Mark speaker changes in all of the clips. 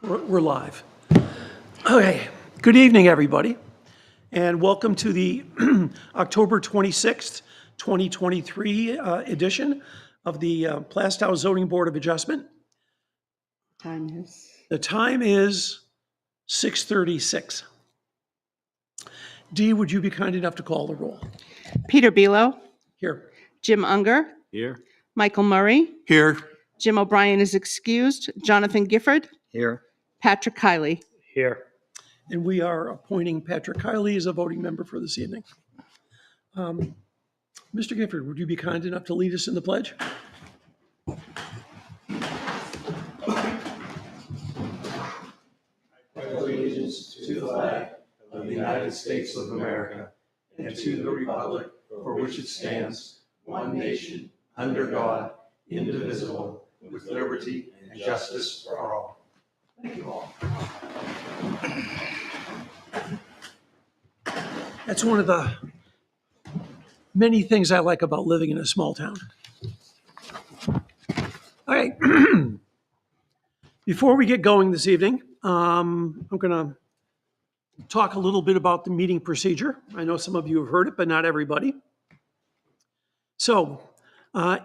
Speaker 1: We're live. Okay. Good evening, everybody, and welcome to the October 26th, 2023 edition of the Plastow Zoning Board of Adjustment.
Speaker 2: Time is
Speaker 1: The time is 6:36. Dee, would you be kind enough to call the roll?
Speaker 2: Peter Belo,
Speaker 1: Here.
Speaker 2: Jim Unger,
Speaker 3: Here.
Speaker 2: Michael Murray,
Speaker 3: Here.
Speaker 2: Jim O'Brien is excused, Jonathan Gifford,
Speaker 3: Here.
Speaker 2: Patrick Kiley.
Speaker 3: Here.
Speaker 1: And we are appointing Patrick Kiley as a voting member for this evening. Mr. Gifford, would you be kind enough to lead us in the pledge?
Speaker 4: Allegiance to the flag of the United States of America and to the republic for which it stands, one nation, under God, indivisible, with liberty and justice for all. Thank you all.
Speaker 1: That's one of the many things I like about living in a small town. All right. Before we get going this evening, I'm going to talk a little bit about the meeting procedure. I know some of you have heard it, but not everybody. So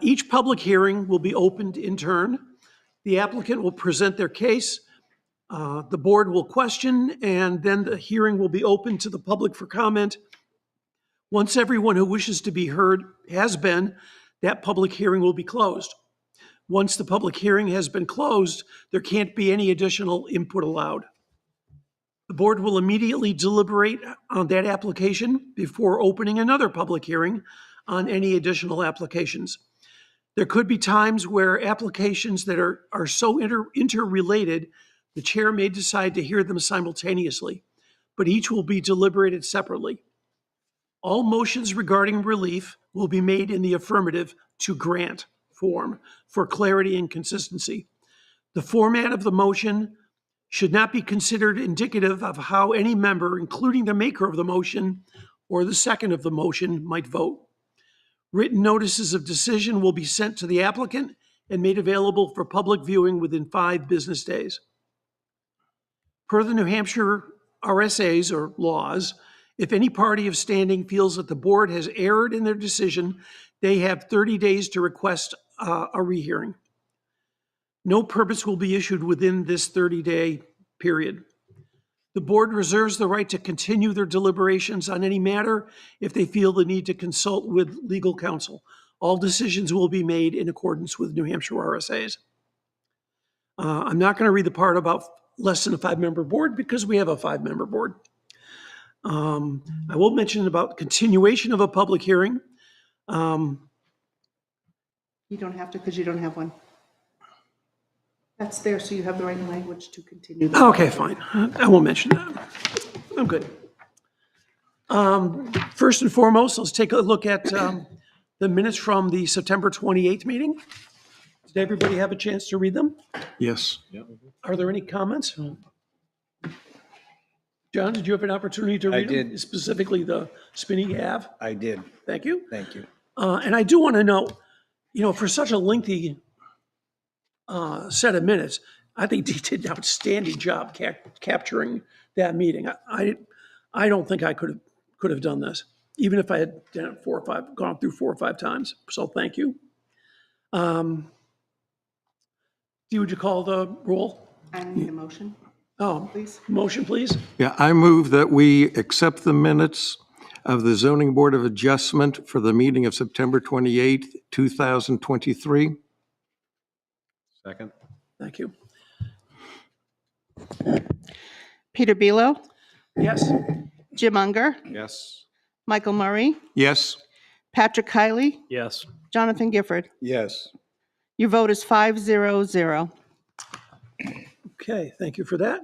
Speaker 1: each public hearing will be opened in turn. The applicant will present their case. The board will question, and then the hearing will be open to the public for comment. Once everyone who wishes to be heard has been, that public hearing will be closed. Once the public hearing has been closed, there can't be any additional input allowed. The board will immediately deliberate on that application before opening another public hearing on any additional applications. There could be times where applications that are so interrelated, the chair may decide to hear them simultaneously, but each will be deliberated separately. All motions regarding relief will be made in the affirmative to grant form for clarity and consistency. The format of the motion should not be considered indicative of how any member, including the maker of the motion or the second of the motion, might vote. Written notices of decision will be sent to the applicant and made available for public viewing within 5 business days. Per the New Hampshire RSAs or laws, if any party of standing feels that the board has erred in their decision, they have 30 days to request a rehearing. No permits will be issued within this 30-day period. The board reserves the right to continue their deliberations on any matter if they feel the need to consult with legal counsel. All decisions will be made in accordance with New Hampshire RSAs. I'm not going to read the part about less than a 5-member board because we have a 5-member board. I will mention about continuation of a public hearing.
Speaker 2: You don't have to because you don't have one. That's there, so you have the right language to continue.
Speaker 1: Okay, fine. I won't mention that. I'm good. First and foremost, let's take a look at the minutes from the September 28th meeting. Did everybody have a chance to read them?
Speaker 3: Yes.
Speaker 1: Are there any comments? John, did you have an opportunity to read them?
Speaker 5: did.
Speaker 1: Specifically the Spinney Ave?
Speaker 5: I did.
Speaker 1: Thank you.
Speaker 5: Thank you.
Speaker 1: And I do want to know, for such a lengthy set of minutes, I think he did an outstanding job capturing that meeting. I don't think I could have done this, even if I had done it gone through 4 or 5 times. So thank you. Would you call the roll?
Speaker 2: I need a motion,
Speaker 1: Oh,
Speaker 2: please.
Speaker 1: motion, please.
Speaker 3: Yeah, I move that we accept the minutes of the Zoning Board of Adjustment for the meeting of September 28th, 2023.
Speaker 5: Second.
Speaker 1: Thank you.
Speaker 2: Peter Belo,
Speaker 1: Yes.
Speaker 2: Jim Unger,
Speaker 5: Yes.
Speaker 2: Michael Murray,
Speaker 3: Yes.
Speaker 2: Patrick Kiley,
Speaker 3: Yes.
Speaker 2: Jonathan Gifford.
Speaker 5: Yes.
Speaker 2: Your vote is 5-0-0.
Speaker 1: Okay, thank you for that.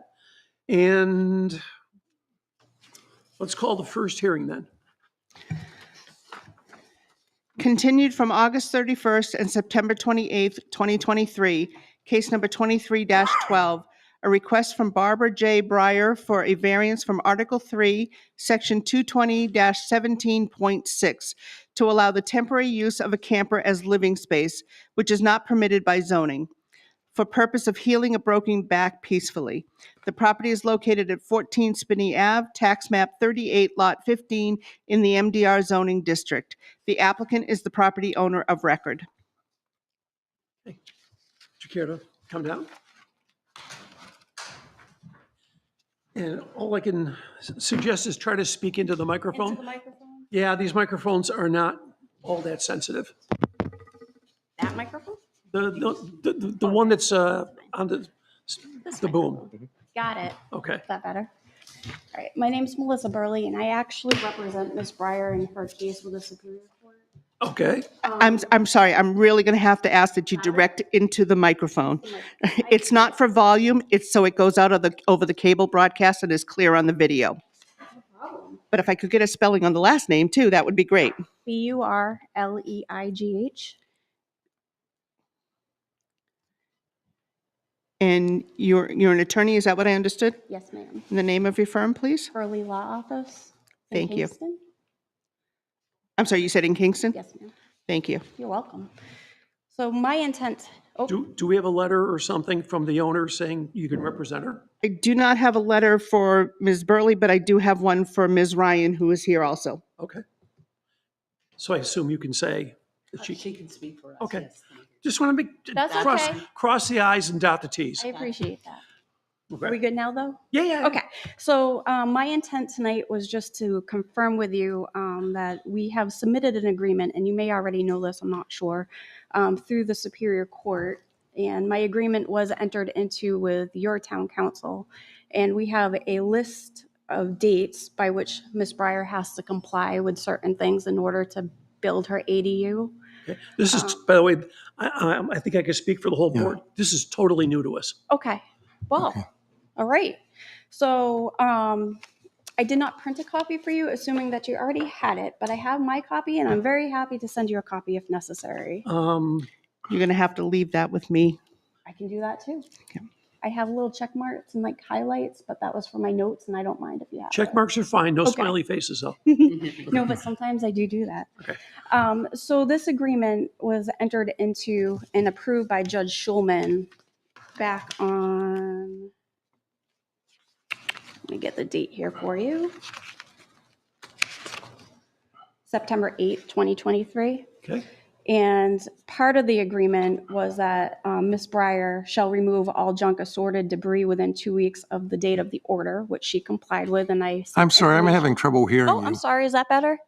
Speaker 1: And let's call the first hearing then.
Speaker 2: Continued from August 31st and September 28th, 2023, case number 23-12, a request from Barbara J. Breyer for a variance from Article 3, Section 220-17.6 to allow the temporary use of a camper as living space, which is not permitted by zoning. for purpose of healing a broken back peacefully. The property is located at 14 Spinney Ave, tax map 38, lot 15, in the MDR zoning district. The applicant is the property owner of record.
Speaker 1: Would you care to come down? And all I can suggest is try to speak into the microphone.
Speaker 6: Into the microphone?
Speaker 1: Yeah, these microphones are not all that sensitive.
Speaker 6: That microphone?
Speaker 1: The one that's on the boom.
Speaker 6: Got it.
Speaker 1: Okay.
Speaker 6: Is that better? All right. My name's Melissa Burley, and I actually represent Ms. Breyer in her case with the Superior Court.
Speaker 1: Okay.
Speaker 2: I'm sorry, I'm really going to have to ask that you direct into the microphone. It's not for volume, it's so it goes out of over the cable broadcast and is clear on the video.
Speaker 6: No problem.
Speaker 2: But if I could get a spelling on the last name too, that would be great.
Speaker 6: Burleigh.
Speaker 2: And you're an attorney, is that what I understood?
Speaker 6: Yes, ma'am.
Speaker 2: And the name of your firm, please?
Speaker 6: Burley Law Office. in
Speaker 2: Thank you.
Speaker 6: Kingston.
Speaker 2: I'm sorry, you said in Kingston?
Speaker 6: Yes, ma'am.
Speaker 2: Thank you.
Speaker 6: You're welcome. So my intent,
Speaker 1: Do we have a letter or something from the owner saying you can represent her?
Speaker 2: I do not have a letter for Ms. Burley, but I do have one for Ms. Ryan, who is here also.
Speaker 1: Okay. So I assume you can say that
Speaker 7: She can speak for us.
Speaker 1: Okay.
Speaker 7: Yes, thank you.
Speaker 1: just want to make,
Speaker 6: That's
Speaker 1: cross,
Speaker 6: okay.
Speaker 1: cross the i's and dot the t's.
Speaker 6: I appreciate that.
Speaker 1: Okay.
Speaker 6: Are we good now, though?
Speaker 1: Yeah.
Speaker 6: Okay, so my intent tonight was just to confirm with you that we have submitted an agreement, and you may already know this, I'm not sure, through the Superior Court. And my agreement was entered into with your town council. And we have a list of dates by which Ms. Breyer has to comply with certain things in order to build her ADU.
Speaker 1: Okay. This is, by the way, I think I can speak for the whole board. This is totally new to us.
Speaker 6: Okay, well, all right. So I did not print a copy for you, assuming that you already had it, but I have my copy, and I'm very happy to send you a copy if necessary.
Speaker 2: You're going to have to leave that with me.
Speaker 6: I can do that too.
Speaker 2: Okay.
Speaker 6: I have little check marks and like highlights, but that was for my notes, and I don't mind if you have
Speaker 1: Check
Speaker 6: it.
Speaker 1: marks are fine. No
Speaker 6: Okay.
Speaker 1: smiley faces though.
Speaker 6: No, but sometimes I do that.
Speaker 1: Okay.
Speaker 6: So this agreement was entered into and approved by Judge Schulman back on, let me get the date here for you. September 8th, 2023.
Speaker 1: Okay.
Speaker 6: And part of the agreement was that Ms. Breyer shall remove all junk assorted debris within 2 weeks of the date of the order, which she complied with, and I.
Speaker 3: I'm sorry, I'm having trouble hearing you.
Speaker 6: Oh, I'm sorry, is that better?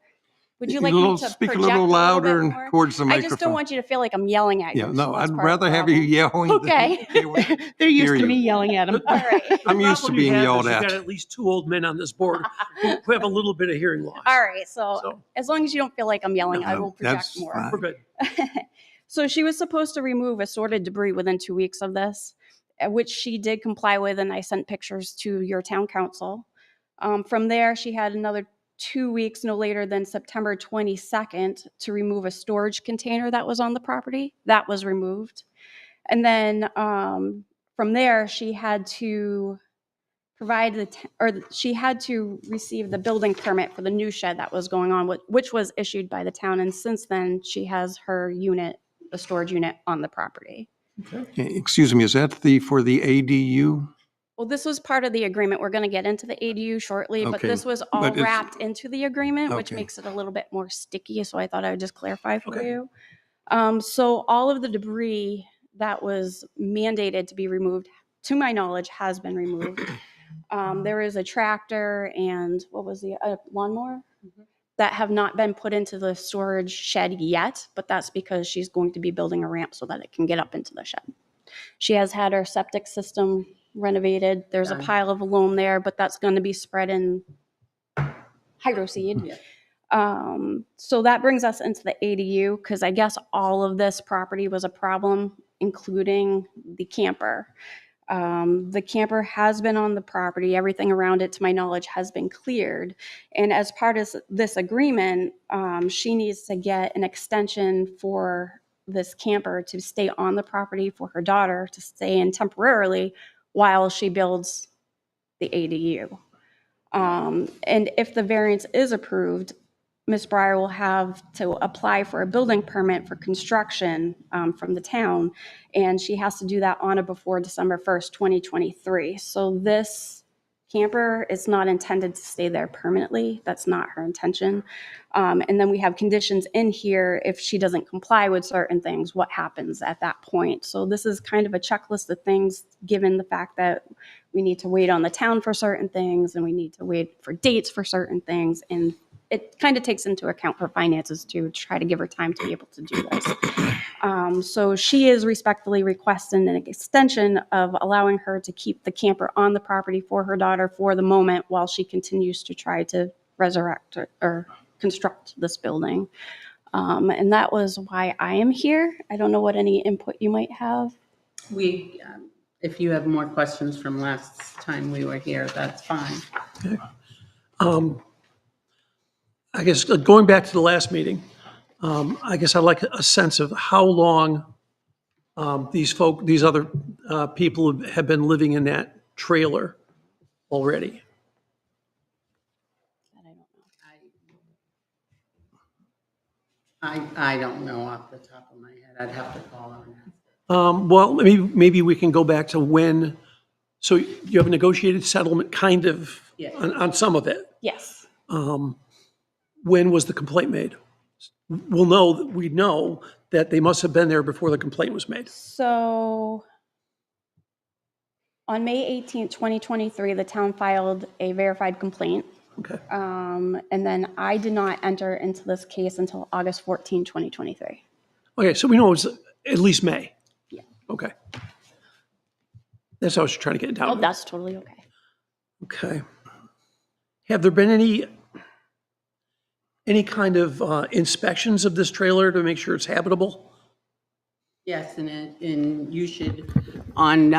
Speaker 6: Would you like
Speaker 3: A
Speaker 6: me
Speaker 3: little-
Speaker 6: to
Speaker 3: speak a
Speaker 6: project
Speaker 3: little louder
Speaker 6: bit
Speaker 3: and
Speaker 6: more?
Speaker 3: towards the
Speaker 6: I just don't
Speaker 3: microphone.
Speaker 6: want you to feel like I'm yelling at you.
Speaker 3: Yeah, no,
Speaker 6: so that's
Speaker 3: I'd
Speaker 6: part of
Speaker 3: rather
Speaker 6: the
Speaker 3: have you
Speaker 6: problem.
Speaker 3: yelling.
Speaker 6: Okay.
Speaker 2: They're used
Speaker 3: Hear
Speaker 2: to me
Speaker 3: you.
Speaker 2: yelling at them.
Speaker 6: All right.
Speaker 3: I'm used to
Speaker 1: Problem you
Speaker 3: being
Speaker 1: have
Speaker 3: yelled
Speaker 1: is
Speaker 3: at.
Speaker 1: You've got at least two old men on this board who have a little bit of hearing loss.
Speaker 6: All right, so
Speaker 1: So
Speaker 6: as long as you don't feel like I'm yelling, I will project
Speaker 3: that's
Speaker 6: more.
Speaker 3: fine.
Speaker 1: we're good.
Speaker 6: So she was supposed to remove assorted debris within 2 weeks of this, which she did comply with, and I sent pictures to your town council. From there, she had another 2 weeks, no later than September 22nd, to remove a storage container that was on the property. That was removed. And then from there, she had to provide she had to receive the building permit for the new shed that was going on, which was issued by the town. And since then, she has her unit, the storage unit on the property.
Speaker 3: Excuse me, is that for the ADU?
Speaker 6: Well, this was part of the agreement. We're going to get into the ADU shortly, but
Speaker 3: Okay,
Speaker 6: this was all
Speaker 3: but it's-
Speaker 6: wrapped into the agreement, which
Speaker 3: Okay.
Speaker 6: makes it a little bit more sticky. So I thought I would just clarify for
Speaker 1: Okay.
Speaker 6: you. So all of the debris that was mandated to be removed, to my knowledge, has been removed. There is a tractor and what was the lawnmower that have not been put into the storage shed yet, but that's because she's going to be building a ramp so that it can get up into the shed. She has had her septic system renovated. There's a pile of loam there, but that's going to be spread in hydroseed. So that brings us into the ADU, because I guess all of this property was a problem, including the camper. The camper has been on the property. Everything around it, to my knowledge, has been cleared. And as part of this agreement, she needs to get an extension for this camper to stay on the property for her daughter to stay in temporarily while she builds the ADU. And if the variance is approved, Ms. Breyer will have to apply for a building permit for construction from the town, and she has to do that on or before December 1st, 2023. So this camper is not intended to stay there permanently. That's not her intention. And then we have conditions in here. If she doesn't comply with certain things, what happens at that point? So this is kind of a checklist of things, given the fact that we need to wait on the town for certain things and we need to wait for dates for certain things. And it kind of takes into account her finances to try to give her time to be able to do this. So she is respectfully requesting an extension of allowing her to keep the camper on the property for her daughter for the moment while she continues to try to resurrect or construct this building. And that was why I am here. I don't know what any input you might have.
Speaker 7: We, if you have more questions from last time we were here, that's fine.
Speaker 1: I guess going back to the last meeting, I guess I'd like a sense of how long these other people have been living in that trailer already.
Speaker 7: I don't know off the top of my head. I'd have to call her and ask.
Speaker 1: Well, maybe we can go back to when, so you have a negotiated settlement kind of
Speaker 7: Yeah.
Speaker 1: on some of it.
Speaker 6: Yes.
Speaker 1: When was the complaint made? We know that they must have been there before the complaint was made.
Speaker 6: So on May 18th, 2023, the town filed a verified complaint.
Speaker 1: Okay.
Speaker 6: And then I did not enter into this case until August 14, 2023.
Speaker 1: Okay, so we know it was at least May.
Speaker 6: Yeah.
Speaker 1: Okay. That's how I was trying to get it down.
Speaker 6: Oh, that's totally okay.
Speaker 1: Okay. Have there been any kind of inspections of this trailer to make sure it's habitable?
Speaker 7: Yes, and you should, on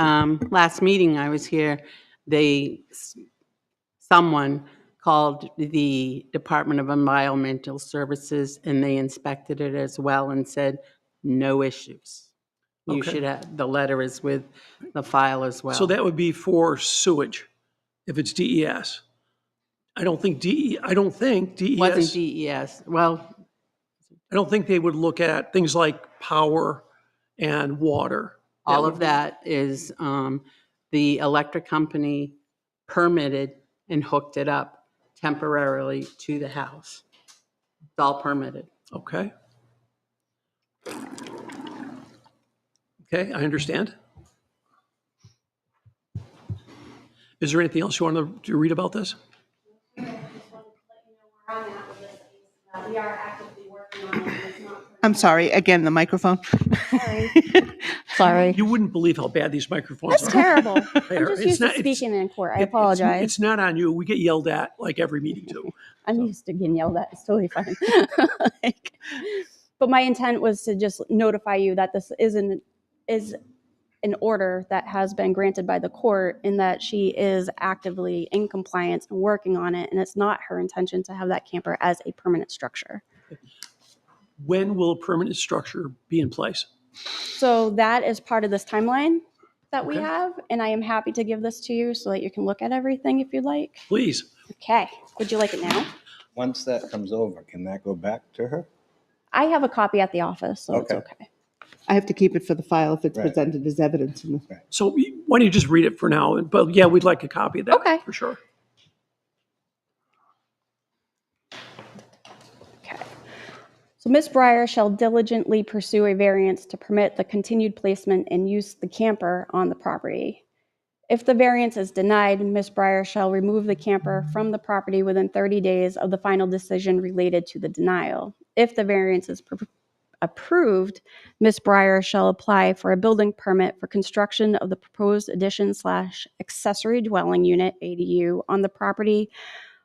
Speaker 7: last meeting I was here, someone called the Department of Environmental Services and they inspected it as well and said, no issues. You
Speaker 1: Okay.
Speaker 7: should have, the letter is with the file as well.
Speaker 1: So that would be for sewage, if it's DES. I don't think DES.
Speaker 7: Wasn't DES, well,
Speaker 1: I don't think they would look at things like power and water.
Speaker 7: all
Speaker 1: would
Speaker 7: of
Speaker 1: be-
Speaker 7: that is the electric company permitted and hooked it up temporarily to the house. It's all permitted.
Speaker 1: Okay. Okay, I understand. Is there anything else you want to read about this?
Speaker 2: I'm sorry, again, the microphone.
Speaker 6: Sorry.
Speaker 1: You wouldn't believe how bad these microphones
Speaker 6: That's
Speaker 1: are.
Speaker 6: terrible. I'm
Speaker 1: They are.
Speaker 6: just
Speaker 1: It's
Speaker 6: used
Speaker 1: not-
Speaker 6: to
Speaker 1: it's-
Speaker 6: speaking in court. I
Speaker 1: It's
Speaker 6: apologize.
Speaker 1: not on you. We get yelled at like every meeting too.
Speaker 6: I'm used to getting yelled at. It's totally fine. But my intent was to just notify you that this is an order that has been granted by the court and that she is actively in compliance and working on it. And it's not her intention to have that camper as a permanent structure.
Speaker 1: When will a permanent structure be in place?
Speaker 6: So that is part of this timeline that we
Speaker 1: Okay.
Speaker 6: have. And I am happy to give this to you so that you can look at everything if you'd like.
Speaker 1: Please.
Speaker 6: Okay. Would you like it now?
Speaker 5: Once that comes over, can that go back to her?
Speaker 6: I have a copy at the office, so it's
Speaker 5: Okay.
Speaker 6: okay.
Speaker 2: I have to keep it for the file if it's
Speaker 5: Right.
Speaker 2: presented as evidence. in the-
Speaker 1: So why don't you just read it for now? But yeah, we'd like a copy of that.
Speaker 6: Okay.
Speaker 1: For sure.
Speaker 6: Okay. So Ms. Breyer shall diligently pursue a variance to permit the continued placement and use of the camper on the property. If the variance is denied, Ms. Breyer shall remove the camper from the property within 30 days of the final decision related to the denial. If the variance is approved, Ms. Breyer shall apply for a building permit for construction of the proposed addition/accessory dwelling unit, ADU, on the property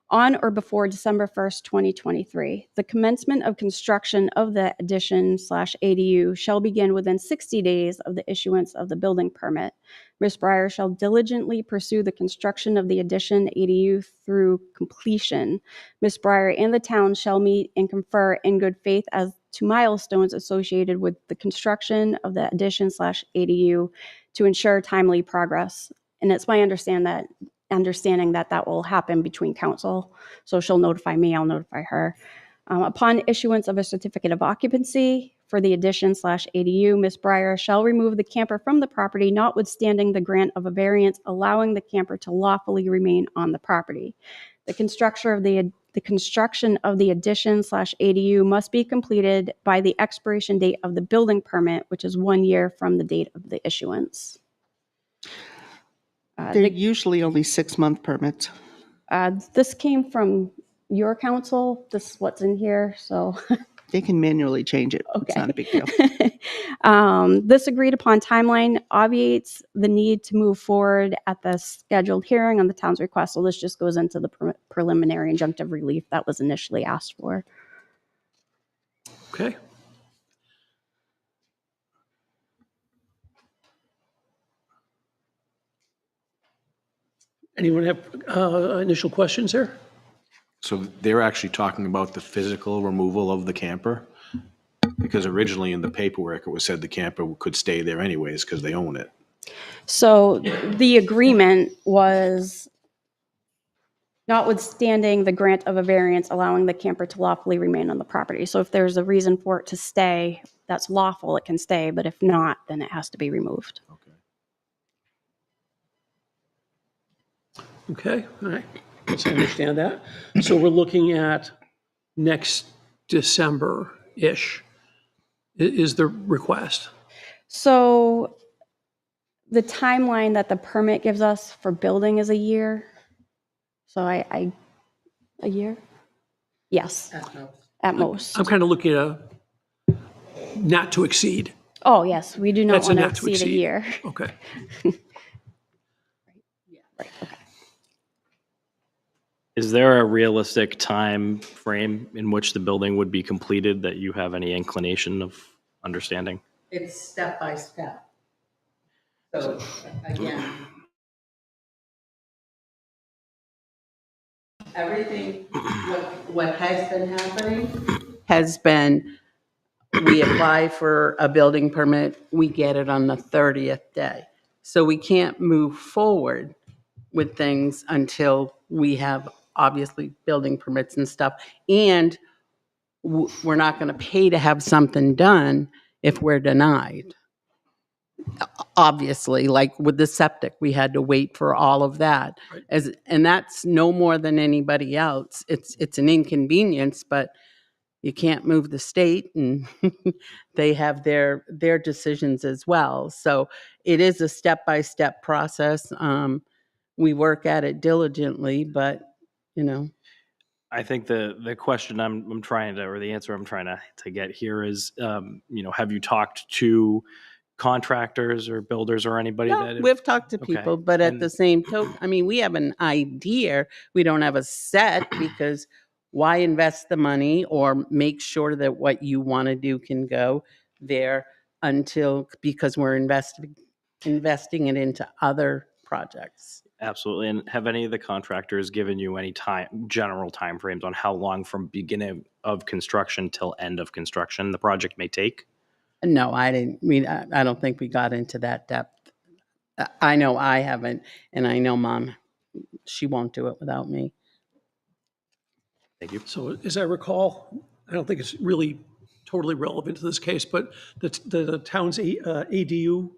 Speaker 6: on or before December 1st, 2023. The commencement of construction of the addition/ADU shall begin within 60 days of the issuance of the building permit. Ms. Breyer shall diligently pursue the construction of the addition ADU through completion. Ms. Breyer and the town shall meet and confer in good faith as to milestones associated with the construction of the addition/ADU to ensure timely progress. And it's my understanding that that will happen between council. So she'll notify me, I'll notify her. Upon issuance of a certificate of occupancy for the addition/ADU, Ms. Breyer shall remove the camper from the property, notwithstanding the grant of a variance allowing the camper to lawfully remain on the property. The construction of the addition/ADU must be completed by the expiration date of the building permit, which is 1 year from the date of the issuance.
Speaker 2: They're usually only 6-month permits.
Speaker 6: This came from your council. This is what's in here, so.
Speaker 2: They can manually change it. It's not a big deal.
Speaker 6: This agreed upon timeline obviates the need to move forward at the scheduled hearing on the town's request. So this just goes into the preliminary injunctive relief that was initially asked for.
Speaker 1: Okay. Anyone have initial questions there?
Speaker 8: So they're actually talking about the physical removal of the camper? Because originally in the paperwork, it was said the camper could stay there anyways because they own it.
Speaker 6: So the agreement was notwithstanding the grant of a variance allowing the camper to lawfully remain on the property. So if there's a reason for it to stay, that's lawful, it can stay, but if not, then it has to be removed.
Speaker 1: Okay, all right. Let's understand that. So we're looking at next December-ish is the request.
Speaker 6: So the timeline that the permit gives us for building is a year. So a year? Yes, at most.
Speaker 1: I'm kind of looking at a not to exceed.
Speaker 6: Oh, yes, we do not
Speaker 1: That's a
Speaker 6: want to
Speaker 1: not to
Speaker 6: exceed a
Speaker 1: exceed.
Speaker 6: year.
Speaker 1: Okay.
Speaker 6: Right, okay.
Speaker 9: Is there a realistic time frame in which the building would be completed that you have any inclination of understanding?
Speaker 7: It's step by step. So again, everything, what has been happening has been, we apply for a building permit, we get it on the 30th day. So we can't move forward with things until we have obviously building permits and stuff. And we're not going to pay to have something done if we're denied. Obviously, like with the septic, we had to wait for all of that.
Speaker 1: Right.
Speaker 7: And that's no more than anybody else. It's an inconvenience, but you can't move the state, and they have their decisions as well. So it is a step-by-step process. We work at it diligently, but, you know.
Speaker 9: I think the question I'm trying to, or the answer I'm trying to get here is, have you talked to contractors or builders or anybody
Speaker 7: Yeah,
Speaker 9: that
Speaker 7: we've talked to
Speaker 9: Okay.
Speaker 7: people, but at
Speaker 9: And-
Speaker 7: the same token, I mean, we have an idea. We don't have a set because why invest the money or make sure that what you want to do can go there because we're investing it into other projects.
Speaker 9: Absolutely. And have any of the contractors given you any general timeframes on how long from beginning of construction till end of construction the project may take?
Speaker 7: No, I didn't. I don't think we got into that depth. I know I haven't, and I know Mom, she won't do it without me.
Speaker 9: Thank you.
Speaker 1: So as I recall, I don't think it's really totally relevant to this case, but the town's ADU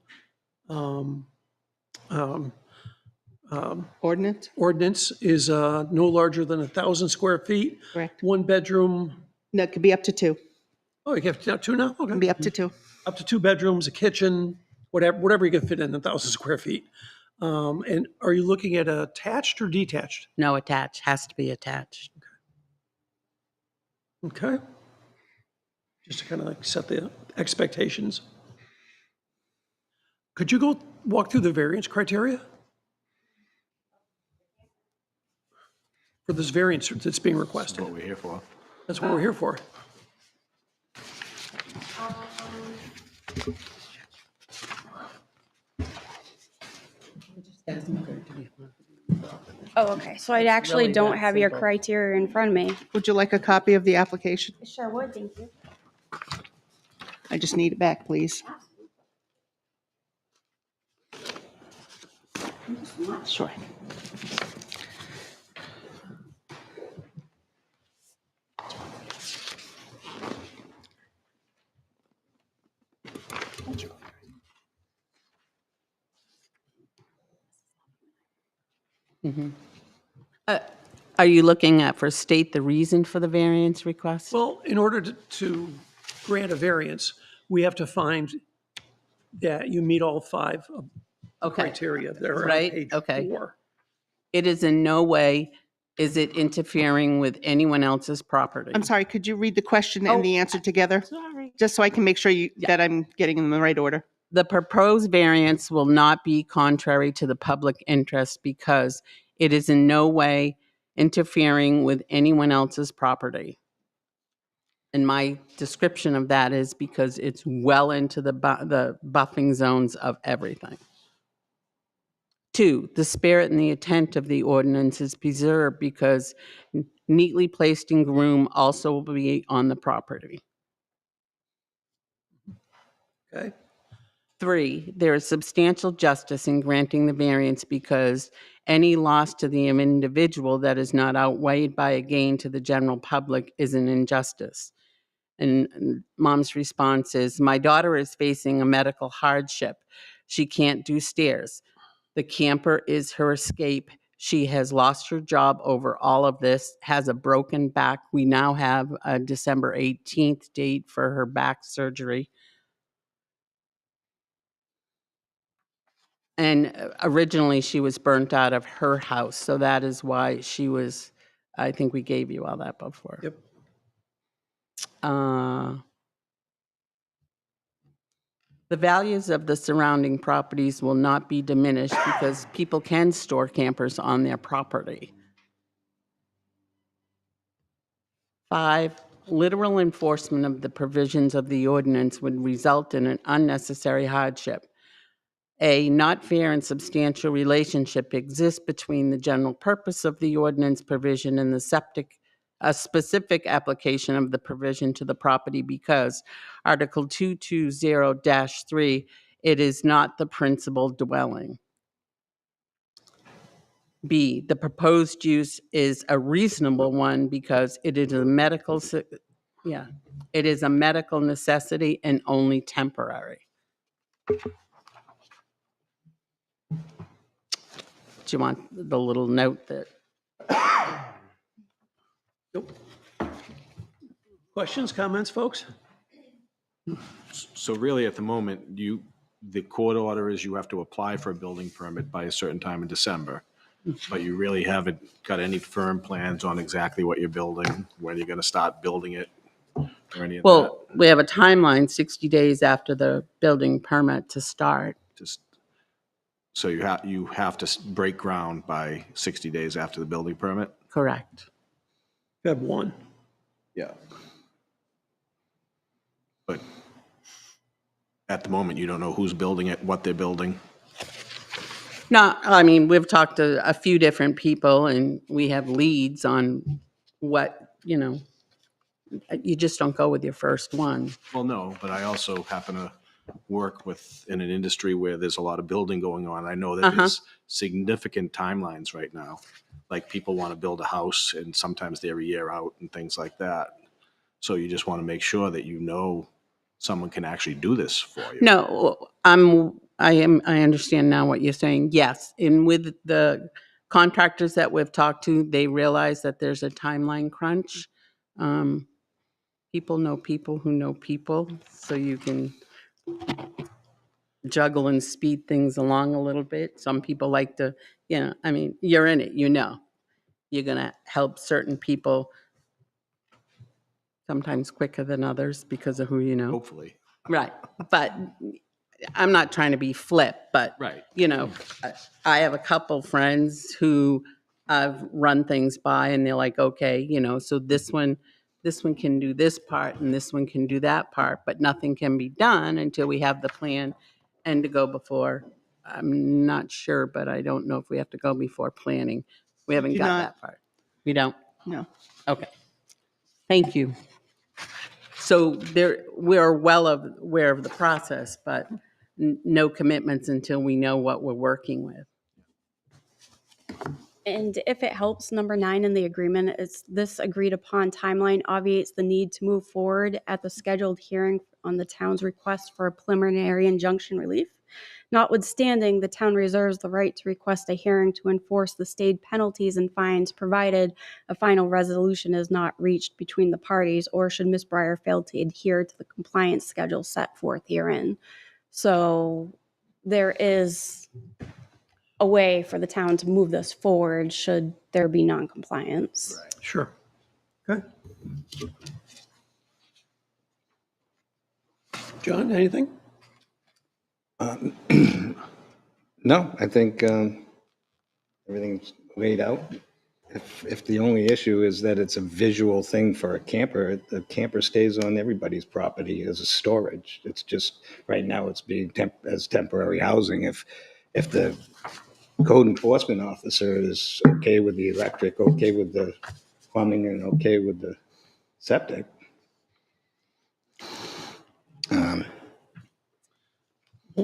Speaker 2: Ordinance?
Speaker 1: ordinance is no larger than 1,000 square feet.
Speaker 2: Correct.
Speaker 1: One bedroom.
Speaker 2: No, it could be up to 2.
Speaker 1: Oh, you have two now?
Speaker 2: It can
Speaker 1: Okay.
Speaker 2: be up to 2.
Speaker 1: Up to 2 bedrooms, a kitchen, whatever you can fit in 1,000 square feet. And are you looking at attached or detached?
Speaker 7: No, attached, has to be attached.
Speaker 1: Okay. Just to kind of like set the expectations. Could you go walk through the variance criteria? For this variance that's being
Speaker 8: That's
Speaker 1: requested.
Speaker 8: what we're here for.
Speaker 1: That's what we're here for.
Speaker 6: Oh, okay. So I actually
Speaker 7: really
Speaker 6: don't
Speaker 7: that
Speaker 6: have your
Speaker 7: simple.
Speaker 6: criteria in front of me.
Speaker 2: Would you like a copy of the application?
Speaker 6: Sure would, thank you.
Speaker 2: I just need it back, please. Sure.
Speaker 7: Are you looking at for state the reason for the variance request?
Speaker 1: Well, in order to grant a variance, we have to find that you meet all 5 of the
Speaker 7: Okay.
Speaker 1: criteria that are on
Speaker 7: Right,
Speaker 1: page
Speaker 7: okay.
Speaker 1: 4.
Speaker 7: It is in no way, is it interfering with anyone else's property?
Speaker 2: I'm sorry, could you read the question and the answer together?
Speaker 7: Sorry.
Speaker 2: Just so I can make sure that I'm getting in the right order.
Speaker 7: The proposed variance will not be contrary to the public interest because it is in no way interfering with anyone else's property. And my description of that is because it's well into the buffing zones of everything. 2, the spirit and the intent of the ordinance is preserved because neatly placed in groom also will be on the property.
Speaker 1: Okay?
Speaker 7: 3, there is substantial justice in granting the variance because any loss to the individual that is not outweighed by a gain to the general public is an injustice. And mom's response is, my daughter is facing a medical hardship. She can't do stairs. The camper is her escape. She has lost her job over all of this, has a broken back. We now have a December 18th date for her back surgery. And originally she was burnt out of her house. So that is why she was, I think we gave you all that before.
Speaker 1: Yep.
Speaker 7: The values of the surrounding properties will not be diminished because people can store campers on their property. 5, literal enforcement of the provisions of the ordinance would result in an unnecessary hardship. A not fair and substantial relationship exists between the general purpose of the ordinance provision and a specific application of the provision to the property because Article 220-3, it is not the principal dwelling. B, the proposed use is a reasonable one because it is a medical, it is a medical necessity and only temporary. Do you want the little note that?
Speaker 1: Nope. Questions, comments, folks?
Speaker 8: So really, at the moment, the court order is you have to apply for a building permit by a certain time in December, but you really haven't got any firm plans on exactly what you're building, when you're going to start building it, or any of that.
Speaker 7: Well, we have a timeline, 60 days after the building permit to start.
Speaker 8: So you have to break ground by 60 days after the building permit?
Speaker 7: Correct.
Speaker 1: Feb 1.
Speaker 8: Yeah. But at the moment, you don't know who's building it, what they're building.
Speaker 7: No, I mean, we've talked to a few different people and we have leads on what, you just don't go with your first one.
Speaker 8: Well, no, but I also happen to work in an industry where there's a lot of building going on. I know that there's significant timelines right now. Like people want to build a house and sometimes they're a year out and things like that. So you just want to make sure that someone can actually do this for you.
Speaker 7: No, I understand now what you're saying. Yes, and with the contractors that we've talked to, they realize that there's a timeline crunch. People know people who know people, so you can juggle and speed things along a little bit. Some people like to, I mean, you're in it, you're going to help certain people sometimes quicker than others because of who you know.
Speaker 8: Hopefully.
Speaker 7: Right. But I'm not trying to be flip, but,
Speaker 8: Right.
Speaker 7: I have a couple friends who I've run things by and they're like, okay, so this one can do this part and this one can do that part, but nothing can be done until we have the plan and to go before. I'm not sure, but I don't know if we have to go before planning. We haven't
Speaker 2: Do
Speaker 7: got
Speaker 2: not.
Speaker 7: that part. We don't?
Speaker 2: No.
Speaker 7: Okay. Thank you. So we're well aware of the process, but no commitments until we know what we're working with.
Speaker 6: And if it helps, number 9 in the agreement is this agreed upon timeline obviates the need to move forward at the scheduled hearing on the town's request for a preliminary injunction relief. Notwithstanding, the town reserves the right to request a hearing to enforce the stayed penalties and fines provided a final resolution is not reached between the parties, or should Ms. Breyer fail to adhere to the compliance schedule set forth herein. So there is a way for the town to move this forward should there be noncompliance.
Speaker 1: Sure. Okay. John, anything?
Speaker 5: No, I think everything's laid out. If the only issue is that it's a visual thing for a camper, the camper stays on everybody's property as a storage. It's just, right now, it's being as temporary housing. If the code enforcement officer is okay with the electric, okay with the plumbing, and okay with the septic,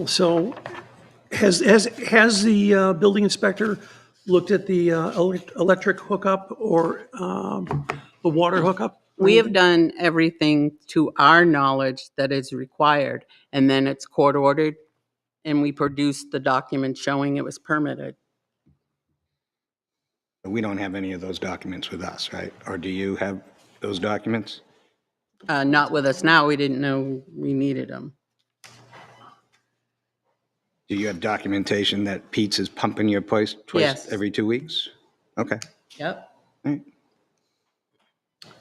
Speaker 1: So has the building inspector looked at the electric hookup or the water hookup?
Speaker 7: We have done everything to our knowledge that is required, and then it's court ordered, and we produced the document showing it was permitted.
Speaker 5: we don't have any of those documents with us, right? Or do you have those documents?
Speaker 7: Not with us now, we didn't know we needed them.
Speaker 5: Do you have documentation that Pete's is pumping your place twice
Speaker 7: Yes.
Speaker 5: every 2 weeks? Okay.
Speaker 7: Yep.
Speaker 5: All right.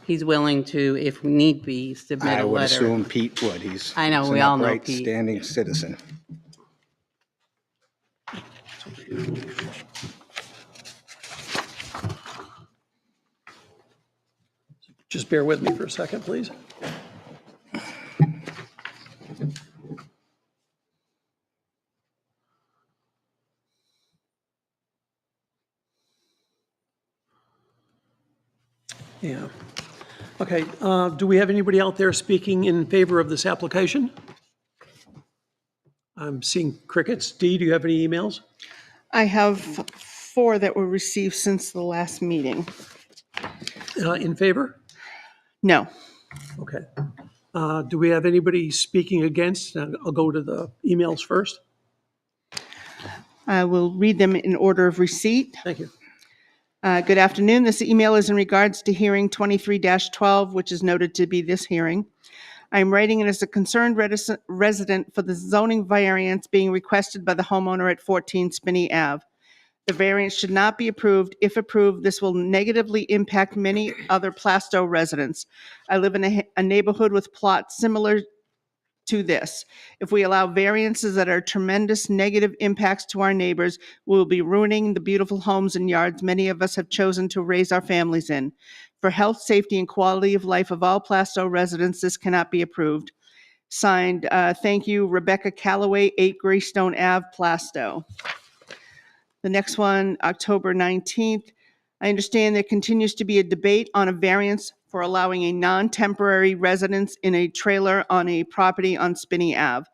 Speaker 7: He's willing to, if need be, submit
Speaker 5: I
Speaker 7: a
Speaker 5: would
Speaker 7: letter.
Speaker 5: assume Pete would. He's
Speaker 7: I know,
Speaker 5: he's
Speaker 7: we
Speaker 5: an
Speaker 7: all know
Speaker 5: upright,
Speaker 7: Pete.
Speaker 5: standing citizen.
Speaker 1: Just bear with me for a second, please. Yeah. Okay, do we have anybody out there speaking in favor of this application? I'm seeing crickets. Dee, do you have any emails?
Speaker 2: I have 4 that were received since the last meeting.
Speaker 1: In favor?
Speaker 2: No.
Speaker 1: Okay. Do we have anybody speaking against? I'll go to the emails first.
Speaker 2: I will read them in order of receipt.
Speaker 1: Thank you.
Speaker 2: Good afternoon. This email is in regards to hearing 23-12, which is noted to be this hearing. I am writing it as a concerned resident for the zoning variance being requested by the homeowner at 14 Spinney Ave. The variance should not be approved. If approved, this will negatively impact many other Plastow residents. I live in a neighborhood with plots similar to this. If we allow variances that are tremendous negative impacts to our neighbors, we will be ruining the beautiful homes and yards many of us have chosen to raise our families in. For health, safety, and quality of life of all Plastow residents, this cannot be approved. Signed, thank you, Rebecca Calloway, 8 Greystone Ave, Plastow. The next one, October 19th. I understand there continues to be a debate on a variance for allowing a non-temporary residence in a trailer on a property on Spinney Ave.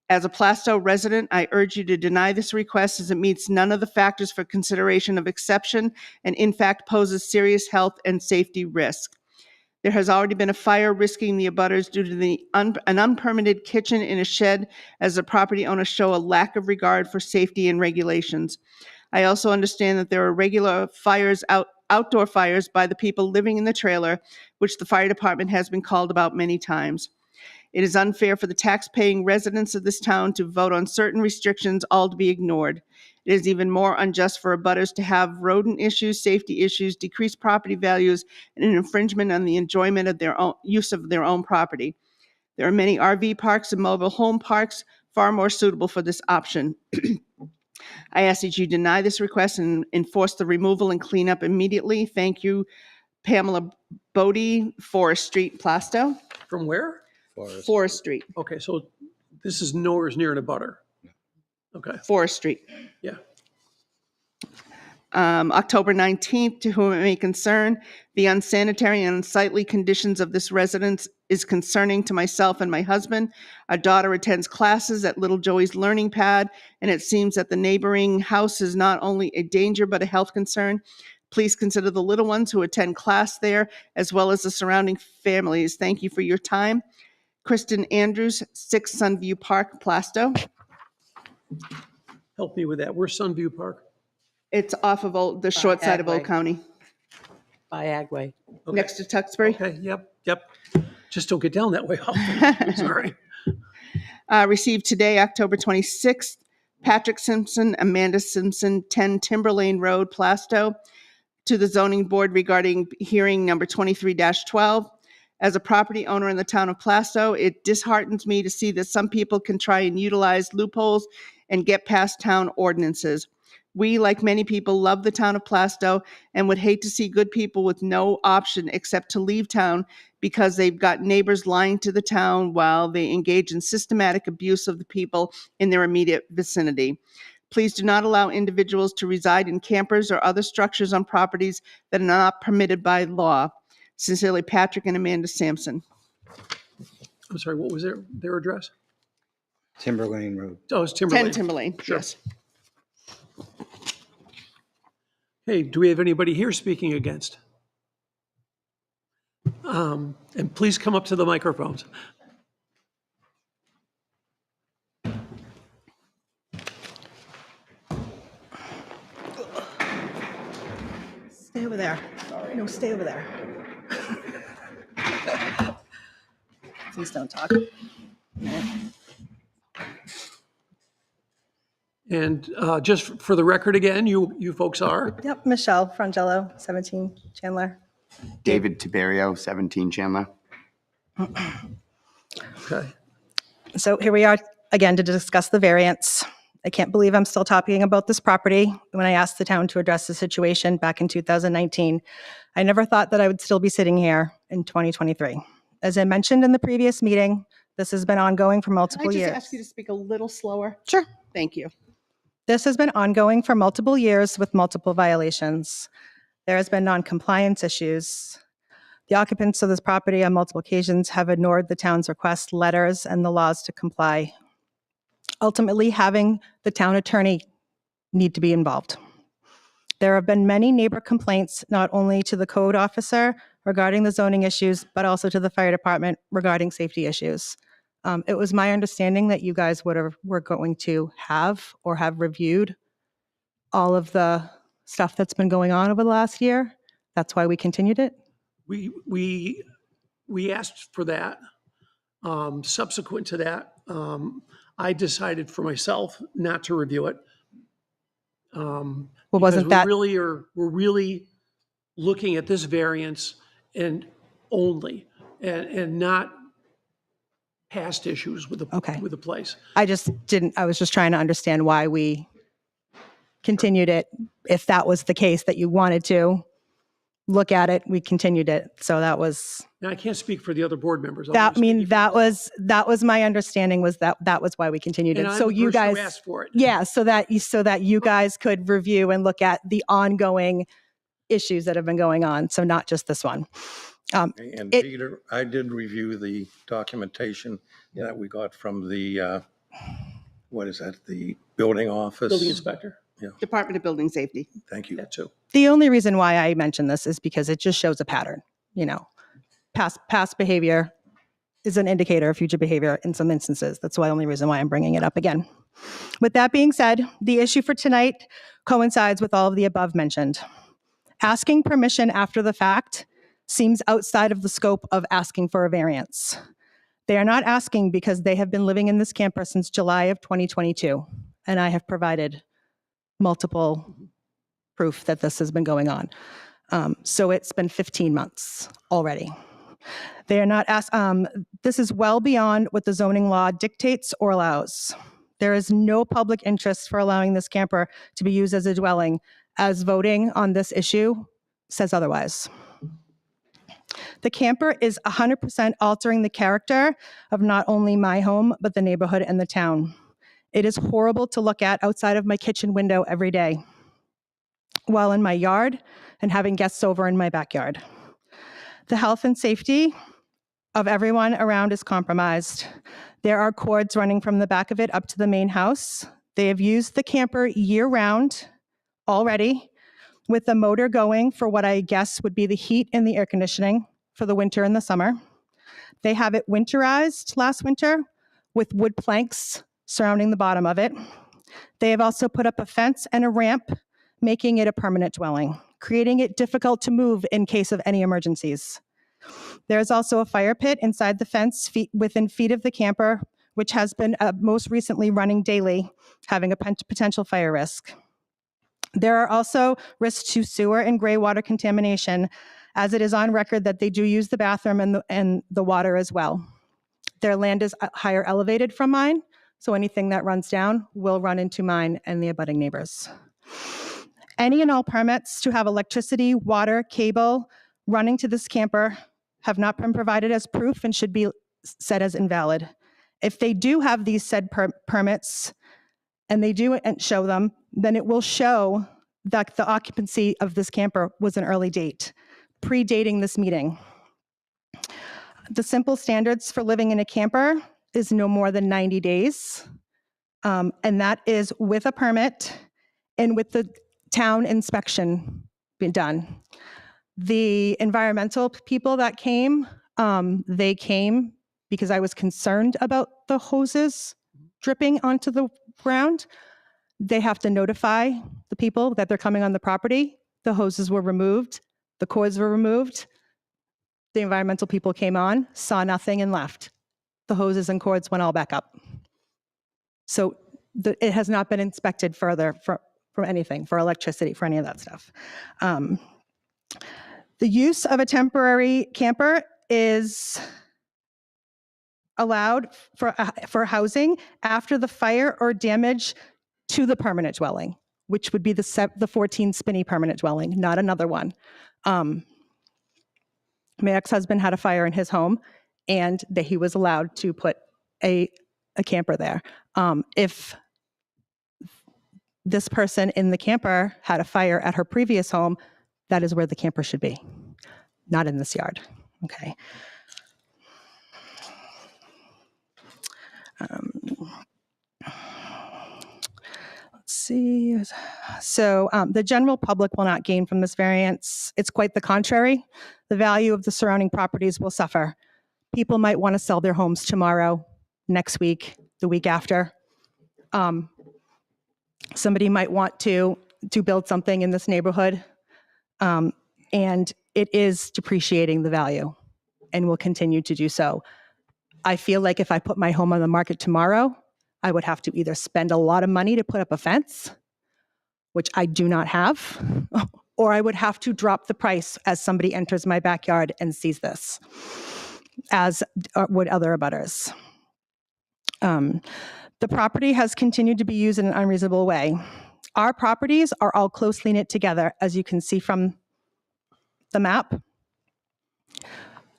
Speaker 2: As a Plastow resident, I urge you to deny this request as it meets none of the factors for consideration of exception and in fact poses serious health and safety risk. There has already been a fire risking the abutters due to an unpermitted kitchen in a shed, as the property owners show a lack of regard for safety and regulations. I also understand that there are regular fires, outdoor fires by the people living in the trailer, which the fire department has been called about many times. It is unfair for the tax-paying residents of this town to vote on certain restrictions, all to be ignored. It is even more unjust for abutters to have rodent issues, safety issues, decreased property values, and an infringement on the enjoyment of their own use of their own property. There are many RV parks and mobile home parks far more suitable for this option. I ask that you deny this request and enforce the removal and cleanup immediately. Thank you, Pamela Bodie, Forest Street, Plastow.
Speaker 1: From where?
Speaker 2: Forest Street,
Speaker 1: Okay, so this is nowhere near a butter. Okay,
Speaker 2: Forest Street.
Speaker 1: yeah.
Speaker 2: October 19th, to whom it may concern, the unsanitary and unsightly conditions of this residence is concerning to myself and my husband. Our daughter attends classes at Little Joey's Learning Pad, and it seems that the neighboring house is not only a danger but a health concern. Please consider the little ones who attend class there, as well as the surrounding families. Thank you for your time. Kristen Andrews, 6 Sunview Park, Plasto.
Speaker 1: Help me with that. Where's Sunview Park?
Speaker 2: It's off of the short side of Old
Speaker 7: Agway.
Speaker 2: County,
Speaker 7: By Agway.
Speaker 1: Okay.
Speaker 2: next to Tewksbury.
Speaker 1: Okay, yep. Just don't get down that way often. Sorry.
Speaker 2: Received today, October 26th, Patrick Simpson, Amanda Simpson, 10 Timber Lane Road, Plasto, to the zoning board regarding hearing number 23-12. As a property owner in the town of Plasto, it disheartens me to see that some people can try and utilize loopholes and get past town ordinances. We, like many people, love the town of Plasto and would hate to see good people with no option except to leave town because they've got neighbors lying to the town while they engage in systematic abuse of the people in their immediate vicinity. Please do not allow individuals to reside in campers or other structures on properties that are not permitted by law. Sincerely, Patrick and Amanda Sampson.
Speaker 1: I'm sorry, what was their address?
Speaker 5: Timber Lane Road.
Speaker 1: Oh, it's Timberlane.
Speaker 2: 10 Timber Lane,
Speaker 1: Sure.
Speaker 2: yes.
Speaker 1: Hey, do we have anybody here speaking against? And please come up to the microphones.
Speaker 10: Stay over there. No, stay over there. Please don't talk.
Speaker 1: And just for the record again, you folks are?
Speaker 10: Yep, Michelle Frangello, 17 Chandler.
Speaker 11: David Tiberio, 17 Chandler.
Speaker 1: Okay.
Speaker 10: So here we are again to discuss the variance. I can't believe I'm still talking about this property. When I asked the town to address the situation back in 2019, I never thought that I would still be sitting here in 2023. As I mentioned in the previous meeting, this has been ongoing for
Speaker 2: Can
Speaker 10: multiple
Speaker 2: I just
Speaker 10: years.
Speaker 2: ask you to speak a little slower?
Speaker 10: Sure.
Speaker 2: Thank you.
Speaker 10: This has been ongoing for multiple years with multiple violations. There has been non-compliance issues. The occupants of this property on multiple occasions have ignored the town's request letters and the laws to comply, ultimately having the town attorney need to be involved. There have been many neighbor complaints, not only to the code officer regarding the zoning issues, but also to the fire department regarding safety issues. It was my understanding that you guys were going to have or have reviewed all of the stuff that's been going on over the last year. That's why we continued it.
Speaker 1: We asked for that. Subsequent to that, I decided for myself not to review it.
Speaker 10: Well, wasn't that
Speaker 1: We're really looking at this variance and only, and not past issues with
Speaker 10: Okay.
Speaker 1: the place.
Speaker 10: I was just trying to understand why we continued it. If that was the case that you wanted to look at it, we continued it. So that was,
Speaker 1: Now, I can't speak for the other board members.
Speaker 10: that was my understanding, was that was why we continued
Speaker 1: And
Speaker 10: it.
Speaker 1: I'm
Speaker 10: So
Speaker 1: the
Speaker 10: you
Speaker 1: person who
Speaker 10: guys,
Speaker 1: asked for it.
Speaker 10: yeah, so that you guys could review and look at the ongoing issues that have been going on. So not just this one.
Speaker 3: And
Speaker 10: It-
Speaker 3: Peter, I did review the documentation that we got from the, what is that, the building office?
Speaker 1: Building inspector,
Speaker 2: Department of Building Safety.
Speaker 3: Thank you.
Speaker 1: that too.
Speaker 10: The only reason why I mention this is because it just shows a pattern. Past behavior is an indicator of future behavior in some instances. That's the only reason why I'm bringing it up again. With that being said, the issue for tonight coincides with all of the above mentioned. Asking permission after the fact seems outside of the scope of asking for a variance. They are not asking because they have been living in this camper since July of 2022, and I have provided multiple proof that this has been going on. So it's been 15 months already. They are not this is well beyond what the zoning law dictates or allows. There is no public interest for allowing this camper to be used as a dwelling, as voting on this issue says otherwise. The camper is 100% altering the character of not only my home, but the neighborhood and the town. It is horrible to look at outside of my kitchen window every day. while in my yard and having guests over in my backyard. The health and safety of everyone around is compromised. There are cords running from the back of it up to the main house. They have used the camper year-round already, with the motor going for what I guess would be the heat and the air conditioning for the winter and the summer. They have it winterized last winter with wood planks surrounding the bottom of it. They have also put up a fence and a ramp, making it a permanent dwelling, creating it difficult to move in case of any emergencies. There's also a fire pit inside the fence within feet of the camper, which has been most recently running daily, having a potential fire risk. There are also risks to sewer and gray water contamination, as it is on record that they do use the bathroom and the water as well. Their land is higher elevated from mine, so anything that runs down will run into mine and the abutting neighbors. Any and all permits to have electricity, water, cable running to this camper have not been provided as proof and should be set as invalid. If they do have these said permits, and they do show them, then it will show that the occupancy of this camper was an early date, predating this meeting. The simple standards for living in a camper is no more than 90 days, and that is with a permit and with the town inspection being done. The environmental people that came, they came because I was concerned about the hoses dripping onto the ground. They have to notify the people that they're coming on the property. The hoses were removed, the cords were removed. The environmental people came on, saw nothing and left. The hoses and cords went all back up. So it has not been inspected further for anything, for electricity, for any of that stuff. The use of a temporary camper is allowed for housing after the fire or damage to the permanent dwelling, which would be the 14 Spinney permanent dwelling, not another one. My ex-husband had a fire in his home, and he was allowed to put a camper there. If this person in the camper had a fire at her previous home, that is where the camper should be, not in this yard. Okay. Let's see. So the general public will not gain from this variance. It's quite the contrary. The value of the surrounding properties will suffer. People might want to sell their homes tomorrow, next week, the week after. Somebody might want to build something in this neighborhood, and it is depreciating the value and will continue to do so. I feel like if I put my home on the market tomorrow, I would have to either spend a lot of money to put up a fence, which I do not have, or I would have to drop the price as somebody enters my backyard and sees this, as would other abutters. The property has continued to be used in an unreasonable way. Our properties are all closely knit together, as you can see from the map.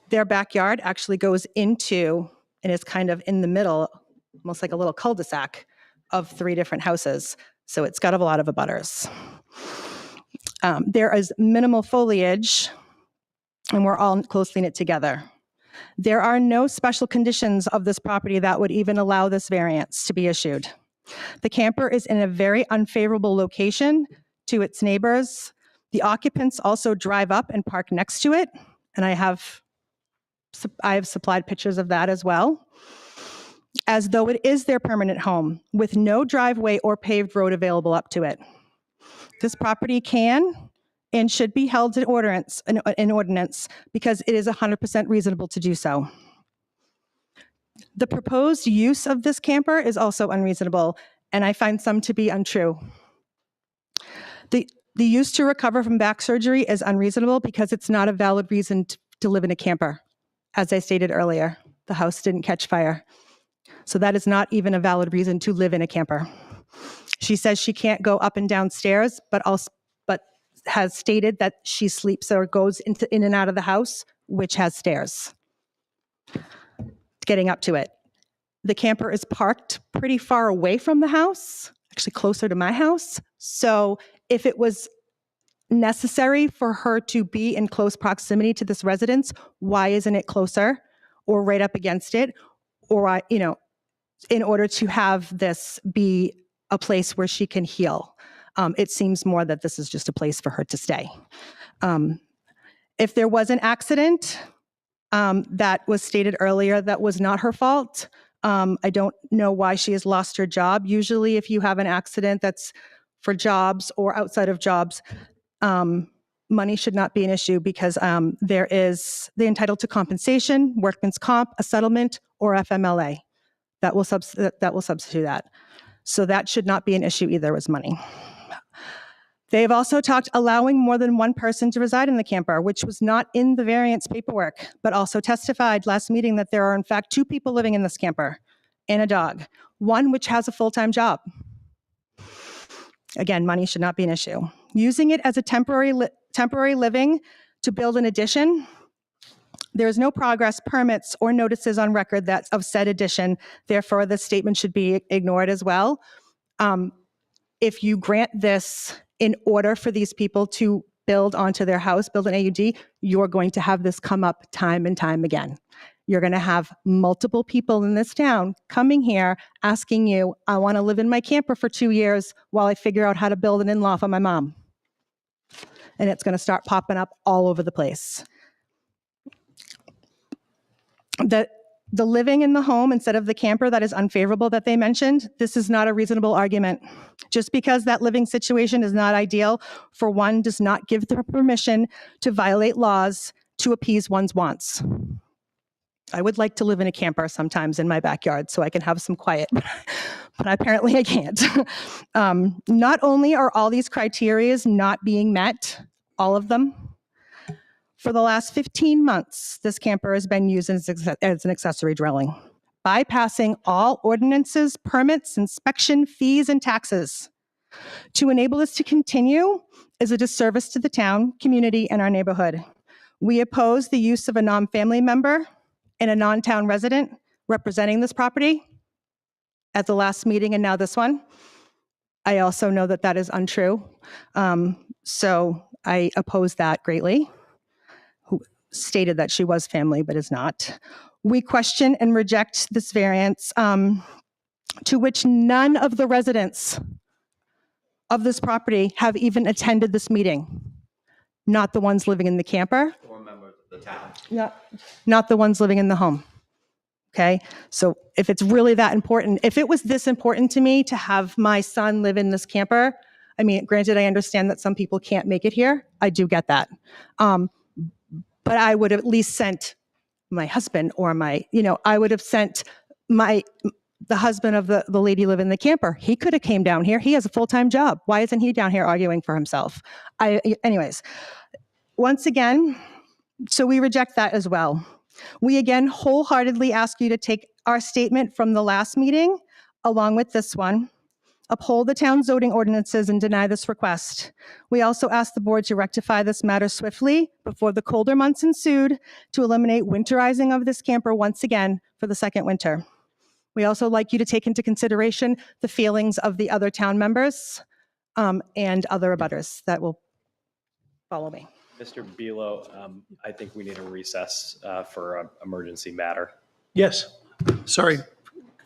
Speaker 10: Their backyard actually goes into and is kind of in the middle, almost like a little cul-de-sac of 3 different houses. So it's got a lot of abutters. There is minimal foliage, and we're all closely knit together. There are no special conditions of this property that would even allow this variance to be issued. The camper is in a very unfavorable location to its neighbors. The occupants also drive up and park next to it, and I have supplied pictures of that as well, as though it is their permanent home with no driveway or paved road available up to it. This property can and should be held in ordinance because it is 100% reasonable to do so. The proposed use of this camper is also unreasonable, and I find some to be untrue. The use to recover from back surgery is unreasonable because it's not a valid reason to live in a camper. As I stated earlier, the house didn't catch fire. So that is not even a valid reason to live in a camper. She says she can't go up and down stairs, but has stated that she sleeps or goes in and out of the house, which has stairs. Getting up to it. The camper is parked pretty far away from the house, actually closer to my house. So if it was necessary for her to be in close proximity to this residence, why isn't it closer or right up against it? Or, in order to have this be a place where she can heal. It seems more that this is just a place for her to stay. If there was an accident that was stated earlier, that was not her fault. I don't know why she has lost her job. Usually if you have an accident that's for jobs or outside of jobs, money should not be an issue because they're entitled to compensation, workman's comp, a settlement, or FMLA. That will substitute that. So that should not be an issue either, is money. They've also talked allowing more than one person to reside in the camper, which was not in the variance paperwork, but also testified last meeting that there are in fact 2 people living in this camper and a dog, one which has a full-time job. Again, money should not be an issue. Using it as a temporary living to build an addition, there is no progress, permits, or notices on record that's of said addition. Therefore, this statement should be ignored as well. If you grant this in order for these people to build onto their house, build an AUD, you're going to have this come up time and time again. You're going to have multiple people in this town coming here asking you, I want to live in my camper for 2 years while I figure out how to build an in-law for my mom. And it's going to start popping up all over the place. The living in the home instead of the camper that is unfavorable that they mentioned, this is not a reasonable argument. Just because that living situation is not ideal, for one, does not give the permission to violate laws to appease one's wants. I would like to live in a camper sometimes in my backyard so I can have some quiet, but apparently I can't. Not only are all these criteria not being met, all of them, for the last 15 months, this camper has been used as an accessory dwelling, bypassing all ordinances, permits, inspection, fees, and taxes. To enable this to continue is a disservice to the town, community, and our neighborhood. We oppose the use of a non-family member and a non-town resident representing this property at the last meeting and now this one. I also know that that is untrue. So I oppose that greatly. Who stated that she was family, but is not. We question and reject this variance to which none of the residents of this property have even attended this meeting. Not the ones living in the camper.
Speaker 11: Or members of the town.
Speaker 10: Not the ones living in the home. Okay, so if it's really that important, if it was this important to me to have my son live in this camper, I mean, granted, I understand that some people can't make it here. I do get that. But I would have at least sent my husband or I would have sent the husband of the lady living in the camper. He could have came down here. He has a full-time job. Why isn't he down here arguing for himself? Anyways, once again, so we reject that as well. We again wholeheartedly ask you to take our statement from the last meeting along with this one. Uphold the town zoning ordinances and deny this request. We also ask the board to rectify this matter swiftly before the colder months ensued to eliminate winterizing of this camper once again for the second winter. We also like you to take into consideration the feelings of the other town members and other abutters that will follow me.
Speaker 9: Mr. Belo, I think we need a recess for an emergency matter.
Speaker 1: Yes, sorry,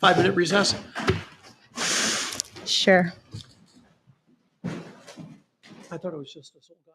Speaker 1: 5-minute recess.
Speaker 10: Sure.
Speaker 1: I thought it was just us old guys.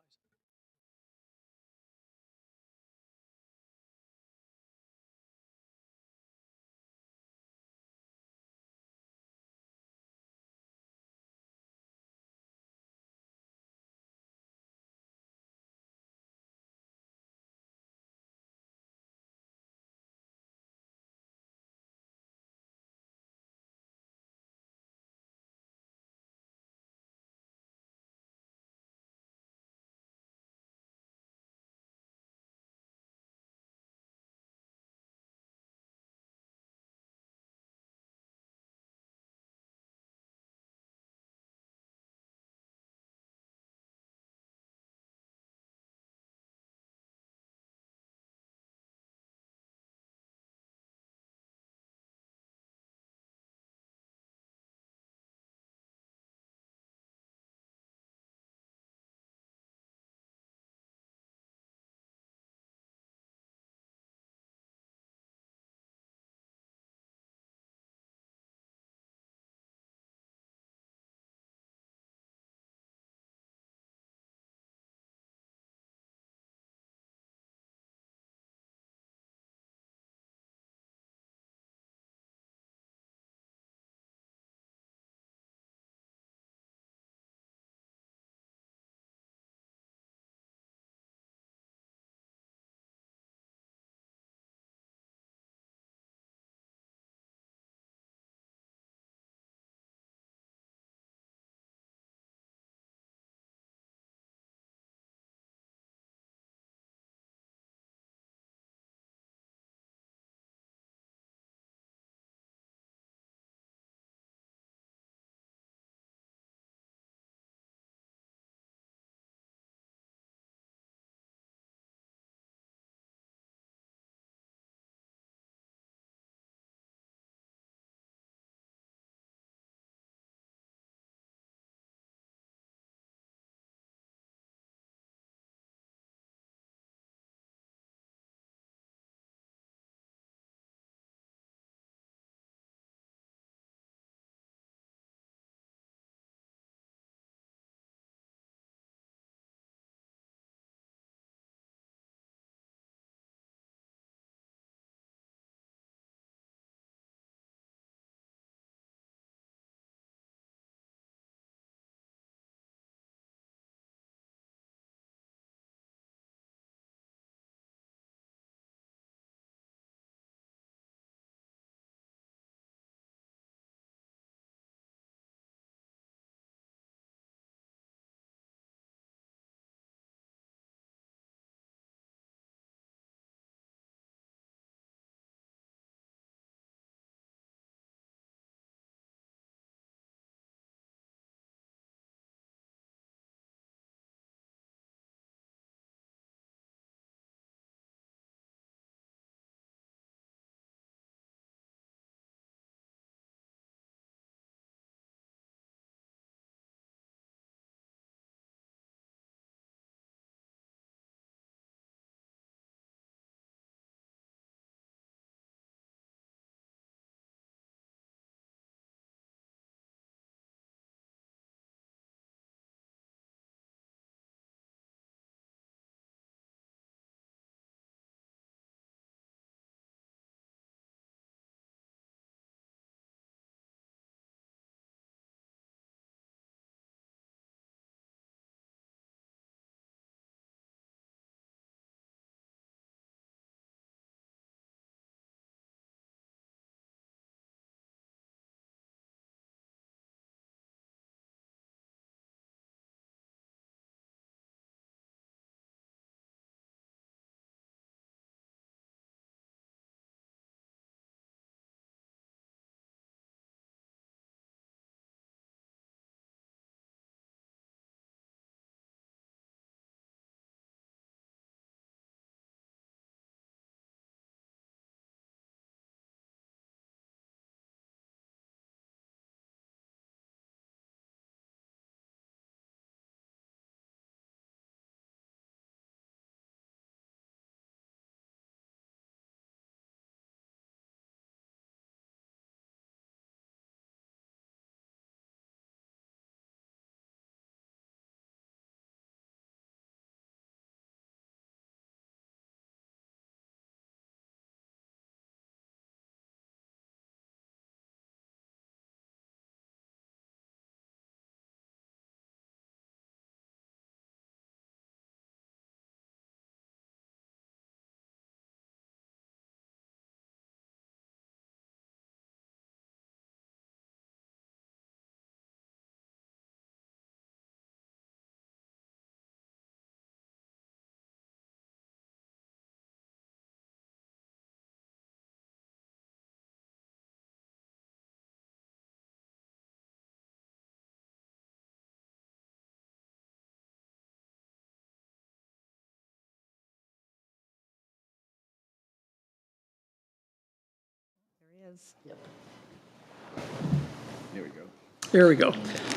Speaker 1: There we go.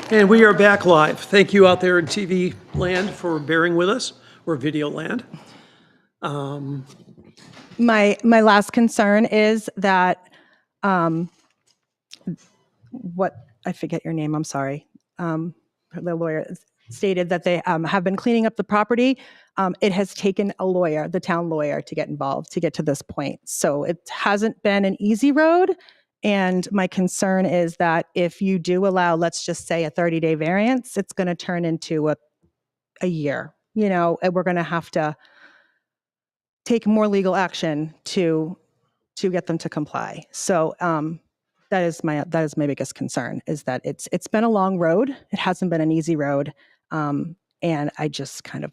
Speaker 1: And we are back live. Thank you out there in TV land for bearing with us, or video land.
Speaker 10: My last concern is that, what, I forget your name, I'm sorry. The lawyer stated that they have been cleaning up the property. It has taken a lawyer, the town lawyer, to get involved to get to this point. So it hasn't been an easy road. And my concern is that if you do allow, let's just say, a 30-day variance, it's going to turn into a year, and we're going to have to take more legal action to get them to comply. So that is my biggest concern, is that it's been a long road. It hasn't been an easy road. And I just kind of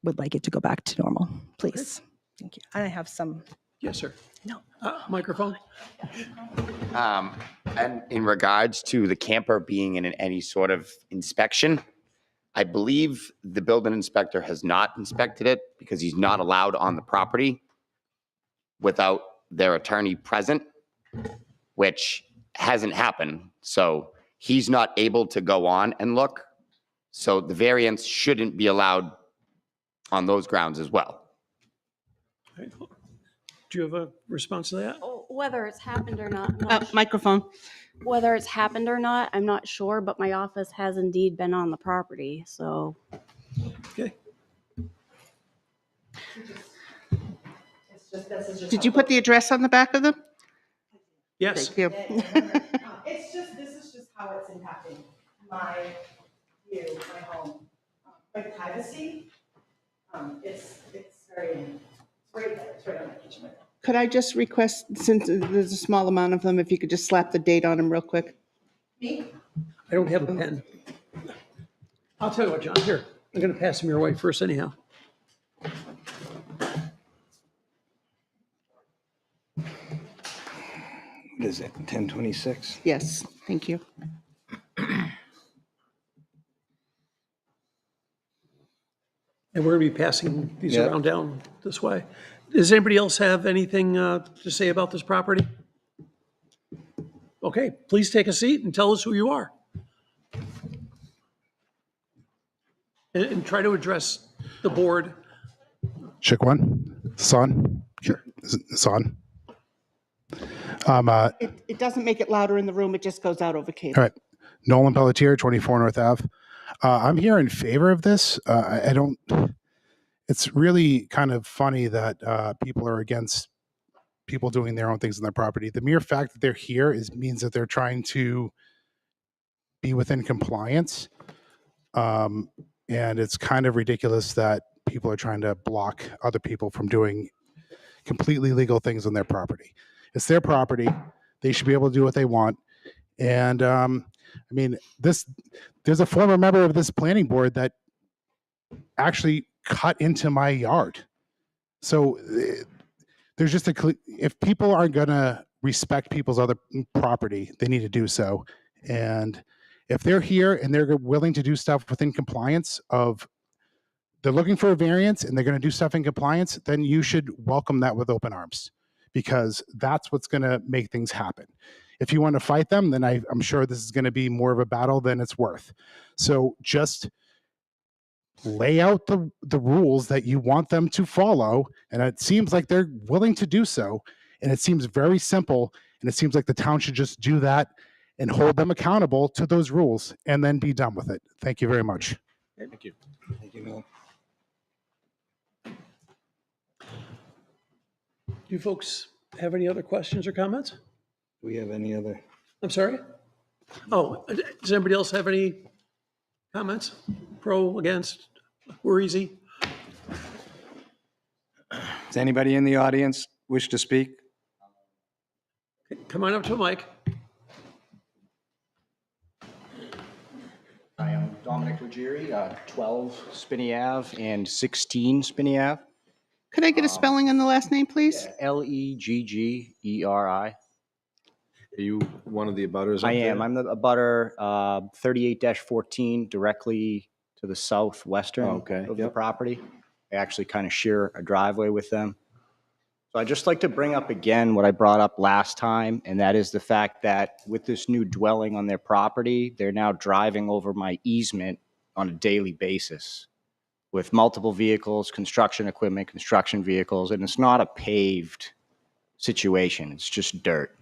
Speaker 10: would like it to go back to normal, please. Thank you. And I have some.
Speaker 1: Yes, sir.
Speaker 10: No.
Speaker 1: Microphone?
Speaker 11: And in regards to the camper being in any sort of inspection, I believe the building inspector has not inspected it because he's not allowed on the property without their attorney present, which hasn't happened. So he's not able to go on and look. So the variance shouldn't be allowed on those grounds as well.
Speaker 1: Do you have a response to that?
Speaker 6: Whether it's happened or not, I'm not
Speaker 2: Microphone.
Speaker 6: whether it's happened or not, I'm not sure, but my office has indeed been on the property, so.
Speaker 1: Okay.
Speaker 2: Did you put the address on the back of them?
Speaker 1: Yes.
Speaker 2: Thank you.
Speaker 10: This is just how it's impacting my view, my home, my privacy. It's very, right there, it's right on my kitchen window.
Speaker 2: Could I just request, since there's a small amount of them, if you could just slap the date on them real quick?
Speaker 10: Me?
Speaker 1: I don't have a pen. I'll tell you what, John, here, I'm going to pass them your way first anyhow.
Speaker 5: What is it, 1026?
Speaker 2: Yes, thank you.
Speaker 1: And we're going to be passing these
Speaker 5: Yep.
Speaker 1: around down this way. Does anybody else have anything to say about this property? Okay, please take a seat and tell us who you are. And try to address the board.
Speaker 12: Chickwan, Son.
Speaker 1: Sure.
Speaker 12: Son.
Speaker 2: It doesn't make it louder in the room, it just goes out over
Speaker 12: All
Speaker 2: cable.
Speaker 12: right. Nolan Pelletier, 24 North Ave. I'm here in favor of this. I don't, it's really kind of funny that people are against people doing their own things on their property. The mere fact that they're here means that they're trying to be within compliance. And it's kind of ridiculous that people are trying to block other people from doing completely legal things on their property. It's their property. They should be able to do what they want. And I mean, there's a former member of this planning board that actually cut into my yard. So there's just if people are going to respect people's other property, they need to do so. And if they're here and they're willing to do stuff within compliance of, they're looking for a variance and they're going to do stuff in compliance, then you should welcome that with open arms, because that's what's going to make things happen. If you want to fight them, then I'm sure this is going to be more of a battle than it's worth. So just lay out the rules that you want them to follow. And it seems like they're willing to do so. And it seems very simple. And it seems like the town should just do that and hold them accountable to those rules and then be done with it. Thank you very much.
Speaker 8: Thank you.
Speaker 5: Thank you, Noel.
Speaker 1: Do you folks have any other questions or comments?
Speaker 5: Do we have any other?
Speaker 1: I'm sorry? Oh, does anybody else have any comments? Pro, against? We're easy?
Speaker 5: Does anybody in the audience wish to speak?
Speaker 1: Come on up to the mic.
Speaker 13: I am Dominic Ruggieri, 12 Spinney Ave and 16 Spinney Ave.
Speaker 2: Could I get a spelling on the last name, please?
Speaker 13: Leggeri.
Speaker 8: Are you one of the abutters?
Speaker 13: I am. I'm the abutter 38-14 directly to the southwestern
Speaker 8: Oh, okay.
Speaker 13: of the
Speaker 8: Yep.
Speaker 13: property. I actually kind of share a driveway with them. So I'd just like to bring up again what I brought up last time, and that is the fact that with this new dwelling on their property, they're now driving over my easement on a daily basis with multiple vehicles, construction equipment, construction vehicles, and it's not a paved situation. It's just dirt.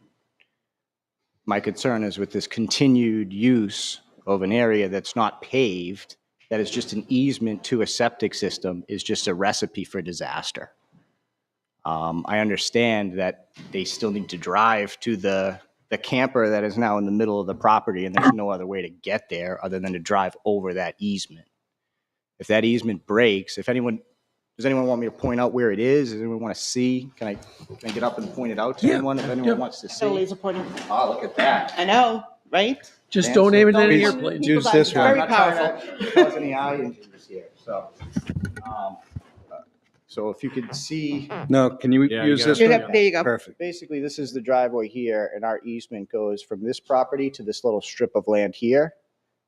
Speaker 13: My concern is with this continued use of an area that's not paved, that is just an easement to a septic system, is just a recipe for disaster. I understand that they still need to drive to the camper that is now in the middle of the property, and there's no other way to get there other than to drive over that easement. If that easement breaks, does anyone want me to point out where it is? Does anyone want to see? Can I get up and point it out to
Speaker 1: Yeah,
Speaker 13: anyone if anyone
Speaker 1: yeah.
Speaker 13: wants to
Speaker 2: So
Speaker 13: see?
Speaker 2: laser pointing.
Speaker 13: Oh, look at that.
Speaker 2: I know, right?
Speaker 1: Just don't aim it at an
Speaker 13: Don't
Speaker 1: airplane.
Speaker 2: Use this one. Very
Speaker 13: I'm not trying
Speaker 2: powerful.
Speaker 13: to cause any eye injuries here, so. So if you could see,
Speaker 5: No, can you
Speaker 8: Yeah, you
Speaker 5: use
Speaker 8: got
Speaker 5: this
Speaker 8: it.
Speaker 5: one?
Speaker 2: There you go.
Speaker 5: Perfect.
Speaker 13: basically, this is the driveway here, and our easement goes from this property to this little strip of land here.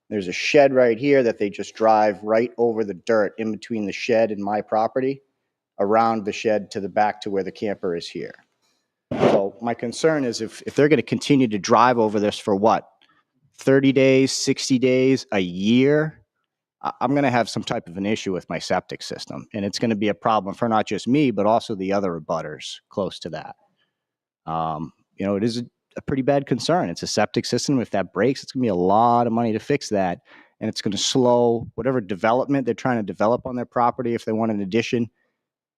Speaker 13: There's a shed right here that they just drive right over the dirt in between the shed and my property, around the shed to the back to where the camper is here. So my concern is if they're going to continue to drive over this for what, 30 days, 60 days, a year, I'm going to have some type of an issue with my septic system. And it's going to be a problem for not just me, but also the other abutters close to that. It is a pretty bad concern. It's a septic system. If that breaks, it's going to be a lot of money to fix that. And it's going to slow whatever development they're trying to develop on their property. If they want an addition,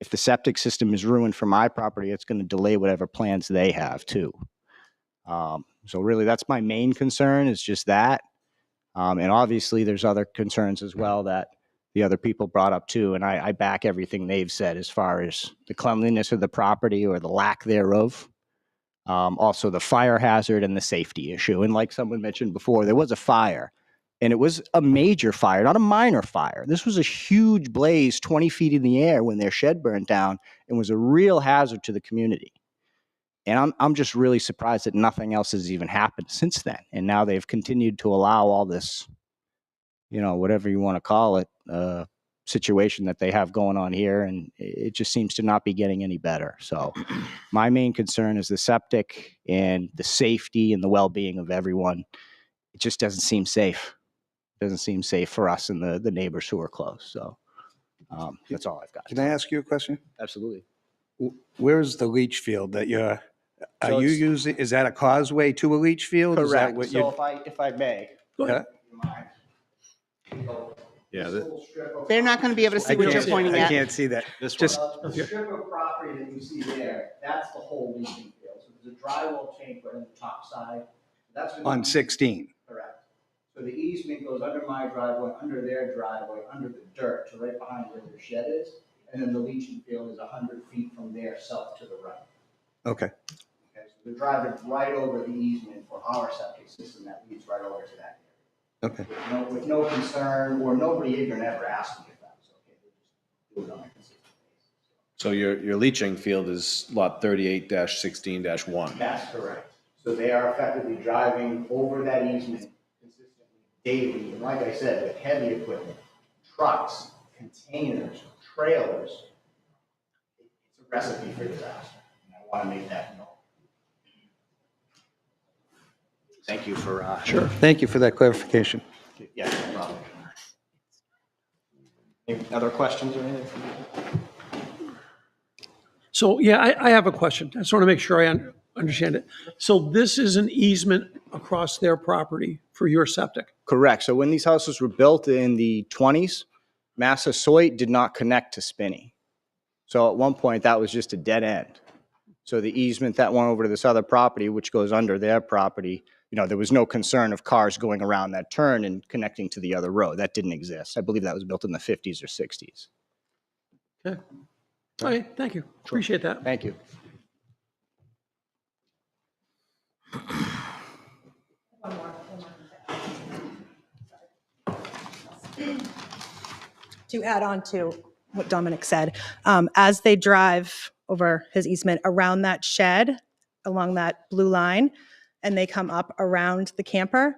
Speaker 13: if the septic system is ruined for my property, it's going to delay whatever plans they have too. So really, that's my main concern, is just that. And obviously, there's other concerns as well that the other people brought up too. And I back everything they've said as far as the cleanliness of the property or the lack thereof. Also, the fire hazard and the safety issue. And like someone mentioned before, there was a fire. And it was a major fire, not a minor fire. This was a huge blaze 20 feet in the air when their shed burned down and was a real hazard to the community. And I'm just really surprised that nothing else has even happened since then. And now they've continued to allow all this, whatever you want to call it, situation that they have going on here. And it just seems to not be getting any better. So my main concern is the septic and the safety and the well-being of everyone. It just doesn't seem safe. Doesn't seem safe for us and the neighbors who are close. So that's all I've got.
Speaker 5: Can I ask you a question?
Speaker 13: Absolutely.
Speaker 5: Where's the leach field that you're,
Speaker 13: So
Speaker 5: are you
Speaker 13: it's-
Speaker 5: using, is that a causeway to a leach field? Is that
Speaker 13: Correct.
Speaker 5: what
Speaker 13: So
Speaker 5: you?
Speaker 13: if I may.
Speaker 1: Go ahead.
Speaker 8: Yeah,
Speaker 2: They're not going to be able to see what you're pointing
Speaker 5: I
Speaker 2: at.
Speaker 5: can't see that.
Speaker 8: this one.
Speaker 5: Just,
Speaker 13: The strip of property that you see there, that's the whole leaching field. So there's a drywall tank right on the top side. That's what
Speaker 5: on 16.
Speaker 13: Correct. So the easement goes under my driveway, under their driveway, under the dirt, to right behind where their shed is. And then the leaching field is 100 feet from there, south to the right.
Speaker 5: Okay.
Speaker 13: Okay, so they're driving right over the easement for our septic system that leads right over to that area.
Speaker 5: Okay.
Speaker 13: With no concern, or nobody even ever asked me if that was okay. They just do it on a consistent basis.
Speaker 8: So your leaching field is lot 38-16-1.
Speaker 13: That's correct. So they are effectively driving over that easement consistently daily. And like I said, with heavy equipment, trucks, containers, trailers, it's a recipe for disaster. And I want to make that known. Thank you for,
Speaker 5: Sure. Thank you for that clarification.
Speaker 13: Yeah, no problem. Any other questions or anything?
Speaker 1: So, yeah, I have a question. I just want to make sure I understand it. So this is an easement across their property for your septic?
Speaker 13: Correct. So when these houses were built in the 20s, Massasoit did not connect to Spinney. So at one point, that was just a dead end. So the easement that went over to this other property, which goes under their property, there was no concern of cars going around that turn and connecting to the other road. That didn't exist. I believe that was built in the 50s or 60s.
Speaker 1: Okay. All right, thank you. Appreciate that.
Speaker 13: Thank you.
Speaker 10: To add on to what Dominic said, as they drive over his easement around that shed, along that blue line, and they come up around the camper,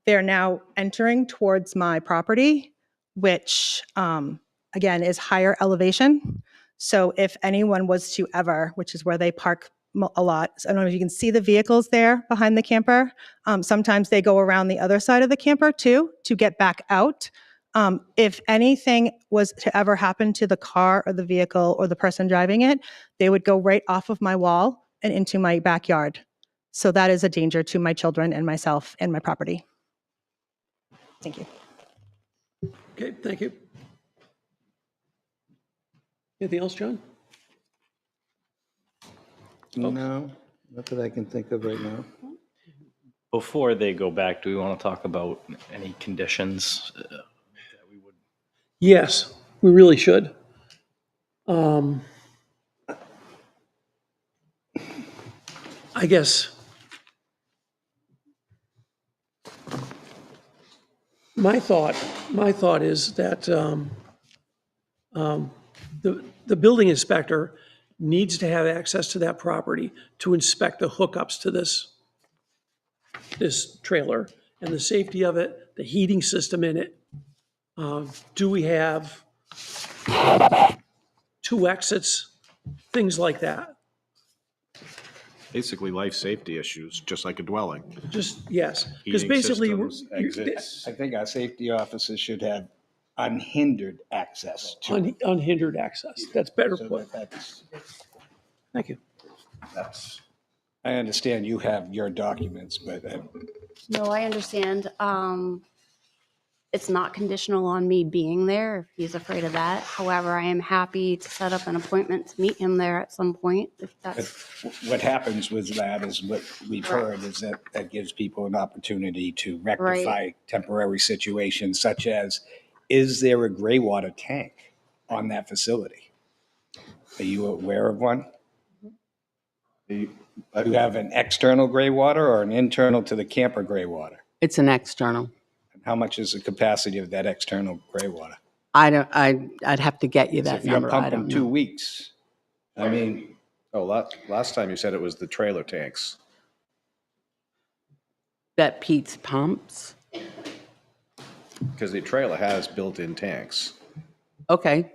Speaker 10: they're now entering towards my property, which again is higher elevation. So if anyone was to ever, which is where they park a lot, so I don't know if you can see the vehicles there behind the camper. Sometimes they go around the other side of the camper too to get back out. If anything was to ever happen to the car or the vehicle or the person driving it, they would go right off of my wall and into my backyard. So that is a danger to my children and myself and my property. Thank you.
Speaker 1: Okay, thank you. Anything else, John?
Speaker 5: No, not that I can think of right now.
Speaker 9: Before they go back, do we want to talk about any conditions that we would?
Speaker 1: Yes, we really should. I guess my thought is that the building inspector needs to have access to that property to inspect the hookups to this trailer and the safety of it, the heating system in it. Do we have 2 exits, things like that?
Speaker 8: Basically, life safety issues, just like a dwelling.
Speaker 1: Just, yes, because
Speaker 8: Heating
Speaker 1: basically,
Speaker 8: systems, exits.
Speaker 5: I think our safety officers should have unhindered access to.
Speaker 1: unhindered access, that's better
Speaker 5: So
Speaker 1: put.
Speaker 5: that's,
Speaker 1: Thank you.
Speaker 5: I understand you have your documents, but
Speaker 6: No, I understand. It's not conditional on me being there if he's afraid of that. However, I am happy to set up an appointment to meet him there at some point if that's.
Speaker 5: what happens with that is what we've heard is that that gives people an opportunity to rectify temporary situations such as, is there a gray water tank on that facility? Are you aware of one? Do you have an external gray water or an internal to the camper gray water?
Speaker 7: It's an external.
Speaker 5: How much is the capacity of that external gray water?
Speaker 7: I'd have to get you that
Speaker 5: If you're
Speaker 7: number. I
Speaker 5: pumping
Speaker 7: don't
Speaker 5: 2
Speaker 7: know.
Speaker 5: weeks, I mean,
Speaker 8: Oh, last time you said it was the trailer tanks.
Speaker 7: That Pete's pumps.
Speaker 8: Because the trailer has built-in tanks.
Speaker 7: Okay.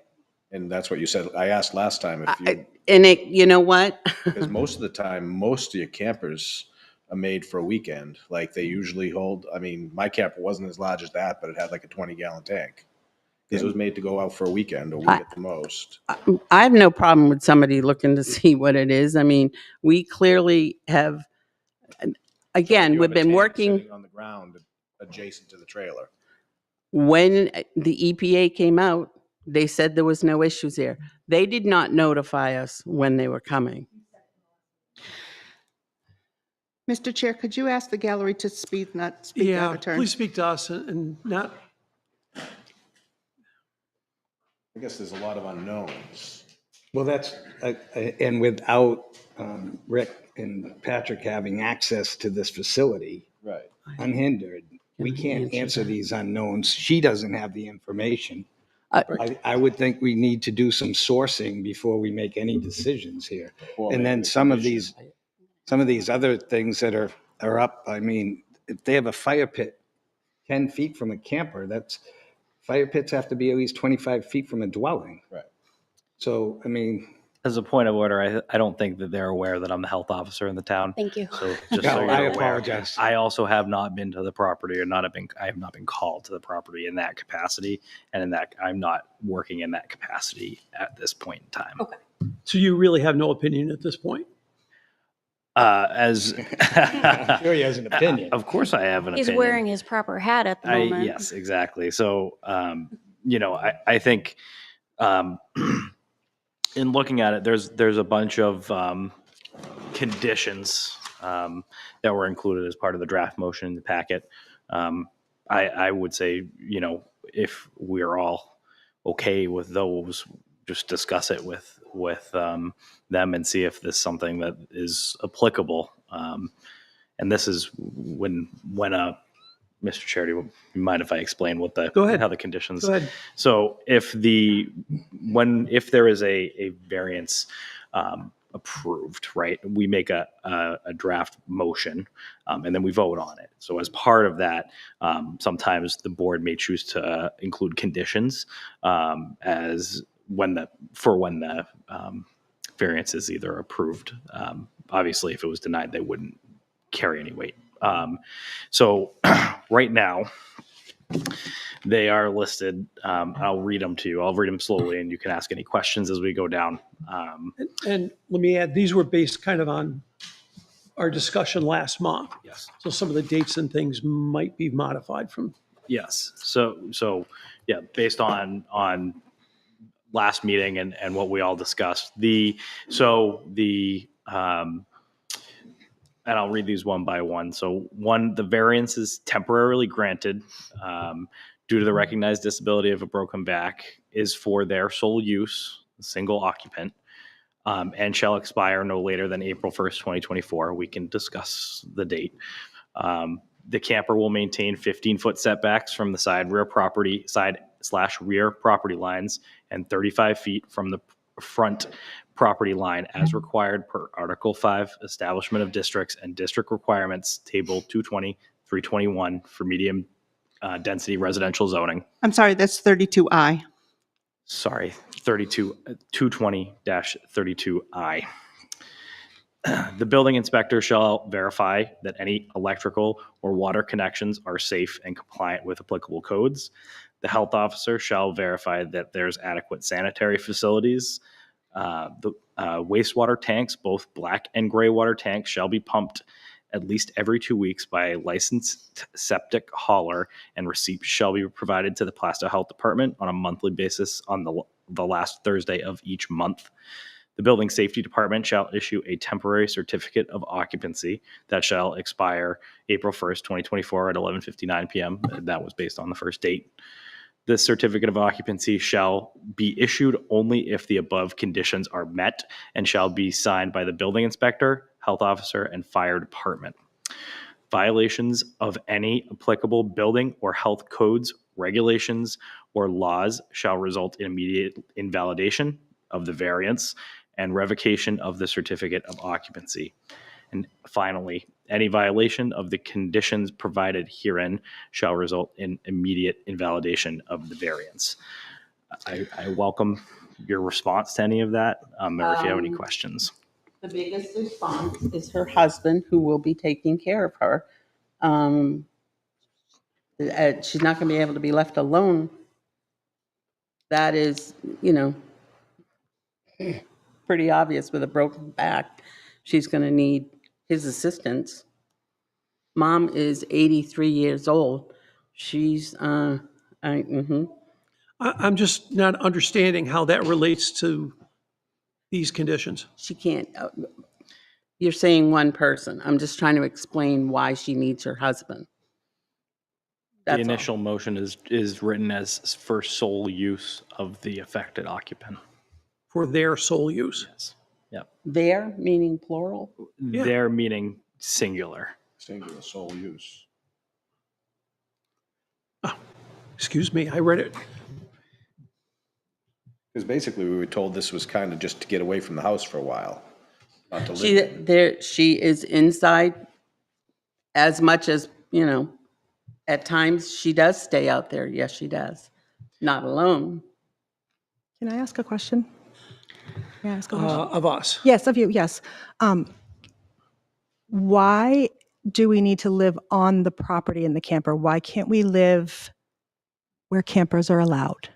Speaker 8: And that's what you said. I asked last time if you,
Speaker 7: And you know what?
Speaker 8: because most of the time, most of your campers are made for a weekend. Like they usually hold, I mean, my camper wasn't as large as that, but it had like a 20-gallon tank. Because it was made to go out for a weekend, a week at the most.
Speaker 7: I have no problem with somebody looking to see what it is. I mean, we clearly have, again,
Speaker 8: You
Speaker 7: we've
Speaker 8: have a
Speaker 7: been
Speaker 8: tank
Speaker 7: working,
Speaker 8: sitting on the ground adjacent to the trailer.
Speaker 7: when the EPA came out, they said there was no issues there. They did not notify us when they were coming.
Speaker 2: Mr. Chair, could you ask the gallery to speak, not speak out
Speaker 1: Yeah,
Speaker 2: of turn?
Speaker 1: please speak to us and not,
Speaker 8: I guess there's a lot of unknowns.
Speaker 5: well, that's, and without Rick and Patrick having access to this facility
Speaker 8: Right.
Speaker 5: unhindered, we can't answer these unknowns. She doesn't have the information.
Speaker 7: I-
Speaker 5: I would think we need to do some sourcing before we make any decisions here. And then some of these other things that are up, I mean, if they have a fire pit 10 feet from a camper, fire pits have to be at least 25 feet from a dwelling.
Speaker 8: Right.
Speaker 5: So, I mean,
Speaker 9: As a point of order, I don't think that they're aware that I'm the health officer in the town.
Speaker 6: Thank you.
Speaker 9: So just
Speaker 5: No,
Speaker 9: so you're
Speaker 5: I
Speaker 9: aware,
Speaker 5: apologize.
Speaker 9: I also have not been to the property I have not been called to the property in that capacity. And in that, I'm not working in that capacity at this point in time.
Speaker 6: Okay.
Speaker 1: so you really have no opinion at this point?
Speaker 9: As
Speaker 5: sure he has an opinion.
Speaker 9: Of course I have an
Speaker 6: He's
Speaker 9: opinion.
Speaker 6: wearing his proper hat at the moment.
Speaker 9: Yes, exactly. So, I think in looking at it, there's a bunch of conditions that were included as part of the draft motion in the packet. I would say, if we're all okay with those, just discuss it with them and see if this is something that is applicable. And this is when Mr. Charity, would you mind if I explain what
Speaker 1: Go ahead.
Speaker 9: how the conditions?
Speaker 1: Go ahead.
Speaker 9: So if there is a variance approved, right, we make a draft motion and then we vote on it. So as part of that, sometimes the board may choose to include conditions as when the variance is either approved. Obviously, if it was denied, they wouldn't carry any weight. So right now, they are listed. I'll read them to you. I'll read them slowly, and you can ask any questions as we go down.
Speaker 1: And let me add, these were based kind of on our discussion last month.
Speaker 9: Yes.
Speaker 1: So some of the dates and things might be modified from.
Speaker 9: Yes. So yeah, based on last meeting and what we all discussed. And I'll read these one by one. So one, the variance is temporarily granted due to the recognized disability of a broken back, is for their sole use, single occupant, and shall expire no later than April 1st, 2024. We can discuss the date. The camper will maintain 15-foot setbacks from the side/rear property lines and 35 feet from the front property line as required per Article 5, Establishment of Districts and District Requirements, Table 220, 321 for medium density residential zoning.
Speaker 2: I'm sorry, that's 32I.
Speaker 9: Sorry, 220-32I. The building inspector shall verify that any electrical or water connections are safe and compliant with applicable codes. The health officer shall verify that there's adequate sanitary facilities. The wastewater tanks, both black and gray water tanks, shall be pumped at least every 2 weeks by a licensed septic hauler, and receipts shall be provided to the Plastow Health Department on a monthly basis on the last Thursday of each month. The Building Safety Department shall issue a temporary certificate of occupancy that shall expire April 1st, 2024 at 11:59 p.m. That was based on the first date. This certificate of occupancy shall be issued only if the above conditions are met and shall be signed by the building inspector, health officer, and fire department. Violations of any applicable building or health codes, regulations, or laws shall result in immediate invalidation of the variance and revocation of the certificate of occupancy. And finally, any violation of the conditions provided herein shall result in immediate invalidation of the variance. I welcome your response to any of that, or if you have any questions.
Speaker 7: The biggest response is her husband, who will be taking care of her. She's not going to be able to be left alone. That is, pretty obvious with a broken back. She's going to need his assistance. Mom is 83 years old. She's,
Speaker 1: I'm just not understanding how that relates to these conditions.
Speaker 7: She can't, you're saying one person. I'm just trying to explain why she needs her husband.
Speaker 9: The initial motion is written as for sole use of the affected occupant.
Speaker 1: For their sole use.
Speaker 9: Yes. Yep.
Speaker 7: Their, meaning plural?
Speaker 1: Yeah.
Speaker 9: Their meaning singular.
Speaker 8: Singular sole use.
Speaker 1: Oh, excuse me, I read it.
Speaker 8: Because basically we were told this was kind of just to get away from the house for a while, not to live.
Speaker 7: She is inside as much as, at times she does stay out there. Yes, she does. Not alone.
Speaker 10: Can I ask a question? May I ask a question?
Speaker 1: Of us.
Speaker 10: Yes, of you, yes. Why do we need to live on the property in the camper? Why can't we live where campers are allowed?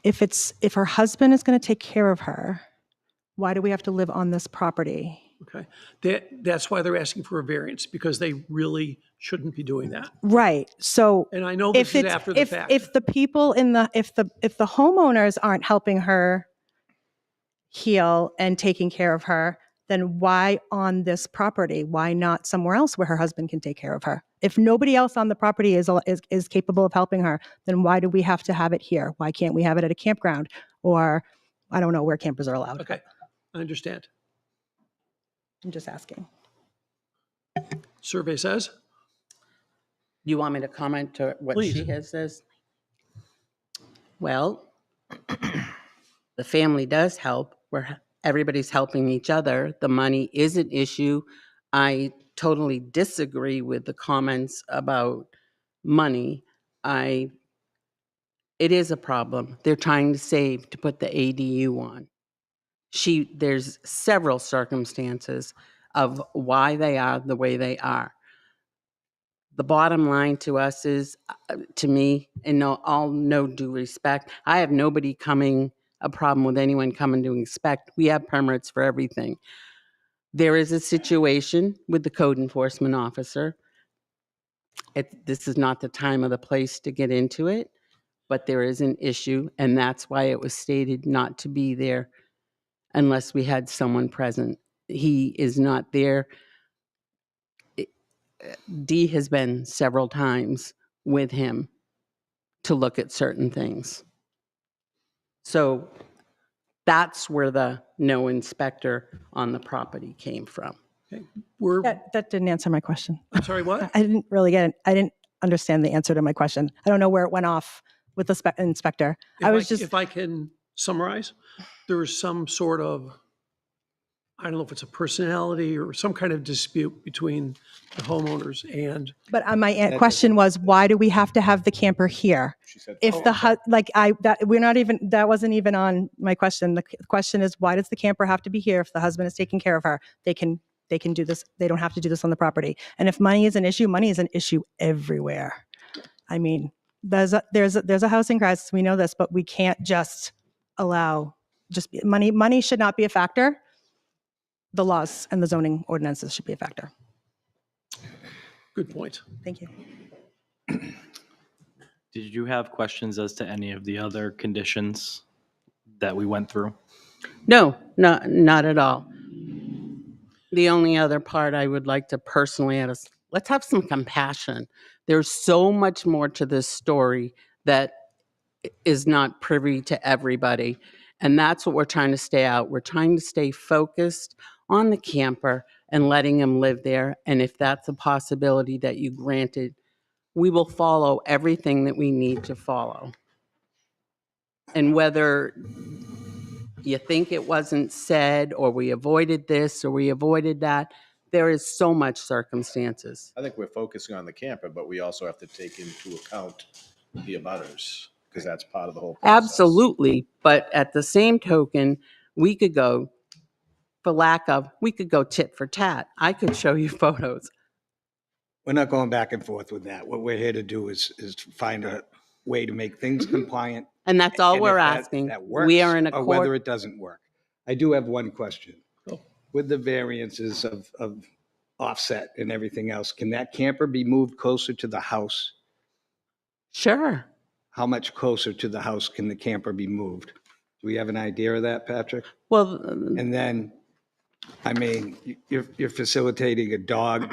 Speaker 10: If her husband is going to take care of her, why do we have to live on this property?
Speaker 1: Okay. That's why they're asking for a variance, because they really shouldn't be doing that.
Speaker 10: Right. So
Speaker 1: And I know this is after the fact.
Speaker 10: if the people if the homeowners aren't helping her heal and taking care of her, then why on this property? Why not somewhere else where her husband can take care of her? If nobody else on the property is capable of helping her, then why do we have to have it here? Why can't we have it at a campground? Or I don't know where campers are allowed.
Speaker 1: Okay, I understand.
Speaker 10: I'm just asking.
Speaker 1: Survey says?
Speaker 7: You want me to comment to what
Speaker 1: Please.
Speaker 7: she has says? Well, the family does help, where everybody's helping each other. The money is an issue. I totally disagree with the comments about money. I It is a problem. They're trying to save to put the ADU on. There's several circumstances of why they are the way they are. The bottom line to us is, to me, in no due respect, I have a problem with anyone coming to inspect. We have permits for everything. There is a situation with the code enforcement officer. This is not the time or the place to get into it, but there is an issue, and that's why it was stated not to be there unless we had someone present. He is not there. Dee has been several times with him to look at certain things. So that's where the no inspector on the property came from.
Speaker 1: We're,
Speaker 10: That didn't answer my question.
Speaker 1: I'm sorry, what?
Speaker 10: I didn't really get it. I didn't understand the answer to my question. I don't know where it went off with the inspector.
Speaker 1: If I can summarize, there was some sort of, I don't know if it's a personality or some kind of dispute between the homeowners and.
Speaker 10: But my question was, why do we have to have the camper here? If that wasn't even on my question. The question is, why does the camper have to be here if the husband is taking care of her? They can do this. They don't have to do this on the property. And if money is an issue everywhere. I mean, there's a housing crisis. We know this, but we can't just allow money. Money should not be a factor. The laws and the zoning ordinances should be a factor.
Speaker 1: Good point.
Speaker 10: Thank you.
Speaker 9: Did you have questions as to any of the other conditions that we went through?
Speaker 7: No, not at all. The only other part I would like to personally add is, let's have some compassion. There's so much more to this story that is not privy to everybody. And that's what we're trying to stay out. We're trying to stay focused on the camper and letting him live there. And if that's a possibility that you granted, we will follow everything that we need to follow. And whether you think it wasn't said, or we avoided this, or we avoided that, there is so much circumstances.
Speaker 8: I think we're focusing on the camper, but we also have to take into account the abutters, because that's part of the whole process.
Speaker 7: Absolutely. But at the same token, we could go tit for tat. I could show you photos.
Speaker 5: We're not going back and forth with that. What we're here to do is find a way to make things compliant.
Speaker 7: And that's all
Speaker 5: And
Speaker 7: we're
Speaker 5: if that-
Speaker 7: asking.
Speaker 5: that works,
Speaker 7: We are in a
Speaker 5: or whether
Speaker 7: court.
Speaker 5: it doesn't work. I do have one question.
Speaker 1: Oh.
Speaker 5: With the variances of offset and everything else, can that camper be moved closer to the house?
Speaker 7: Sure.
Speaker 5: How much closer to the house can the camper be moved? Do we have an idea of that, Patrick?
Speaker 7: Well,
Speaker 5: And then, I mean, you're facilitating a dog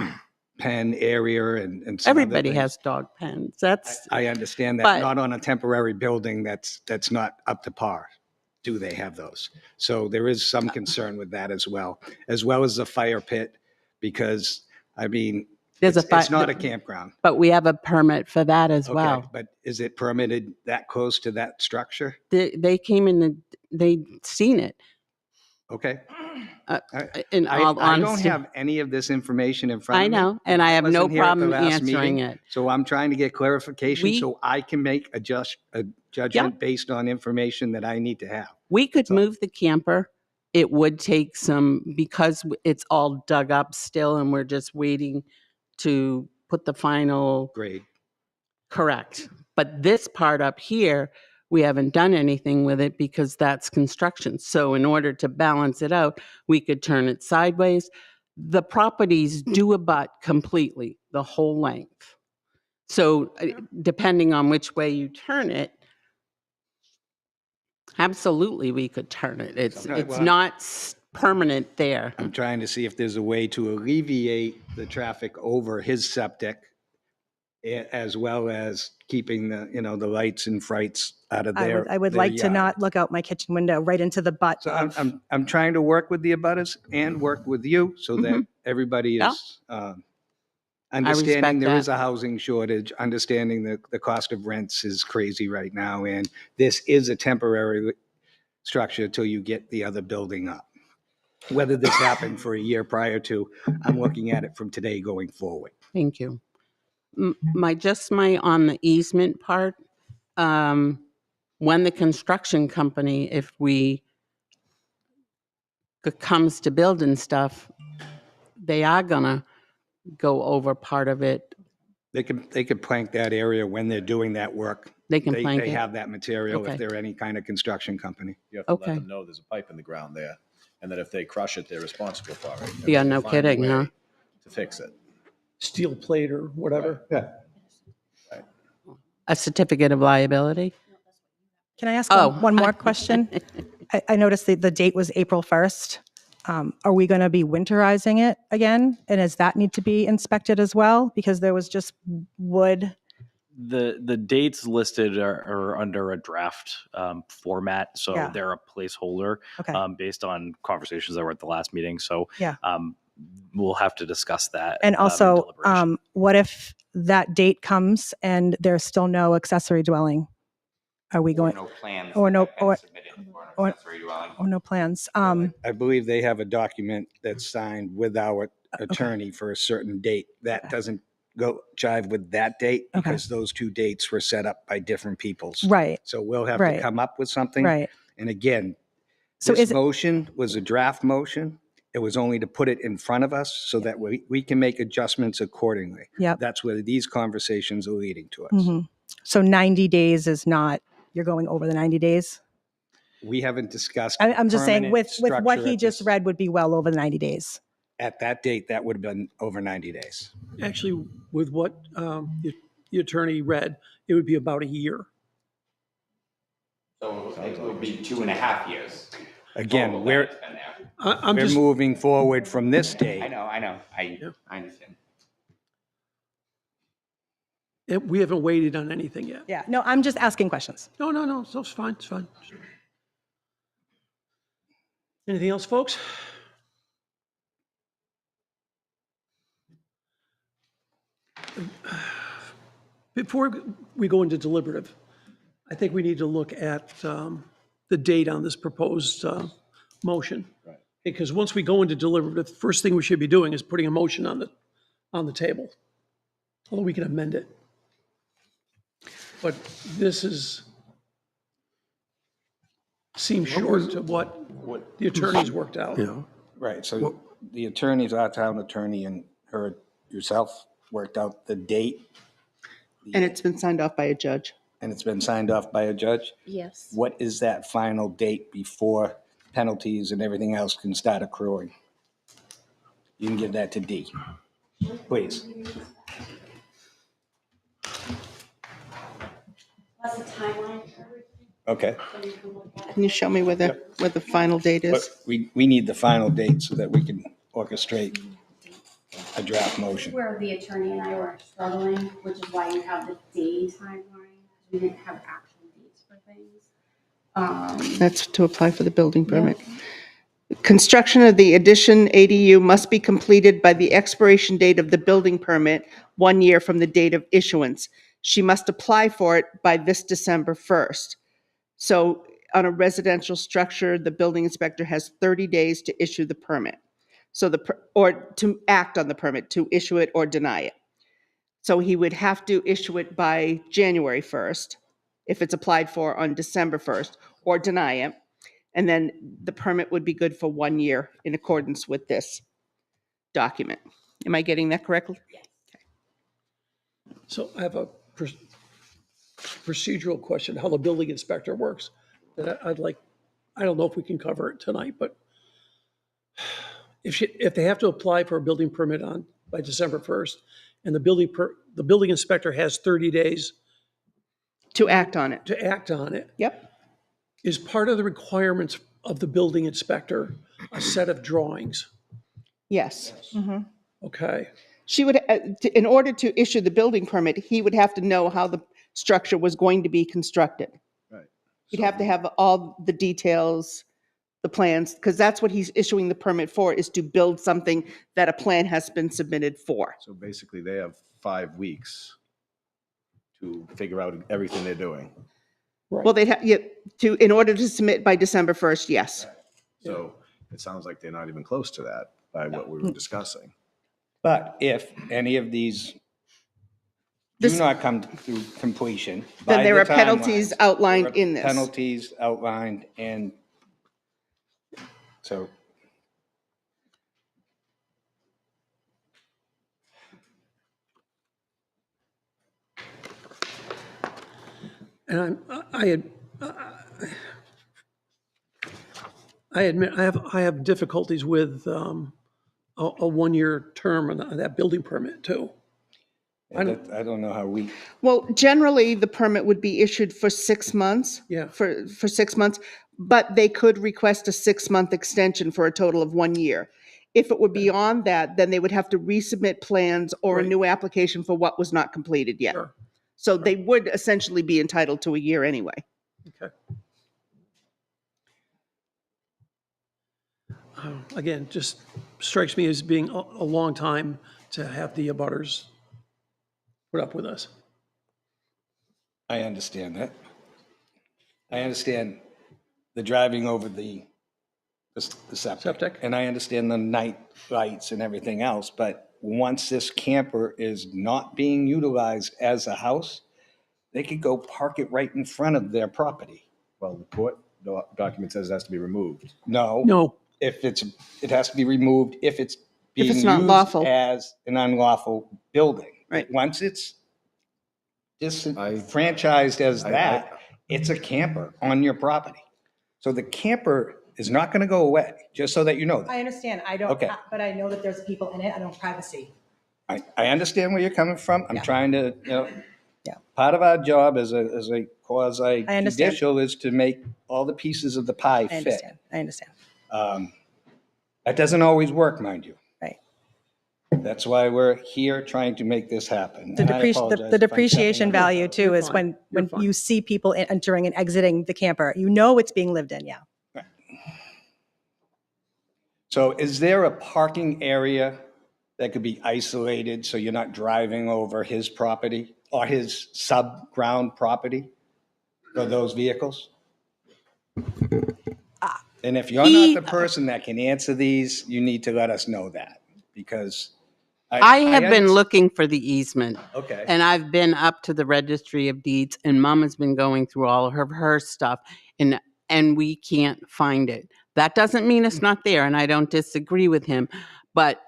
Speaker 5: pen area and some other
Speaker 7: everybody
Speaker 5: things.
Speaker 7: has dog pens. That's
Speaker 5: I understand that,
Speaker 7: But-
Speaker 5: not on a temporary building that's not up to par. Do they have those? So there is some concern with that as well as the fire pit, because, I mean,
Speaker 7: There's
Speaker 5: it's not a campground.
Speaker 7: but we have a permit for that as
Speaker 5: Okay,
Speaker 7: well.
Speaker 5: but is it permitted that close to that structure?
Speaker 7: They came in and they seen it.
Speaker 5: Okay.
Speaker 7: In
Speaker 5: I
Speaker 7: all
Speaker 5: don't
Speaker 7: honesty,
Speaker 5: have any of this information in front
Speaker 7: I
Speaker 5: of me.
Speaker 7: know, and I have no
Speaker 5: Wasn't here at the
Speaker 7: problem
Speaker 5: last
Speaker 7: answering
Speaker 5: meeting,
Speaker 7: it.
Speaker 5: So I'm trying to get clarification
Speaker 7: We-
Speaker 5: so I can make a judgment based on information that I need to have.
Speaker 7: We could move the camper. It would take because it's all dug up still and we're just waiting to put the final
Speaker 5: Great.
Speaker 7: correct. But this part up here, we haven't done anything with it because that's construction. So in order to balance it out, we could turn it sideways. The properties do abut completely, the whole length. So depending on which way you turn it, absolutely we could turn it. It's
Speaker 5: Well,
Speaker 7: not permanent there.
Speaker 5: I'm trying to see if there's a way to alleviate the traffic over his septic, as well as keeping the lights and frights out of their
Speaker 10: I would
Speaker 5: their
Speaker 10: like to
Speaker 5: yard.
Speaker 10: not look out my kitchen window right into the butt.
Speaker 5: So
Speaker 10: of-
Speaker 5: I'm trying to work with the abutters and work with you so that everybody
Speaker 7: Yeah.
Speaker 5: is understanding there
Speaker 7: that.
Speaker 5: is a housing shortage, understanding that the cost of rents is crazy right now, and this is a temporary structure until you get the other building up. Whether this happened for a year prior to, I'm looking at it from today going forward.
Speaker 7: Thank you. My on the easement part, when the construction company, if we comes to building stuff, they are gonna go over part of it.
Speaker 5: They could plank that area when they're doing that work.
Speaker 7: They can plank
Speaker 5: They
Speaker 7: it.
Speaker 5: have that material
Speaker 7: Okay.
Speaker 5: if they're any kind of construction company.
Speaker 8: You have to
Speaker 7: Okay.
Speaker 8: let them know there's a pipe in the ground there, and that if they crush it, they're responsible for it. And
Speaker 7: Yeah,
Speaker 8: they'll
Speaker 7: no
Speaker 8: find a
Speaker 7: kidding,
Speaker 8: way
Speaker 7: huh?
Speaker 8: To fix it.
Speaker 1: Steel plate or whatever.
Speaker 5: Yeah.
Speaker 7: A certificate of liability?
Speaker 10: Can I ask
Speaker 7: Oh.
Speaker 10: one more question? I noticed the date was April 1st. Are we going to be winterizing it again? And does that need to be inspected as well? Because there was just wood.
Speaker 9: The dates listed are under a draft format, so
Speaker 10: Yeah.
Speaker 9: they're a placeholder
Speaker 10: Okay.
Speaker 9: based on conversations that were at the last meeting. So
Speaker 10: Yeah.
Speaker 9: we'll have to discuss that.
Speaker 10: And
Speaker 9: in
Speaker 10: also,
Speaker 9: deliberation.
Speaker 10: what if that date comes and there's still no accessory dwelling? Are we going?
Speaker 11: No plans.
Speaker 10: Or no,
Speaker 11: that have been
Speaker 10: or,
Speaker 11: submitted for an
Speaker 10: or,
Speaker 11: accessory dwelling.
Speaker 10: or no plans?
Speaker 5: I believe they have a document that's signed with our attorney for a certain date. That doesn't go jive with that date
Speaker 10: Okay.
Speaker 5: because those two dates were set up by different peoples.
Speaker 10: Right.
Speaker 5: So we'll have
Speaker 10: Right.
Speaker 5: to come up with something.
Speaker 10: Right.
Speaker 5: And again,
Speaker 10: So
Speaker 5: this
Speaker 10: is it,
Speaker 5: motion was a draft motion. It was only to put it in front of us so that we can make adjustments accordingly.
Speaker 10: Yep.
Speaker 5: That's where these conversations are leading to us.
Speaker 10: mhm. So 90 days is not, you're going over the 90 days?
Speaker 5: We haven't discussed.
Speaker 10: I'm just saying
Speaker 5: permanent
Speaker 10: with what
Speaker 5: structure
Speaker 10: he
Speaker 5: at
Speaker 10: just
Speaker 5: this-
Speaker 10: read would be well over the 90 days.
Speaker 5: At that date, that would have been over 90 days.
Speaker 1: Actually, with what the attorney read, it would be about a year.
Speaker 11: So it would be 2.5 years.
Speaker 5: Again,
Speaker 11: total that
Speaker 5: we're,
Speaker 11: it's been there.
Speaker 1: I'm
Speaker 5: we're
Speaker 1: just,
Speaker 5: moving forward from this date.
Speaker 11: I know, I understand.
Speaker 1: we haven't waited on anything yet.
Speaker 10: Yeah, no, I'm just asking questions.
Speaker 1: No, so it's fine, it's fine. Anything else, folks? Before we go into deliberative, I think we need to look at the date on this proposed motion.
Speaker 8: Right.
Speaker 1: Because once we go into deliberative, the first thing we should be doing is putting a motion on the table. Although we can amend it. But this seems short to what the attorneys worked out.
Speaker 3: Yeah.
Speaker 5: Right, so the attorneys, our town attorney and her, yourself, worked out the date.
Speaker 2: And it's been signed off by a judge.
Speaker 5: And it's been signed off by a judge.
Speaker 6: Yes.
Speaker 5: What is that final date before penalties and everything else can start accruing? You can give that to D, please.
Speaker 6: That's a timeline.
Speaker 5: Okay,
Speaker 2: Can you show me where the final date
Speaker 5: but
Speaker 2: is?
Speaker 5: we need the final date so that we can orchestrate a draft motion.
Speaker 6: Where the attorney and I were struggling, which is why you have the day timeline. We didn't have actual dates for things.
Speaker 2: That's to apply for the building permit. Construction of the addition ADU must be completed by the expiration date of the building permit, 1 year from the date of issuance. She must apply for it by this December 1st. So on a residential structure, the building inspector has 30 days to issue the permit. So or to act on the permit, to issue it or deny it. So he would have to issue it by January 1st, if it's applied for on December 1st, or deny it. And then the permit would be good for 1 year in accordance with this document. Am I getting that correctly?
Speaker 1: So I have a procedural question, how the building inspector works. That I don't know if we can cover it tonight, but if they have to apply for a building permit by December 1st, and the building inspector has 30 days
Speaker 2: To act on it.
Speaker 1: to act on it,
Speaker 2: Yep.
Speaker 1: is part of the requirements of the building inspector a set of drawings?
Speaker 2: Yes.
Speaker 1: Okay,
Speaker 2: She would, in order to issue the building permit, he would have to know how the structure was going to be constructed.
Speaker 8: Right.
Speaker 2: He'd have to have all the details, the plans, because that's what he's issuing the permit for, is to build something that a plan has been submitted for.
Speaker 8: So basically, they have 5 weeks to figure out everything they're doing.
Speaker 2: Well, they'd have, in order to submit by December 1st, yes.
Speaker 8: So it sounds like they're not even close to that by what we were discussing.
Speaker 5: But if any of these do
Speaker 2: This-
Speaker 5: not come through completion.
Speaker 2: Then
Speaker 5: by
Speaker 2: there
Speaker 5: the
Speaker 2: are penalties
Speaker 5: timelines.
Speaker 2: outlined
Speaker 5: There are
Speaker 2: in this.
Speaker 5: Penalties outlined, and so
Speaker 1: And I admit, I have difficulties with a one-year term on that building permit too.
Speaker 5: I don't know how we,
Speaker 2: Well, generally, the permit would be issued for 6 months.
Speaker 1: Yeah.
Speaker 2: For 6 months, but they could request a 6-month extension for a total of 1 year. If it were beyond that, then they would have to resubmit plans or a
Speaker 1: Right.
Speaker 2: new application for what was not completed yet.
Speaker 1: Sure.
Speaker 2: So they would essentially be entitled to a year anyway.
Speaker 1: Okay. Again, just strikes me as being a long time to have the abutters put up with us.
Speaker 5: I understand that. I understand the driving over the septic.
Speaker 1: Septic.
Speaker 5: And I understand the night lights and everything else, but once this camper is not being utilized as a house, they could go park it right in front of their property.
Speaker 4: Well, the court document says it has to be removed.
Speaker 1: No,
Speaker 5: If it has to be removed if it's being
Speaker 2: it's not
Speaker 5: used
Speaker 2: lawful.
Speaker 5: as an unlawful building.
Speaker 2: Right.
Speaker 5: Once it's franchised as
Speaker 4: I-
Speaker 5: that, it's a camper on your property. So the camper is not going to go away, just so that you know that.
Speaker 10: I understand. I don't,
Speaker 5: Okay.
Speaker 10: but I know that there's people in it. I don't privacy.
Speaker 5: I understand where you're coming from. I'm
Speaker 10: Yeah.
Speaker 5: trying to,
Speaker 10: Yeah.
Speaker 5: part of our job as a quasi
Speaker 10: I understand.
Speaker 5: judicial is to make all the pieces of the pie
Speaker 10: I
Speaker 5: fit.
Speaker 10: understand. I understand.
Speaker 5: That doesn't always work, mind you.
Speaker 10: Right.
Speaker 5: That's why we're here trying to make this happen.
Speaker 10: The
Speaker 5: And I apologize
Speaker 10: the
Speaker 5: if I'm
Speaker 10: depreciation
Speaker 5: stepping on
Speaker 10: value
Speaker 5: your toes.
Speaker 10: too
Speaker 1: You're
Speaker 10: is
Speaker 1: fine.
Speaker 10: when
Speaker 1: You're fine.
Speaker 10: you see people entering and exiting the camper, you know it's being lived in, yeah.
Speaker 5: So is there a parking area that could be isolated so you're not driving over his property or his sub-ground property for those vehicles? And if you're not the person that can answer these, you need to let us know that, because
Speaker 7: I have been
Speaker 5: understand-
Speaker 7: looking for the easement.
Speaker 5: Okay.
Speaker 7: And I've been up to the registry of deeds, and Mama's been going through all of her stuff, and we can't find it. That doesn't mean it's not there, and I don't disagree with him, but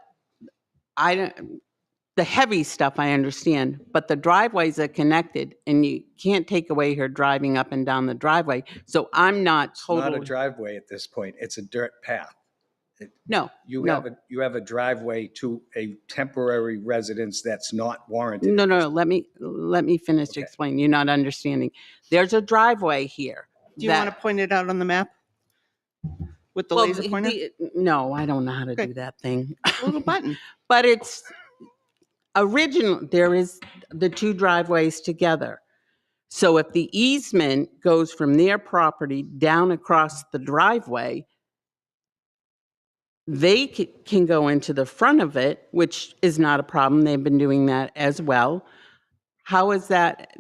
Speaker 7: the heavy stuff I understand, but the driveways are connected, and you can't take away her driving up and down the driveway. So I'm not
Speaker 5: It's not a
Speaker 7: totally,
Speaker 5: driveway at this point. It's a dirt path.
Speaker 7: no,
Speaker 5: You
Speaker 7: no.
Speaker 5: have a driveway to a temporary residence that's not warranted.
Speaker 7: No, let me finish to
Speaker 5: Okay.
Speaker 7: explain. You're not understanding. There's a driveway here.
Speaker 2: Do you want to point it out on the map? With the laser pointer?
Speaker 7: No, I don't know how to
Speaker 2: Okay.
Speaker 7: do that thing.
Speaker 2: A little button.
Speaker 7: But it's there is the two driveways together. So if the easement goes from their property down across the driveway, they can go into the front of it, which is not a problem. They've been doing that as well. How is that?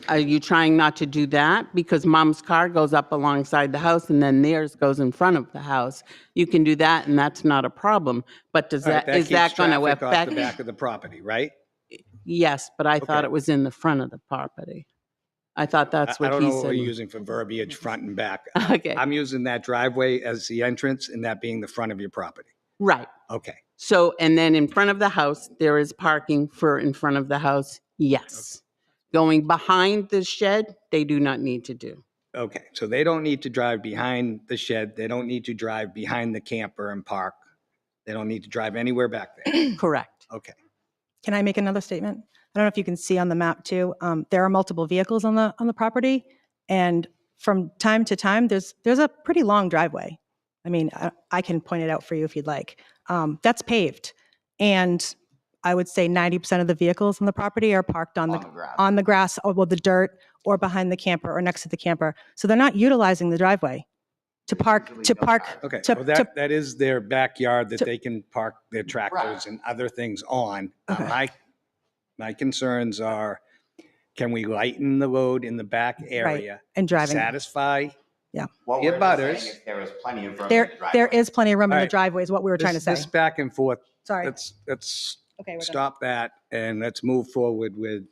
Speaker 7: Are you trying not to do that? Because Mom's car goes up alongside the house and then theirs goes in front of the house. You can do that and that's not a problem. But is that going to
Speaker 5: keeps traffic off
Speaker 7: affect?
Speaker 5: the back of the property, right?
Speaker 7: Yes, but I thought
Speaker 5: Okay.
Speaker 7: it was in the front of the property. I thought that's
Speaker 5: I
Speaker 7: what
Speaker 5: don't
Speaker 7: he
Speaker 5: know what we're
Speaker 7: said.
Speaker 5: using for verbiage, front and back.
Speaker 7: Okay,
Speaker 5: I'm using that driveway as the entrance and that being the front of your property.
Speaker 7: right.
Speaker 5: Okay.
Speaker 7: So, and then in front of the house, there is parking for in front of the house, yes. Going behind the shed, they do not need to do.
Speaker 5: Okay. So they don't need to drive behind the shed. They don't need to drive behind the camper and park. They don't need to drive anywhere back there.
Speaker 7: Correct.
Speaker 5: Okay.
Speaker 10: Can I make another statement? I don't know if you can see on the map too. There are multiple vehicles on the property, and from time to time, there's a pretty long driveway. I mean, I can point it out for you if you'd like. That's paved, and I would say 90% of the vehicles on the property are parked on the grass, or well, the dirt, or behind the camper, or next to the camper. So they're not utilizing the driveway to park.
Speaker 5: Okay.
Speaker 10: To-
Speaker 5: Well, that is their backyard that they can park their tractors and other things on. My concerns are, can we lighten the load in the back area?
Speaker 10: and driving.
Speaker 5: Satisfy
Speaker 11: What
Speaker 5: your
Speaker 11: we're just
Speaker 5: butters.
Speaker 11: saying is there is plenty of room in the
Speaker 10: There
Speaker 11: driveway.
Speaker 10: is plenty of room in
Speaker 5: All
Speaker 10: the
Speaker 5: right.
Speaker 10: driveway, is what we were trying to say.
Speaker 5: This back and forth,
Speaker 10: Sorry.
Speaker 5: let's
Speaker 10: Okay, we're done.
Speaker 5: stop that and let's move forward with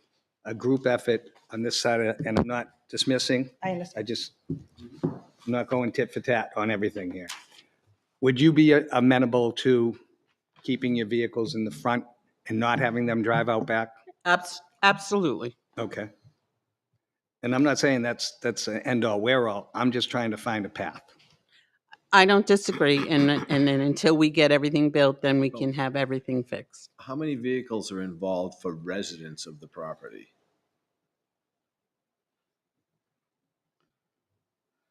Speaker 5: a group effort on this side and I'm not dismissing.
Speaker 10: I understand.
Speaker 5: I'm not going tit for tat on everything here. Would you be amenable to keeping your vehicles in the front and not having them drive out back?
Speaker 7: Absolutely.
Speaker 5: Okay. And I'm not saying that's an end all, wear all. I'm just trying to find a path.
Speaker 7: I don't disagree. And then until we get everything built, then we can have everything fixed.
Speaker 8: How many vehicles are involved for residents of the property?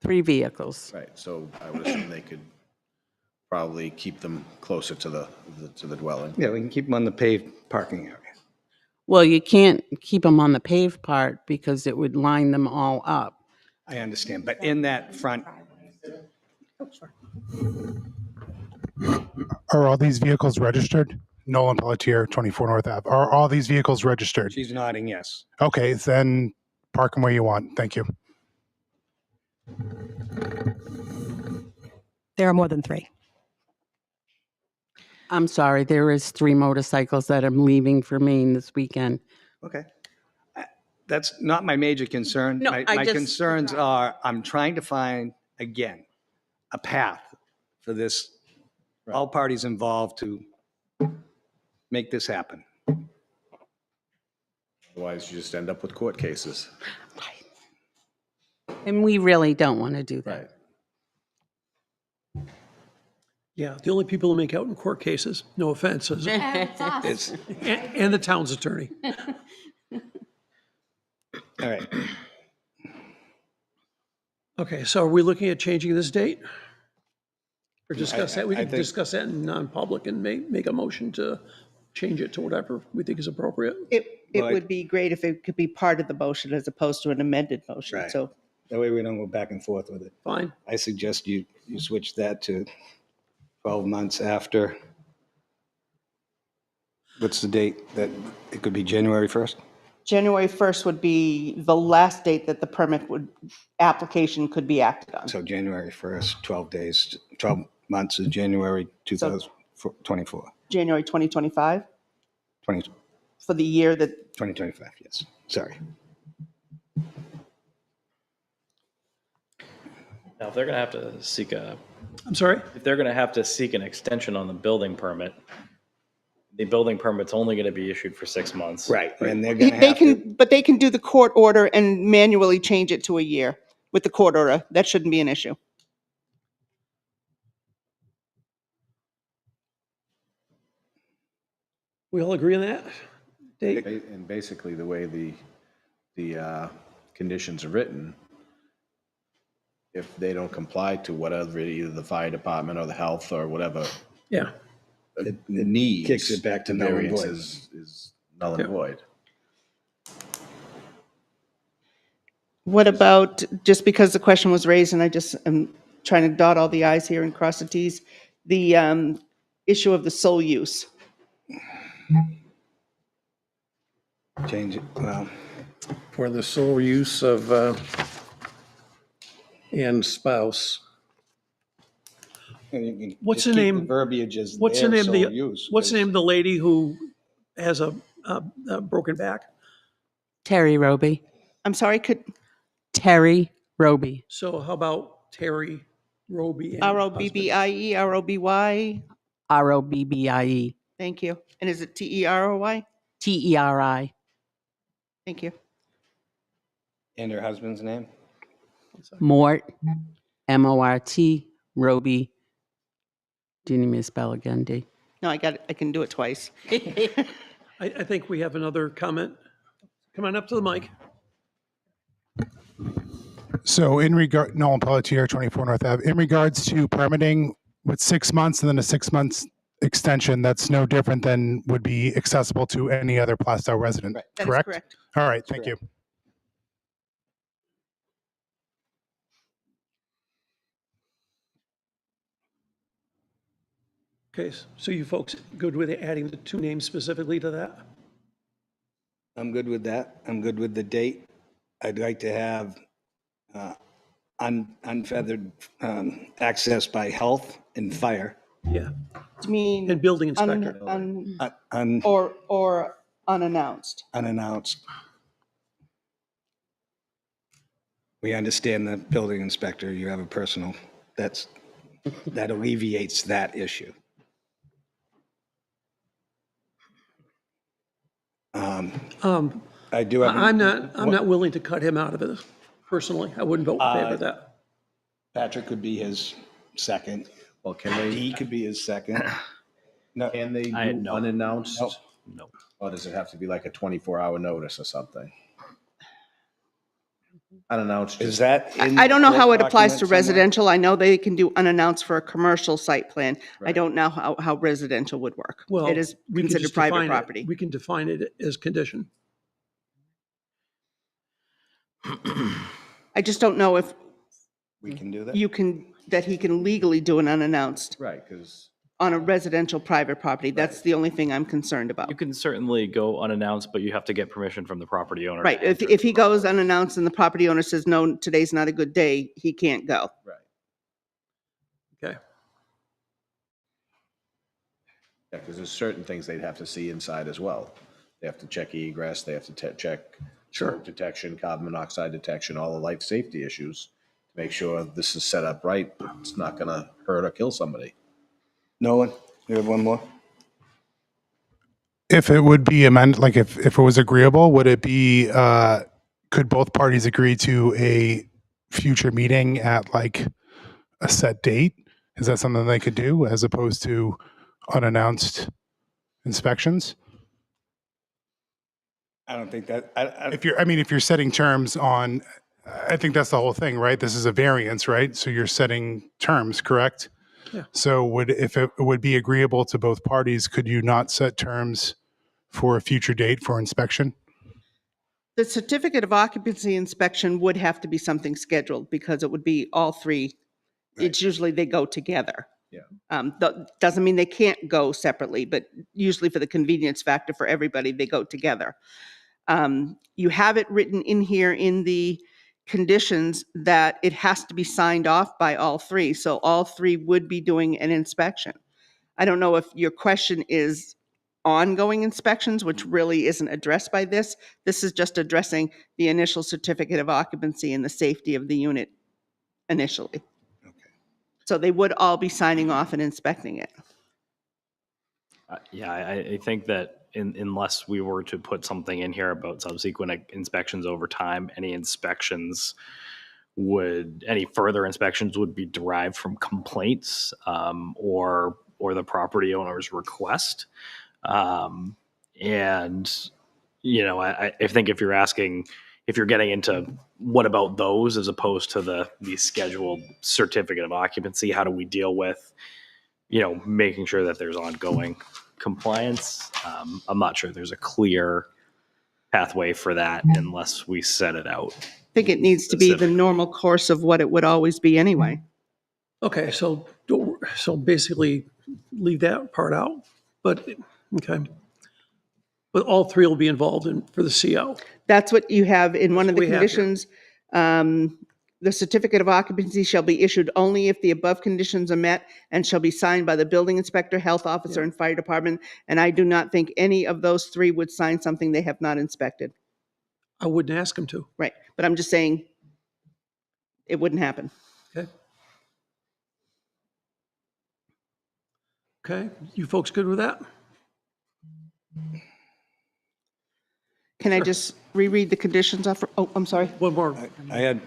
Speaker 7: 3 vehicles.
Speaker 8: Right, so I would assume they could probably keep them closer to the dwelling.
Speaker 5: Yeah, we can keep them on the paved parking area.
Speaker 7: Well, you can't keep them on the paved part because it would line them all up.
Speaker 5: I understand, but in that front,
Speaker 12: Are all these vehicles registered? Nolan Pelletier, 24 North Ave. Are all these vehicles registered?
Speaker 5: she's nodding yes.
Speaker 12: Okay, then park them where you want. Thank you.
Speaker 10: There are more than 3.
Speaker 7: I'm sorry, there is 3 motorcycles that I'm leaving for Maine this weekend.
Speaker 5: Okay. That's not my major concern.
Speaker 7: No,
Speaker 5: My
Speaker 7: I just-
Speaker 5: concerns are, I'm trying to find, again, a path for this, all parties involved to make this happen.
Speaker 8: Otherwise, you just end up with court cases.
Speaker 7: And we really don't want to do that.
Speaker 1: Yeah, the only people who make out in court cases, no offense, is,
Speaker 5: It's,
Speaker 1: and the town's attorney.
Speaker 5: all right.
Speaker 1: Okay, so are we looking at changing this date? Or discuss that? We
Speaker 5: I
Speaker 1: can
Speaker 5: think-
Speaker 1: discuss that in non-public and make a motion to change it to whatever we think is appropriate.
Speaker 2: It
Speaker 5: Well,
Speaker 2: would be great if it could be part of the motion as opposed to an amended motion.
Speaker 5: Right.
Speaker 2: So
Speaker 5: That way we don't go back and forth with it.
Speaker 1: Fine.
Speaker 5: I suggest you switch that to 12 months after. What's the date? That, it could be January 1st?
Speaker 2: January 1st would be the last date that the application could be acted on.
Speaker 5: So January 1st, 12 days, 12 months is January 2024.
Speaker 2: January 2025
Speaker 5: 20,
Speaker 2: for the year that,
Speaker 5: 2025, yes. Sorry.
Speaker 9: Now, if they're going to have to seek
Speaker 1: I'm sorry?
Speaker 9: if they're going to have to seek an extension on the building permit, the building permit's only going to be issued for 6 months.
Speaker 5: Right, and they're going to
Speaker 2: they
Speaker 5: have to,
Speaker 2: can, but they can do the court order and manually change it to a year with the court order. That shouldn't be an issue.
Speaker 1: We all agree on that? Date?
Speaker 8: And basically, the way the conditions are written, if they don't comply to whatever, either the fire department or the health or whatever,
Speaker 1: Yeah.
Speaker 8: the needs.
Speaker 5: kicks it back to
Speaker 8: the
Speaker 5: null and
Speaker 8: variance
Speaker 5: void.
Speaker 8: is null and
Speaker 1: Yeah.
Speaker 8: void.
Speaker 2: What about, just because the question was raised and I just am trying to dot all the i's here and cross the t's, the issue of the sole use?
Speaker 5: change it, well,
Speaker 3: For the sole use of, and spouse.
Speaker 5: you can
Speaker 1: What's
Speaker 5: just
Speaker 1: the
Speaker 5: keep
Speaker 1: name-
Speaker 5: verbiage as
Speaker 1: What's the
Speaker 5: their
Speaker 1: name of
Speaker 5: sole
Speaker 1: the,
Speaker 5: use,
Speaker 1: what's the name of the lady who has a broken back?
Speaker 7: Terry Roby.
Speaker 2: I'm sorry, could,
Speaker 7: Terry Roby.
Speaker 1: So how about Terry Roby? and
Speaker 2: R-O-B-B-I-E, R-O-B-Y?
Speaker 7: Robbie.
Speaker 2: Thank you. And is it T-E-R-O-Y?
Speaker 7: Teri.
Speaker 2: Thank you.
Speaker 5: And her husband's name?
Speaker 7: Mort. Mort. Roby. Do you need me to spell again, D?
Speaker 2: No, I got it. I can do it twice.
Speaker 1: I think we have another comment. Come on up to the mic.
Speaker 12: So in regard, Nolan Pelletier, 24 North Ave, in regards to permitting with 6 months and then a 6 months extension, that's no different than would be accessible to any other Plastow resident,
Speaker 2: That is
Speaker 12: correct?
Speaker 2: correct.
Speaker 12: All right, thank you.
Speaker 1: Okay, so you folks good with adding the 2 names specifically to that?
Speaker 5: I'm good with that. I'm good with the date. I'd like to have unfeathered access by health and fire
Speaker 1: Yeah,
Speaker 2: Do you mean
Speaker 1: and building inspector.
Speaker 2: or unannounced?
Speaker 5: Unannounced. We understand the building inspector, you have a personal, that alleviates that issue. I do have.
Speaker 1: I'm not willing to cut him out of it personally. I wouldn't vote in favor of that.
Speaker 5: Patrick could be his second.
Speaker 8: Well, can they,
Speaker 5: D could be his second. No,
Speaker 8: can they do
Speaker 9: no.
Speaker 8: unannounced?
Speaker 5: No.
Speaker 9: No.
Speaker 8: Or does it have to be like a 24-hour notice or something? Unannounced.
Speaker 5: is that in?
Speaker 2: I don't know how it
Speaker 5: the
Speaker 2: applies to
Speaker 5: document somewhere?
Speaker 2: residential. I know they can do unannounced for a commercial site plan. I
Speaker 8: Right.
Speaker 2: don't know how residential would work.
Speaker 1: Well,
Speaker 2: It is
Speaker 1: we can
Speaker 2: considered
Speaker 1: just
Speaker 2: private
Speaker 1: define it.
Speaker 2: property.
Speaker 1: We can define it as condition.
Speaker 2: I just don't know if
Speaker 5: We can do that?
Speaker 2: that he can legally do an unannounced
Speaker 8: Right, because
Speaker 2: on a residential private property. That's the only thing I'm concerned about.
Speaker 9: You can certainly go unannounced, but you have to get permission from the property owner. to
Speaker 2: Right,
Speaker 9: enter
Speaker 2: if he
Speaker 9: the
Speaker 2: goes
Speaker 9: property.
Speaker 2: unannounced and the property owner says, no, today's not a good day, he can't go.
Speaker 1: Okay.
Speaker 8: yeah, because there's certain things they'd have to see inside as well. They have to check egress, they have to check smoke detection, carbon monoxide detection, all the life safety issues. To make sure this is set up right, it's not gonna hurt or kill somebody.
Speaker 5: Nolan, you have one more?
Speaker 12: If it would be amended, like if it was agreeable, would it be, could both parties agree to a future meeting at like a set date? Is that something they could do as opposed to unannounced inspections?
Speaker 5: I don't think that,
Speaker 12: If you're setting terms on, I think that's the whole thing, right? This is a variance, right? So you're setting terms, correct?
Speaker 1: Yeah.
Speaker 12: So if it would be agreeable to both parties, could you not set terms for a future date for inspection?
Speaker 2: The certificate of occupancy inspection would have to be something scheduled because it would be all three. It's usually they go together.
Speaker 8: Yeah.
Speaker 2: Doesn't mean they can't go separately, but usually for the convenience factor for everybody, they go together. You have it written in here in the conditions that it has to be signed off by all three. So all three would be doing an inspection. I don't know if your question is ongoing inspections, which really isn't addressed by this. This is just addressing the initial certificate of occupancy and the safety of the unit initially. So they would all be signing off and inspecting it.
Speaker 9: Yeah, I think that unless we were to put something in here about subsequent inspections over time, any further inspections would be derived from complaints or the property owner's request. And, I think if you're getting into what about those as opposed to the scheduled certificate of occupancy, how do we deal with, making sure that there's ongoing compliance? I'm not sure there's a clear pathway for that unless we set it out.
Speaker 2: I think it needs to be the normal course of what it would always be anyway.
Speaker 1: Okay, so basically leave that part out, but, okay. But all three will be involved for the CO.
Speaker 2: That's what you have in one of the
Speaker 1: That's what we have here.
Speaker 2: conditions. The certificate of occupancy shall be issued only if the above conditions are met and shall be signed by the building inspector, health officer, and fire department. And I do not think any of those three would sign something they have not inspected.
Speaker 1: I wouldn't ask them to.
Speaker 2: Right, but I'm just saying it wouldn't happen.
Speaker 1: Okay. Okay, you folks good with that?
Speaker 2: Can I just reread the conditions off? Oh, I'm sorry.
Speaker 1: One more.
Speaker 5: I had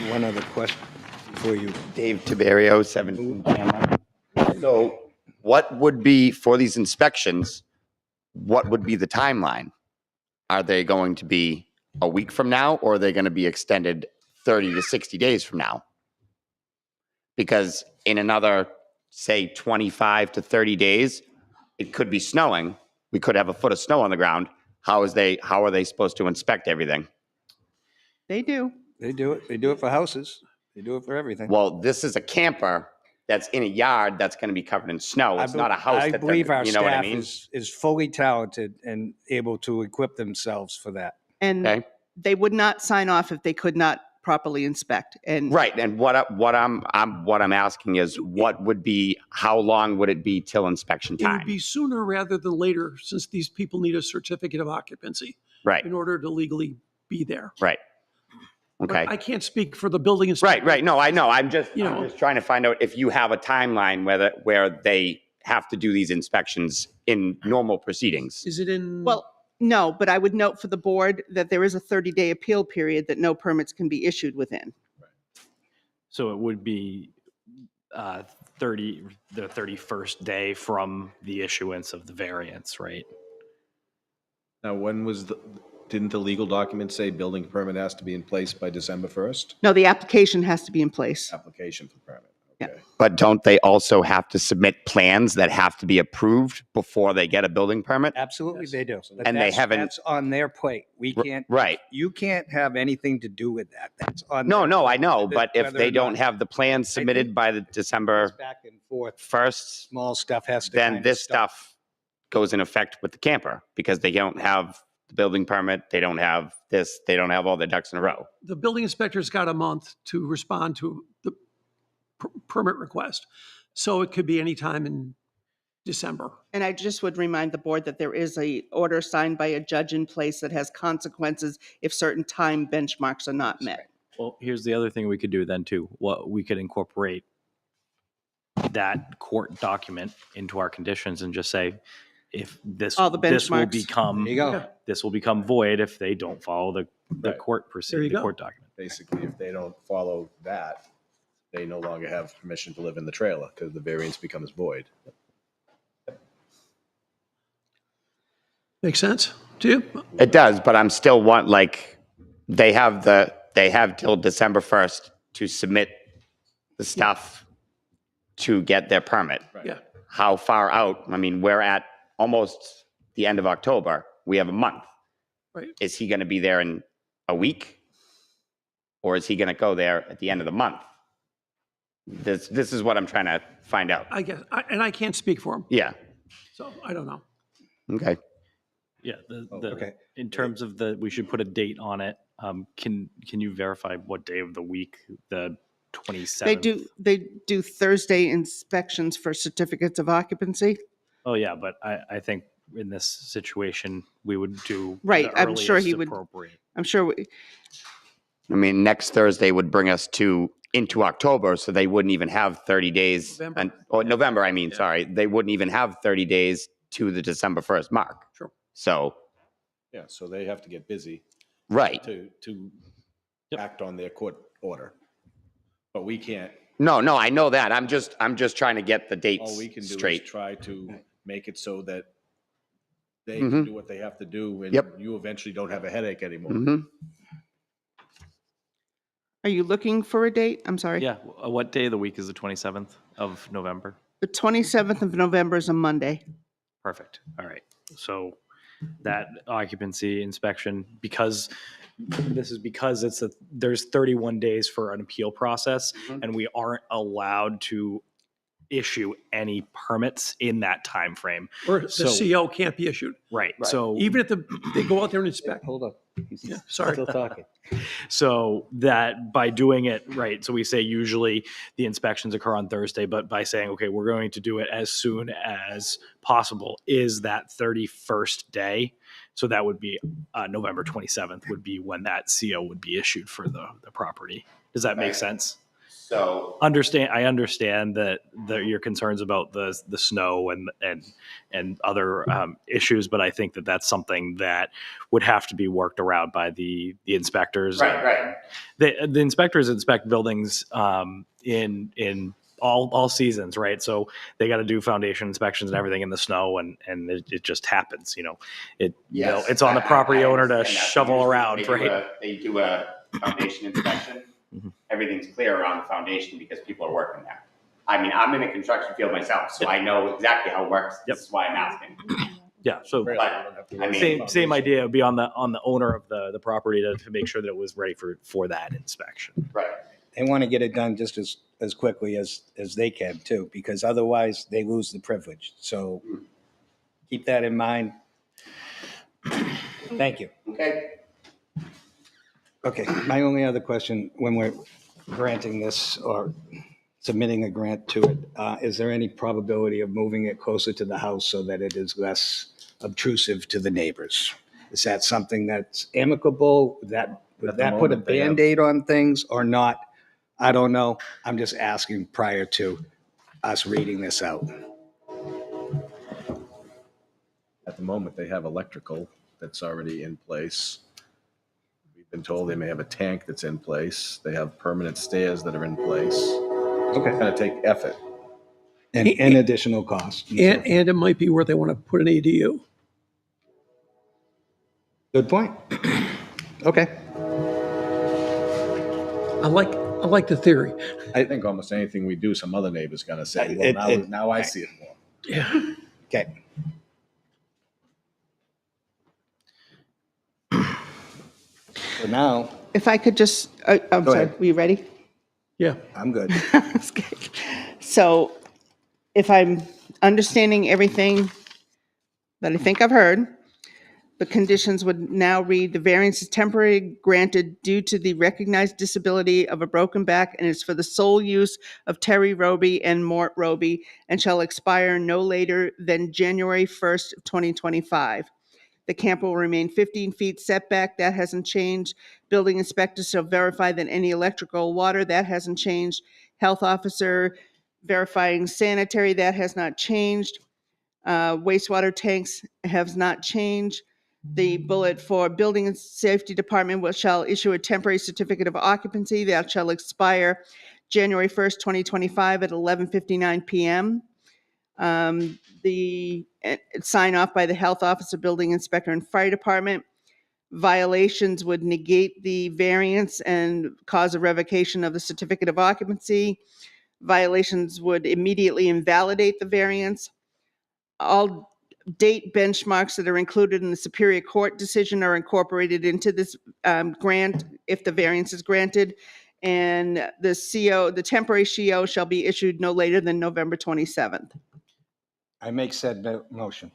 Speaker 5: one other question for you.
Speaker 11: Dave Tiberio, 17 Chandler. So what would be, for these inspections, what would be the timeline? Are they going to be a week from now, or are they going to be extended 30 to 60 days from now? Because in another, say, 25 to 30 days, it could be snowing. We could have a foot of snow on the ground. How are they supposed to inspect everything?
Speaker 2: They do.
Speaker 5: They do it. They do it for houses. They do it for everything.
Speaker 11: Well, this is a camper that's in a yard that's going to be covered in snow. It's not a house.
Speaker 14: I believe our
Speaker 11: you know what I
Speaker 14: staff
Speaker 11: mean?
Speaker 14: is fully talented and able to equip themselves for that.
Speaker 2: And
Speaker 11: Okay.
Speaker 2: they would not sign off if they could not properly inspect. And
Speaker 11: Right, and what I'm asking is, how long would it be till inspection
Speaker 1: It would
Speaker 11: time?
Speaker 1: be sooner rather than later, since these people need a certificate of occupancy
Speaker 11: Right,
Speaker 1: in order to legally be there.
Speaker 11: right.
Speaker 1: But
Speaker 11: Okay.
Speaker 1: I can't speak for the building inspector.
Speaker 11: Right. No, I know. I'm just
Speaker 1: You know.
Speaker 11: trying to find out if you have a timeline where they have to do these inspections in normal proceedings.
Speaker 1: Is it in?
Speaker 2: well, no, but I would note for the board that there is a 30-day appeal period that no permits can be issued within.
Speaker 9: So it would be the 31st day from the issuance of the variance, right?
Speaker 8: Now, didn't the legal document say building permit has to be in place by December 1st?
Speaker 2: No, the application has to be in place.
Speaker 8: Application for permit.
Speaker 2: Yeah.
Speaker 8: Okay.
Speaker 11: But don't they also have to submit plans that have to be approved before they get a building permit?
Speaker 14: Absolutely, they do. But
Speaker 11: And they
Speaker 14: that's-
Speaker 11: haven't-
Speaker 14: That's on their plate. We can't.
Speaker 11: Right.
Speaker 14: You can't have anything to do with that. That's on.
Speaker 11: No,
Speaker 14: their
Speaker 11: no, I
Speaker 14: plate,
Speaker 11: know.
Speaker 14: whether-
Speaker 11: But if
Speaker 14: whether
Speaker 11: they
Speaker 14: or
Speaker 11: don't
Speaker 14: not.
Speaker 11: have the plans submitted
Speaker 14: think
Speaker 11: by the December
Speaker 14: It's back and forth.
Speaker 11: 1st,
Speaker 14: Small stuff has to.
Speaker 11: then
Speaker 14: kinda
Speaker 11: this
Speaker 14: stop.
Speaker 11: stuff goes in effect with the camper because they don't have the building permit, they don't have this, they don't have all their ducks in a row.
Speaker 1: The building inspector's got a month to respond to the permit request. So it could be any time in December.
Speaker 2: And I just would remind the board that there is a order signed by a judge in place that has consequences if certain time benchmarks are not met.
Speaker 9: Well, here's the other thing we could do then too. What we could incorporate that court document into our conditions and just say, if this,
Speaker 2: All the
Speaker 9: this will
Speaker 2: benchmarks.
Speaker 9: become,
Speaker 14: There you go.
Speaker 1: Yeah.
Speaker 9: this will become void if they don't follow the
Speaker 8: Right.
Speaker 9: court
Speaker 1: There
Speaker 9: procedure,
Speaker 1: you
Speaker 9: the
Speaker 1: go.
Speaker 9: court document.
Speaker 8: Basically, if they don't follow that, they no longer have permission to live in the trailer because the variance becomes void.
Speaker 1: Make sense to you?
Speaker 11: It does, but I'm still they have till December 1st to submit the stuff to get their permit.
Speaker 1: Yeah.
Speaker 11: How far out? I mean, we're at almost the end of October. We have a month.
Speaker 1: Right.
Speaker 11: Is he going to be there in a week? Or is he going to go there at the end of the month? This is what I'm trying to find out.
Speaker 1: I guess, and I can't speak for him,
Speaker 11: Yeah.
Speaker 1: so I don't know.
Speaker 11: Okay.
Speaker 9: Yeah,
Speaker 14: Okay.
Speaker 9: in terms of we should put a date on it. Can you verify what day of the week, the 27th?
Speaker 2: They do Thursday inspections for certificates of occupancy.
Speaker 9: Oh, yeah, but I think in this situation, we would do
Speaker 2: Right,
Speaker 9: the
Speaker 2: I'm sure he
Speaker 9: earliest
Speaker 2: would-
Speaker 9: appropriate.
Speaker 2: I'm sure,
Speaker 11: I mean, next Thursday would bring us into October, so they wouldn't even have 30 days.
Speaker 1: November.
Speaker 11: Or November, I mean, sorry. They wouldn't even have 30 days to the December 1st mark.
Speaker 1: Sure.
Speaker 11: So,
Speaker 8: Yeah, so they have to get busy
Speaker 11: right.
Speaker 8: to act on their court order. But we can't,
Speaker 11: No, I know that. I'm just trying to get the dates
Speaker 8: all we can do is
Speaker 11: straight.
Speaker 8: try to make it so that they
Speaker 11: Mhm.
Speaker 8: can do what they have to do and
Speaker 11: Yep.
Speaker 8: you eventually don't have a headache anymore.
Speaker 11: Mhm.
Speaker 2: are you looking for a date? I'm sorry.
Speaker 9: Yeah, what day of the week is the 27th of November?
Speaker 2: The 27th of November is a Monday.
Speaker 9: Perfect. All right. So that occupancy inspection, because there's 31 days for an appeal process, and we aren't allowed to issue any permits in that time frame.
Speaker 1: Or the
Speaker 9: So-
Speaker 1: CO can't be issued,
Speaker 9: Right. So
Speaker 1: even if they go out there and inspect.
Speaker 14: Hold up.
Speaker 1: Yeah, sorry.
Speaker 14: Still talking.
Speaker 9: So that by doing it right, so we say usually the inspections occur on Thursday, but by saying, okay, we're going to do it as soon as possible, is that 31st day. So that would be November 27th would be when that CO would be issued for the property. Does that make
Speaker 11: Right.
Speaker 9: sense?
Speaker 11: So,
Speaker 9: I understand that your concerns about the snow and other issues, but I think that that's something that would have to be worked around by the inspectors.
Speaker 11: right.
Speaker 9: The inspectors inspect buildings in all seasons, right? So they got to do foundation inspections and everything in the snow, and it just happens.
Speaker 11: Yes,
Speaker 9: it's on the
Speaker 11: I-
Speaker 9: property
Speaker 11: I
Speaker 9: owner to
Speaker 11: understand that.
Speaker 9: shovel
Speaker 11: Usually
Speaker 9: around,
Speaker 11: they do
Speaker 9: right?
Speaker 11: They do a foundation inspection.
Speaker 9: Mhm.
Speaker 11: Everything's clear around the foundation because people are working there. I mean, I'm in a construction field myself, so I know exactly how it works.
Speaker 9: Yep.
Speaker 11: This is why I'm asking.
Speaker 9: Yeah. So
Speaker 8: Really,
Speaker 11: But,
Speaker 8: we don't have to
Speaker 11: I
Speaker 8: worry
Speaker 11: mean-
Speaker 8: about
Speaker 9: same
Speaker 8: foundation.
Speaker 9: idea would be on the owner of the property to make sure that it was ready for that inspection.
Speaker 11: Right.
Speaker 14: They want to get it done just as quickly as they can too, because otherwise they lose the privilege. So keep that in mind. Thank you.
Speaker 11: Okay.
Speaker 14: Okay, my only other question, when we're granting this or submitting a grant to it, is there any probability of moving it closer to the house so that it is less obtrusive to the neighbors? Is that something that's amicable? Would
Speaker 8: At the
Speaker 14: that put a
Speaker 8: moment, they have-
Speaker 14: Band-Aid on things or not? I don't know. I'm just asking prior to us reading this out.
Speaker 8: At the moment, they have electrical that's already in place. We've been told they may have a tank that's in place. They have permanent stairs that are in place.
Speaker 14: Okay.
Speaker 8: It's going to take effort.
Speaker 14: And additional costs.
Speaker 1: And it might be where they want to put an ADU.
Speaker 14: Good point. Okay.
Speaker 1: I like the theory.
Speaker 8: I think almost anything we do, some other neighbor's going to say, well, now I see it more.
Speaker 1: Yeah.
Speaker 14: Okay. So now,
Speaker 2: If I could just, I'm
Speaker 14: Go
Speaker 2: sorry,
Speaker 14: ahead.
Speaker 2: were you ready?
Speaker 1: Yeah.
Speaker 14: I'm good.
Speaker 2: So if I'm understanding everything that I think I've heard, the conditions would now read, the variance is temporarily granted due to the recognized disability of a broken back and is for the sole use of Terry Roby and Mort Roby and shall expire no later than January 1st, 2025. The camp will remain 15 feet setback. That hasn't changed. Building inspector shall verify that any electrical, water, that hasn't changed. Health officer verifying sanitary, that has not changed. Wastewater tanks has not changed. The bullet for building and safety department shall issue a temporary certificate of occupancy that shall expire January 1st, 2025 at 11:59 p.m. The sign off by the health officer, building inspector, and fire department. Violations would negate the variance and cause a revocation of the certificate of occupancy. Violations would immediately invalidate the variance. All date benchmarks that are included in the Superior Court decision are incorporated into this grant if the variance is granted. And the temporary CO shall be issued no later than November 27th.
Speaker 14: I make said motion.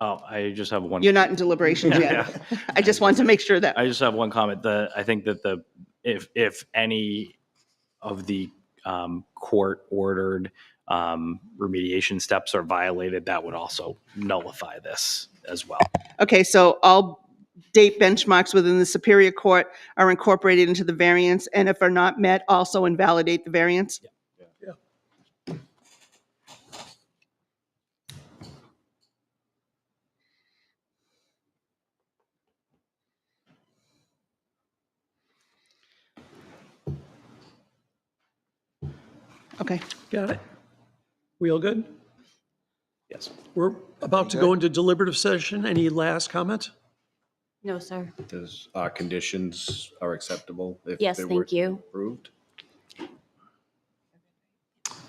Speaker 9: Oh, I just have one.
Speaker 2: You're not in deliberations yet. I just wanted to make sure that.
Speaker 9: I just have one comment. I think that if any of the court ordered remediation steps are violated, that would also nullify this as well.
Speaker 2: Okay, so all date benchmarks within the Superior Court are incorporated into the variance, and if are not met, also invalidate the variance?
Speaker 8: Yeah.
Speaker 2: Okay.
Speaker 1: Got it. We all good?
Speaker 9: Yes.
Speaker 1: We're about to go into deliberative session. Any last comment?
Speaker 6: No, sir.
Speaker 8: Does our conditions are acceptable? If
Speaker 6: Yes,
Speaker 8: they were
Speaker 6: thank you.
Speaker 8: Approved?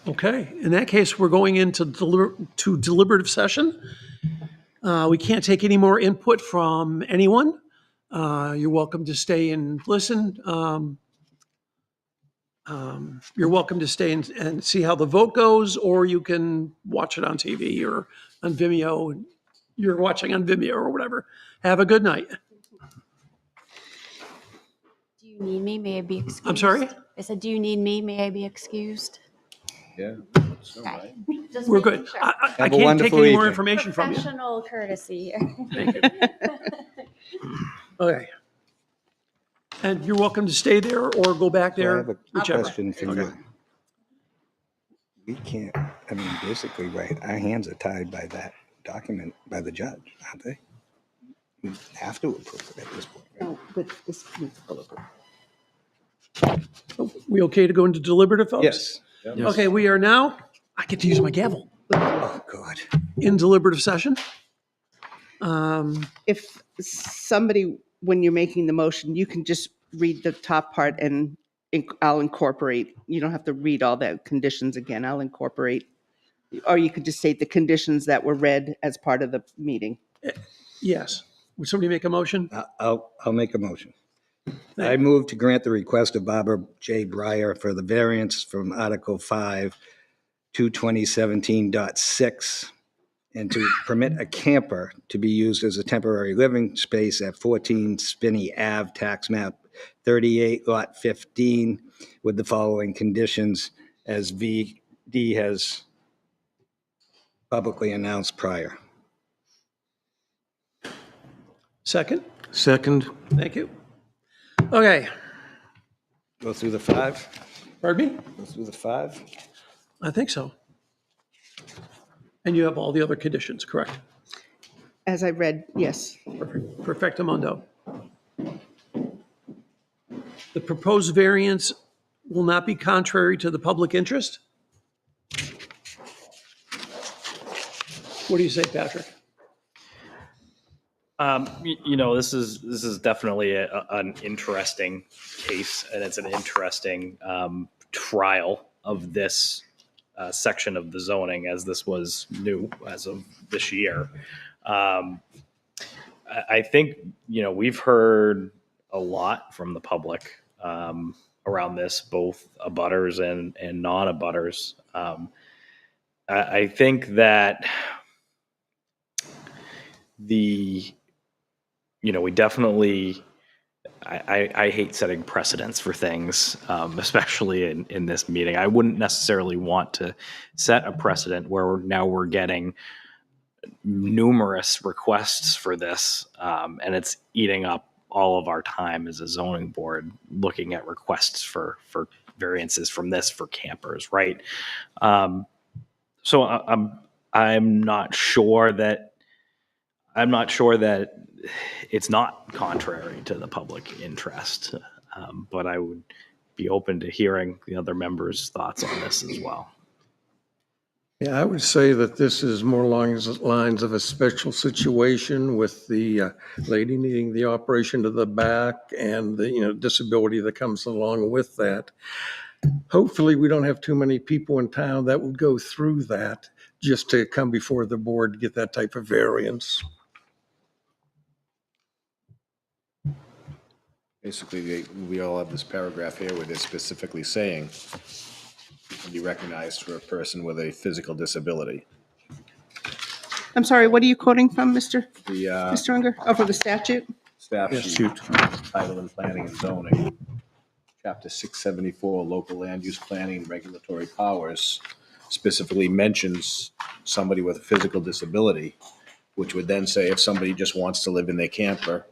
Speaker 1: Okay, in that case, we're going into deliberative session. We can't take any more input from anyone. You're welcome to stay and listen. You're welcome to stay and see how the vote goes, or you can watch it on TV or on Vimeo. You're watching on Vimeo or whatever. Have a good night.
Speaker 6: Do you need me? May I be excused?
Speaker 1: I'm sorry?
Speaker 6: I said, do you need me? May I be excused?
Speaker 8: Yeah.
Speaker 6: Okay. Just
Speaker 1: We're
Speaker 6: making
Speaker 1: good.
Speaker 6: sure.
Speaker 1: I
Speaker 14: Have a
Speaker 1: can't take
Speaker 14: wonderful
Speaker 1: any more
Speaker 14: evening.
Speaker 1: information from you.
Speaker 6: Professional courtesy.
Speaker 1: Thank you. Okay. And you're welcome to stay there or go back
Speaker 14: So I
Speaker 1: there,
Speaker 14: have a
Speaker 1: whichever.
Speaker 14: question for you. We can't, I mean, basically, right, our hands are tied by that document by the judge, aren't they? We have to approve it at this point, right?
Speaker 2: No, but this needs full approval.
Speaker 1: We okay to go into deliberative, folks?
Speaker 14: Yes.
Speaker 1: Okay, we are now, I get to use my gavel,
Speaker 14: Oh, God.
Speaker 1: in deliberative session.
Speaker 2: If somebody, when you're making the motion, you can just read the top part and I'll incorporate. You don't have to read all the conditions again. I'll incorporate. Or you could just state the conditions that were read as part of the meeting.
Speaker 1: Yes. Would somebody make a motion?
Speaker 14: I'll make a motion. I move to grant the request of Barbara J. Breyer for the variance from Article 5, 22017.6, and to permit a camper to be used as a temporary living space at 14 Spinney Ave, tax map 38, Lot 15, with the following conditions as VD has publicly announced prior.
Speaker 1: Second?
Speaker 3: Second.
Speaker 1: Thank you. Okay,
Speaker 14: Go through the 5?
Speaker 1: pardon me?
Speaker 14: Go through the 5?
Speaker 1: I think so. And you have all the other conditions, correct?
Speaker 2: As I read, yes.
Speaker 1: Perfect. Perfectamundo. The proposed variance will not be contrary to the public interest? What do you say, Patrick?
Speaker 9: This is definitely an interesting case, and it's an interesting trial of this section of the zoning, as this was new as of this year. I think, we've heard a lot from the public around this, both abutters and non-abutters. I think that we definitely, I hate setting precedents for things, especially in this meeting. I wouldn't necessarily want to set a precedent where now we're getting numerous requests for this, and it's eating up all of our time as a zoning board looking at requests for variances from this for campers, right? So I'm not sure that it's not contrary to the public interest, but I would be open to hearing the other members' thoughts on this as well.
Speaker 3: Yeah, I would say that this is more along the lines of a special situation with the lady needing the operation to the back and the disability that comes along with that. Hopefully, we don't have too many people in town that would go through that just to come before the board to get that type of variance.
Speaker 8: Basically, we all have this paragraph here where they're specifically saying it can be recognized for a person with a physical disability.
Speaker 2: I'm sorry, what are you quoting from, Mr.
Speaker 8: The
Speaker 2: Unger? Oh, for the statute?
Speaker 8: staff sheet, title and planning and zoning, chapter 674, local land use planning and regulatory powers, specifically mentions somebody with a physical disability, which would then say if somebody just wants to live in their camper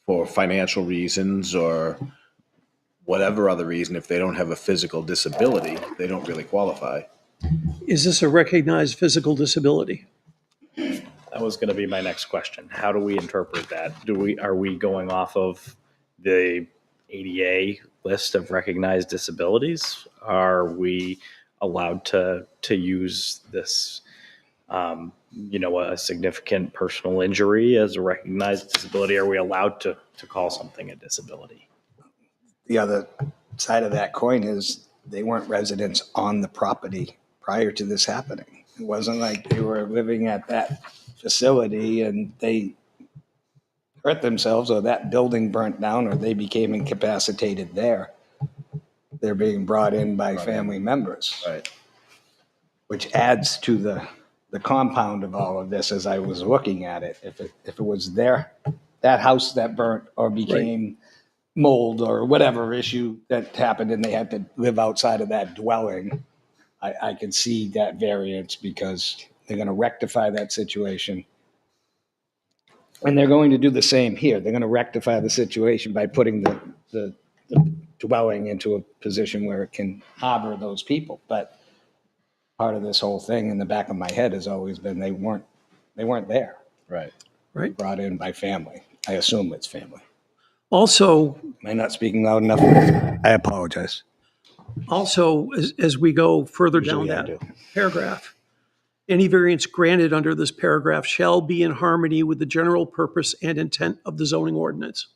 Speaker 8: for financial reasons or whatever other reason, if they don't have a physical disability, they don't really qualify.
Speaker 1: Is this a recognized physical disability?
Speaker 9: That was going to be my next question. How do we interpret that? Are we going off of the ADA list of recognized disabilities? Are we allowed to use this, a significant personal injury as a recognized disability? Are we allowed to call something a disability?
Speaker 14: The other side of that coin is they weren't residents on the property prior to this happening. It wasn't like they were living at that facility and they hurt themselves or that building burnt down or they became incapacitated there. They're being brought in by family members.
Speaker 8: Right.
Speaker 14: Which adds to the compound of all of this as I was looking at it. If it was that house that burnt or became mold or whatever issue that happened and they had to live outside of that dwelling, I could see that variance because they're going to rectify that situation. And they're going to do the same here. They're going to rectify the situation by putting the dwelling into a position where it can harbor those people. But part of this whole thing in the back of my head has always been they weren't there.
Speaker 8: Right.
Speaker 1: Right.
Speaker 14: Brought in by family. I assume it's family.
Speaker 1: Also,
Speaker 14: Am I not speaking loud enough? I apologize.
Speaker 1: Also, as we go further down
Speaker 14: Usually I
Speaker 1: that
Speaker 14: do.
Speaker 1: paragraph, any variance granted under this paragraph shall be in harmony with the general purpose and intent of the zoning ordinance.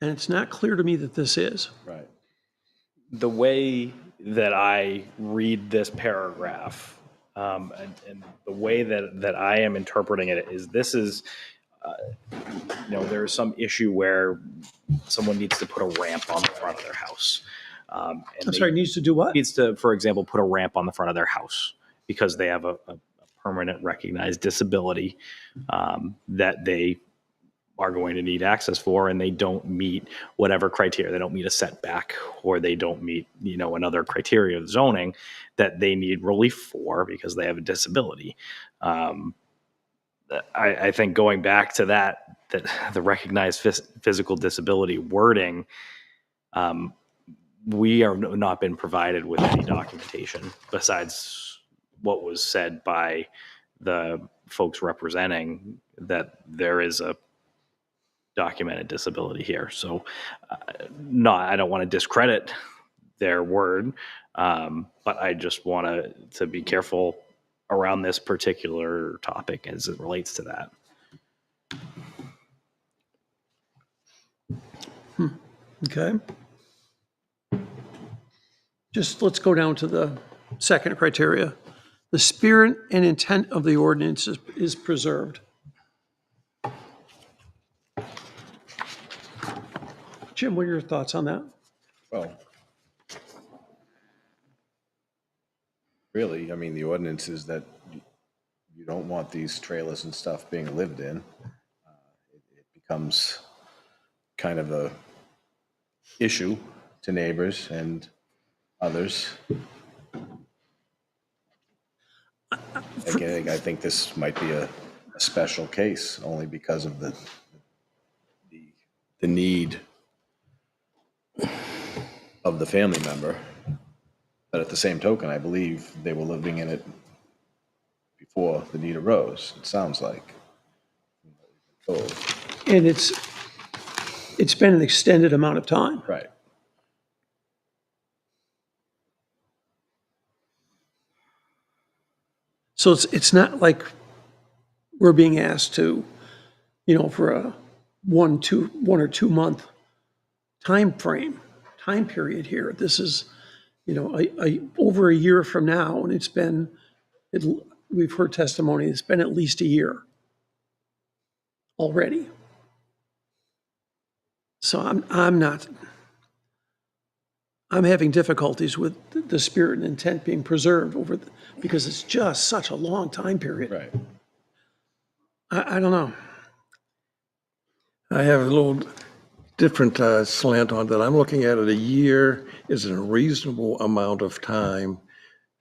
Speaker 1: And it's not clear to me that this is.
Speaker 8: Right.
Speaker 9: The way that I read this paragraph, and the way that I am interpreting it is this is, there's some issue where someone needs to put a ramp on the front of their house.
Speaker 1: I'm sorry, needs to do what?
Speaker 9: Needs to, for example, put a ramp on the front of their house because they have a permanent recognized disability that they are going to need access for, and they don't meet whatever criteria. They don't meet a setback, or they don't meet, another criteria of zoning that they need relief for because they have a disability. I think going back to that the recognized physical disability wording, we are not been provided with any documentation besides what was said by the folks representing that there is a documented disability here. So no, I don't want to discredit their word, but I just want to be careful around this particular topic as it relates to that.
Speaker 1: Okay. Just let's go down to the second criteria. The spirit and intent of the ordinance is preserved. Jim, what are your thoughts on that?
Speaker 8: Well, really, I mean, the ordinance is that you don't want these trailers and stuff being lived in. It becomes kind of a issue to neighbors and others. Again, I think this might be a special case only because of the need of the family member. But at the same token, I believe they were living in it before the need arose, it sounds like.
Speaker 1: And it's been an extended amount of time.
Speaker 8: Right.
Speaker 1: So it's not like we're being asked to, for a 1 or 2 month time period here. This is, over a year from now, and we've heard testimony, it's been at least a year already. So I'm having difficulties with the spirit and intent being preserved because it's just such a long time period.
Speaker 8: Right.
Speaker 1: I don't know.
Speaker 3: I have a little different slant on that. I'm looking at it, a year is a reasonable amount of time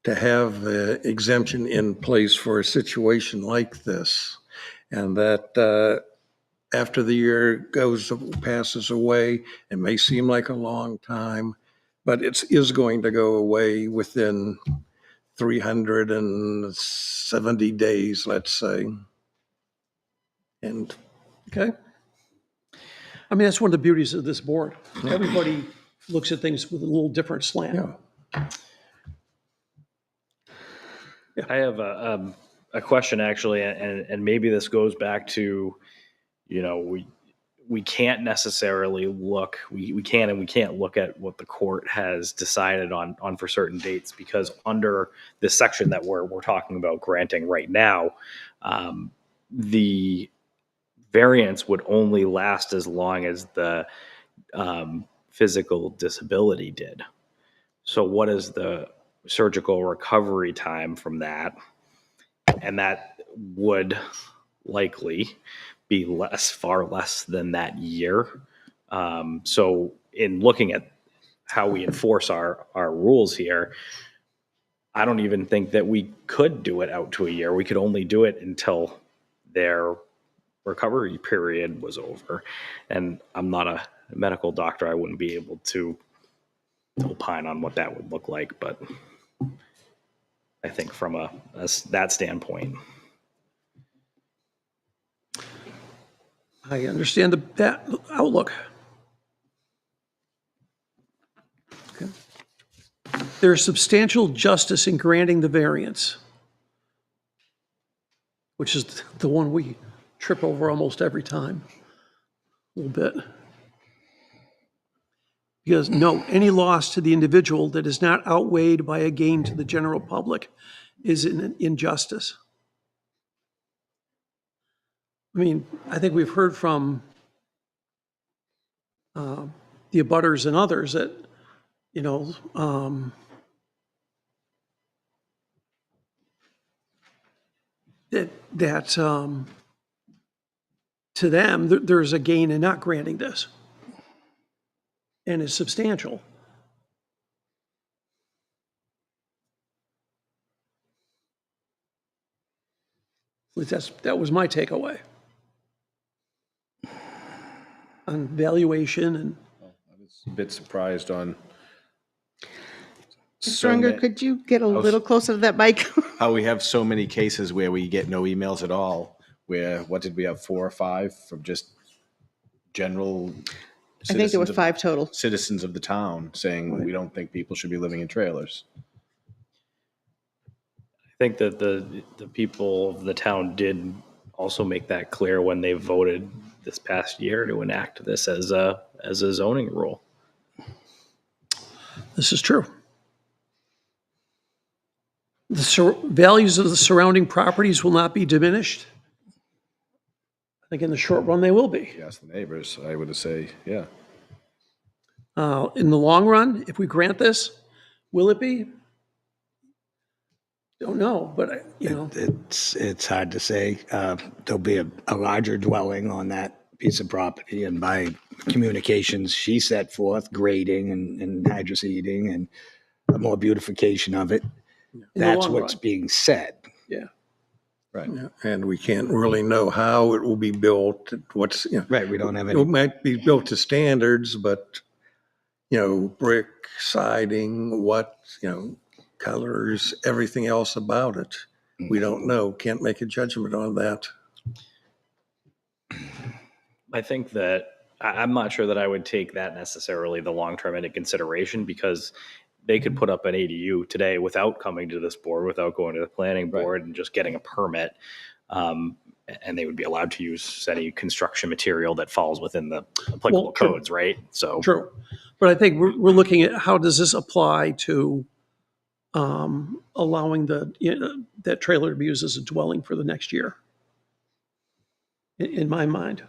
Speaker 3: to have the exemption in place for a situation like this. And that after the year passes away, it may seem like a long time, but it is going to go away within 370 days, let's say. And
Speaker 1: Okay. I mean, that's one of the beauties of this board. Everybody looks at things with a little different slant.
Speaker 3: yeah,
Speaker 9: I have a question actually, and maybe this goes back to, we can't necessarily look, we can and we can't look at what the court has decided on for certain dates, because under this section that we're talking about granting right now, the variance would only last as long as the physical disability did. So what is the surgical recovery time from that? And that would likely be far less than that year. So in looking at how we enforce our rules here, I don't even think that we could do it out to a year. We could only do it until their recovery period was over. And I'm not a medical doctor. I wouldn't be able to opine on what that would look like, but I think from that standpoint.
Speaker 1: I understand that outlook. Okay. There's substantial justice in granting the variance, which is the one we trip over almost every time, a little bit. Because no, any loss to the individual that is not outweighed by a gain to the general public is an injustice. I mean, I think we've heard from the abutters and others that, to them, there's a gain in not granting this. And it's substantial. At least that was my takeaway. On valuation and.
Speaker 8: I was a bit surprised on
Speaker 2: Mr. Unger, could you get a little closer to that mic?
Speaker 8: how we have so many cases where we get no emails at all, where, what did we have, 4 or 5 from just general
Speaker 2: I think there were
Speaker 8: citizens of-
Speaker 2: 5 total.
Speaker 8: citizens of the town saying, we don't think people should be living in trailers.
Speaker 9: I think that the people of the town did also make that clear when they voted this past year to enact this as a zoning rule.
Speaker 1: This is true. The values of the surrounding properties will not be diminished. I think in the short run, they will be.
Speaker 8: Yes, the neighbors, I would say, yeah.
Speaker 1: In the long run, if we grant this, will it be? Don't know, but
Speaker 14: It's hard to say. There'll be a larger dwelling on that piece of property, and by communications she set forth, grading and hydroseeding and a more beautification of it. That's
Speaker 1: long
Speaker 14: what's
Speaker 1: run.
Speaker 14: being said.
Speaker 1: Yeah.
Speaker 8: Right.
Speaker 3: Yeah, and we can't really know how it will be built, what's,
Speaker 14: Right, we don't have
Speaker 3: it
Speaker 14: any,
Speaker 3: might be built to standards, but, brick, siding, colors, everything else about it. We don't know, can't make a judgment on that.
Speaker 9: I think that I'm not sure that I would take that necessarily the long term into consideration, because they could put up an ADU today without coming to this board, without going to the planning board and just getting a permit. And they would be allowed to use any construction material that falls within the applicable
Speaker 1: Well, true.
Speaker 9: codes, right? So
Speaker 1: True. But I think we're looking at how does this apply to allowing that trailer to be used as a dwelling for the next year, in my mind.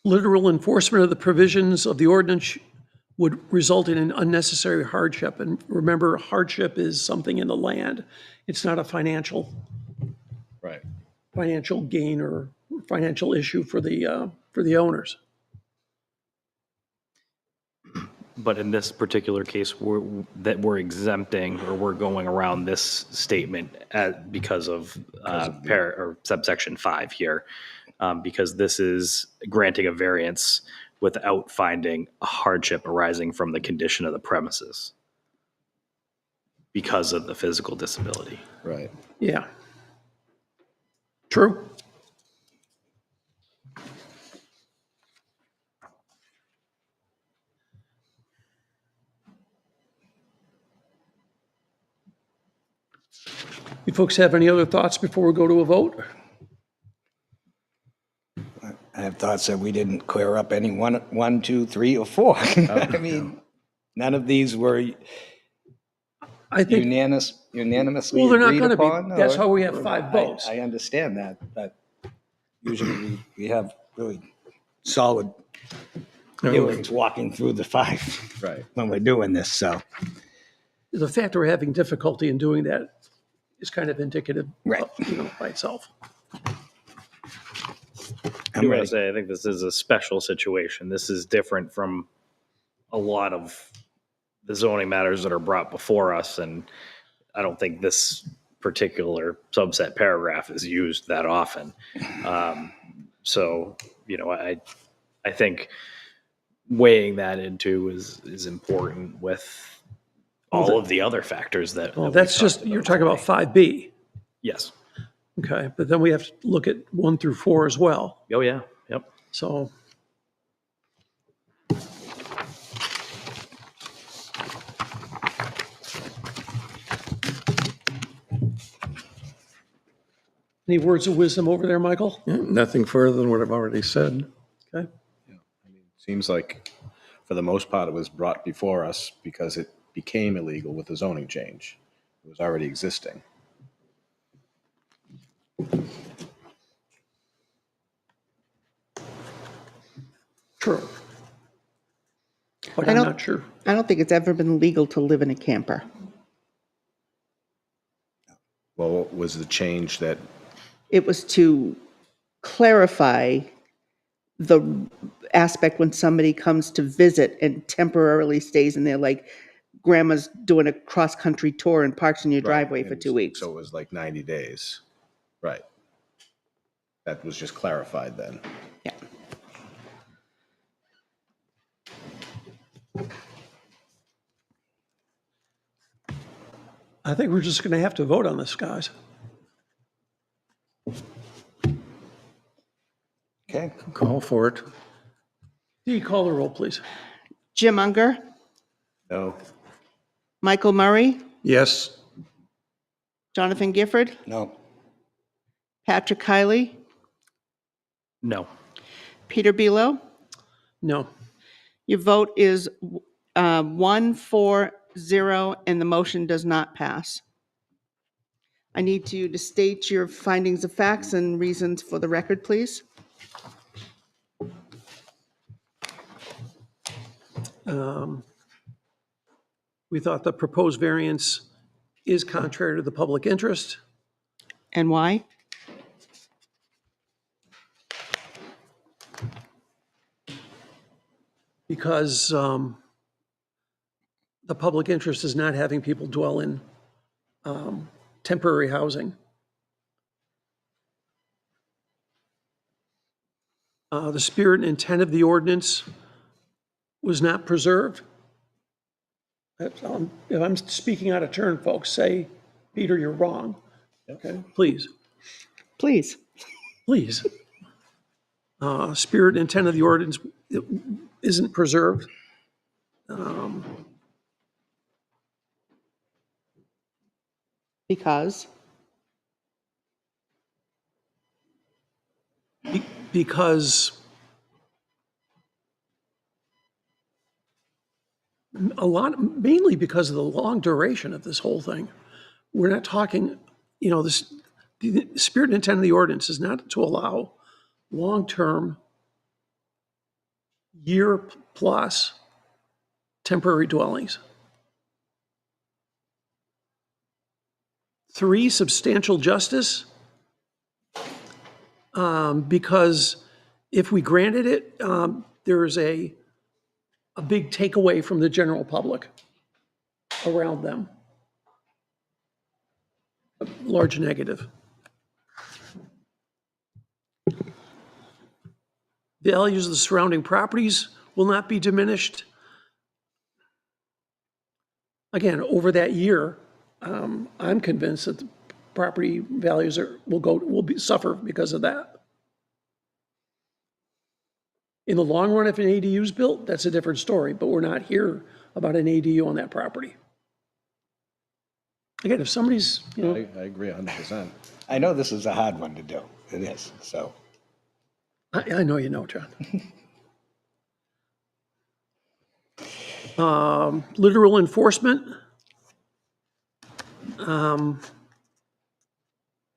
Speaker 1: Literal enforcement of the provisions of the ordinance would result in an unnecessary hardship. And remember, hardship is something in the land. It's not a financial gain or financial issue for the owners.
Speaker 9: but in this particular case, we're exempting, or we're going around this statement because of subsection 5 here, because this is granting a variance without finding a hardship arising from the condition of the premises because of the physical disability.
Speaker 8: Right.
Speaker 1: Yeah. True. You folks have any other thoughts before we go to a vote?
Speaker 14: I have thoughts that we didn't clear up any one, 2, 3, or 4. I mean, none of these were
Speaker 1: I think
Speaker 14: unanimously
Speaker 1: Well, they're not
Speaker 14: agreed
Speaker 1: gonna be.
Speaker 14: upon.
Speaker 1: That's
Speaker 14: or-
Speaker 1: how we have 5 votes.
Speaker 14: I understand that, but usually we have really solid feelings walking through the 5
Speaker 8: Right.
Speaker 14: when we're doing this, so.
Speaker 1: The fact that we're having difficulty in doing that is kind of indicative,
Speaker 14: Right.
Speaker 1: by itself.
Speaker 9: I'm going to say, I think this is a special situation. This is different from a lot of the zoning matters that are brought before us, and I don't think this particular subset paragraph is used that often. So, I think weighing that into is important with all of the other factors that.
Speaker 1: Well,
Speaker 9: that
Speaker 1: that's
Speaker 9: we've
Speaker 1: just,
Speaker 9: talked about
Speaker 1: you're talking about
Speaker 9: today.
Speaker 1: 5B.
Speaker 9: Yes.
Speaker 1: Okay, but then we have to look at 1 through 4 as well.
Speaker 9: Oh, yeah. Yep.
Speaker 1: So. Any words of wisdom over there, Michael?
Speaker 3: Yeah, nothing further than what I've already said.
Speaker 1: Okay.
Speaker 8: Seems like, for the most part, it was brought before us because it became illegal with the zoning change. It was already existing.
Speaker 1: True. But
Speaker 2: I
Speaker 1: I'm
Speaker 2: don't-
Speaker 1: not sure.
Speaker 2: I don't think it's ever been legal to live in a camper.
Speaker 8: Well, what was the change that,
Speaker 2: It was to clarify the aspect when somebody comes to visit and temporarily stays in there, like grandma's doing a cross-country tour and parks in your driveway for 2 weeks.
Speaker 8: so it was like 90 days? Right. That was just clarified then.
Speaker 2: Yeah.
Speaker 1: I think we're just going to have to vote on this, guys.
Speaker 14: Okay.
Speaker 3: Call for it.
Speaker 1: Dee, call the roll, please.
Speaker 2: Jim Unger,
Speaker 8: No.
Speaker 2: Michael Murray,
Speaker 3: Yes.
Speaker 2: Jonathan Gifford,
Speaker 14: No.
Speaker 2: Patrick Kiley,
Speaker 9: No.
Speaker 2: Peter Belo.
Speaker 1: No.
Speaker 2: Your vote is 1-4-0, and the motion does not pass. I need you to state your findings of facts and reasons for the record, please.
Speaker 1: We thought the proposed variance is contrary to the public interest.
Speaker 2: And why?
Speaker 1: Because the public interest is not having people dwell in temporary housing. The spirit and intent of the ordinance was not preserved. If I'm speaking out of turn, folks, say, Peter, you're wrong. Okay, please.
Speaker 2: Please.
Speaker 1: Please. Spirit and intent of the ordinance isn't preserved.
Speaker 2: Because?
Speaker 1: Because mainly because of the long duration of this whole thing. We're not talking, the spirit and intent of the ordinance is not to allow long-term, year-plus temporary dwellings. 3, substantial justice, because if we granted it, there's a big takeaway from the general public around them. A large negative. Values of the surrounding properties will not be diminished. Again, over that year, I'm convinced that the property values will suffer because of that. In the long run, if an ADU is built, that's a different story, but we're not here about an ADU on that property. Again, if somebody's,
Speaker 8: I agree 100%.
Speaker 14: I know this is a hard one to do. It is, so.
Speaker 1: I know you know, John. Literal enforcement.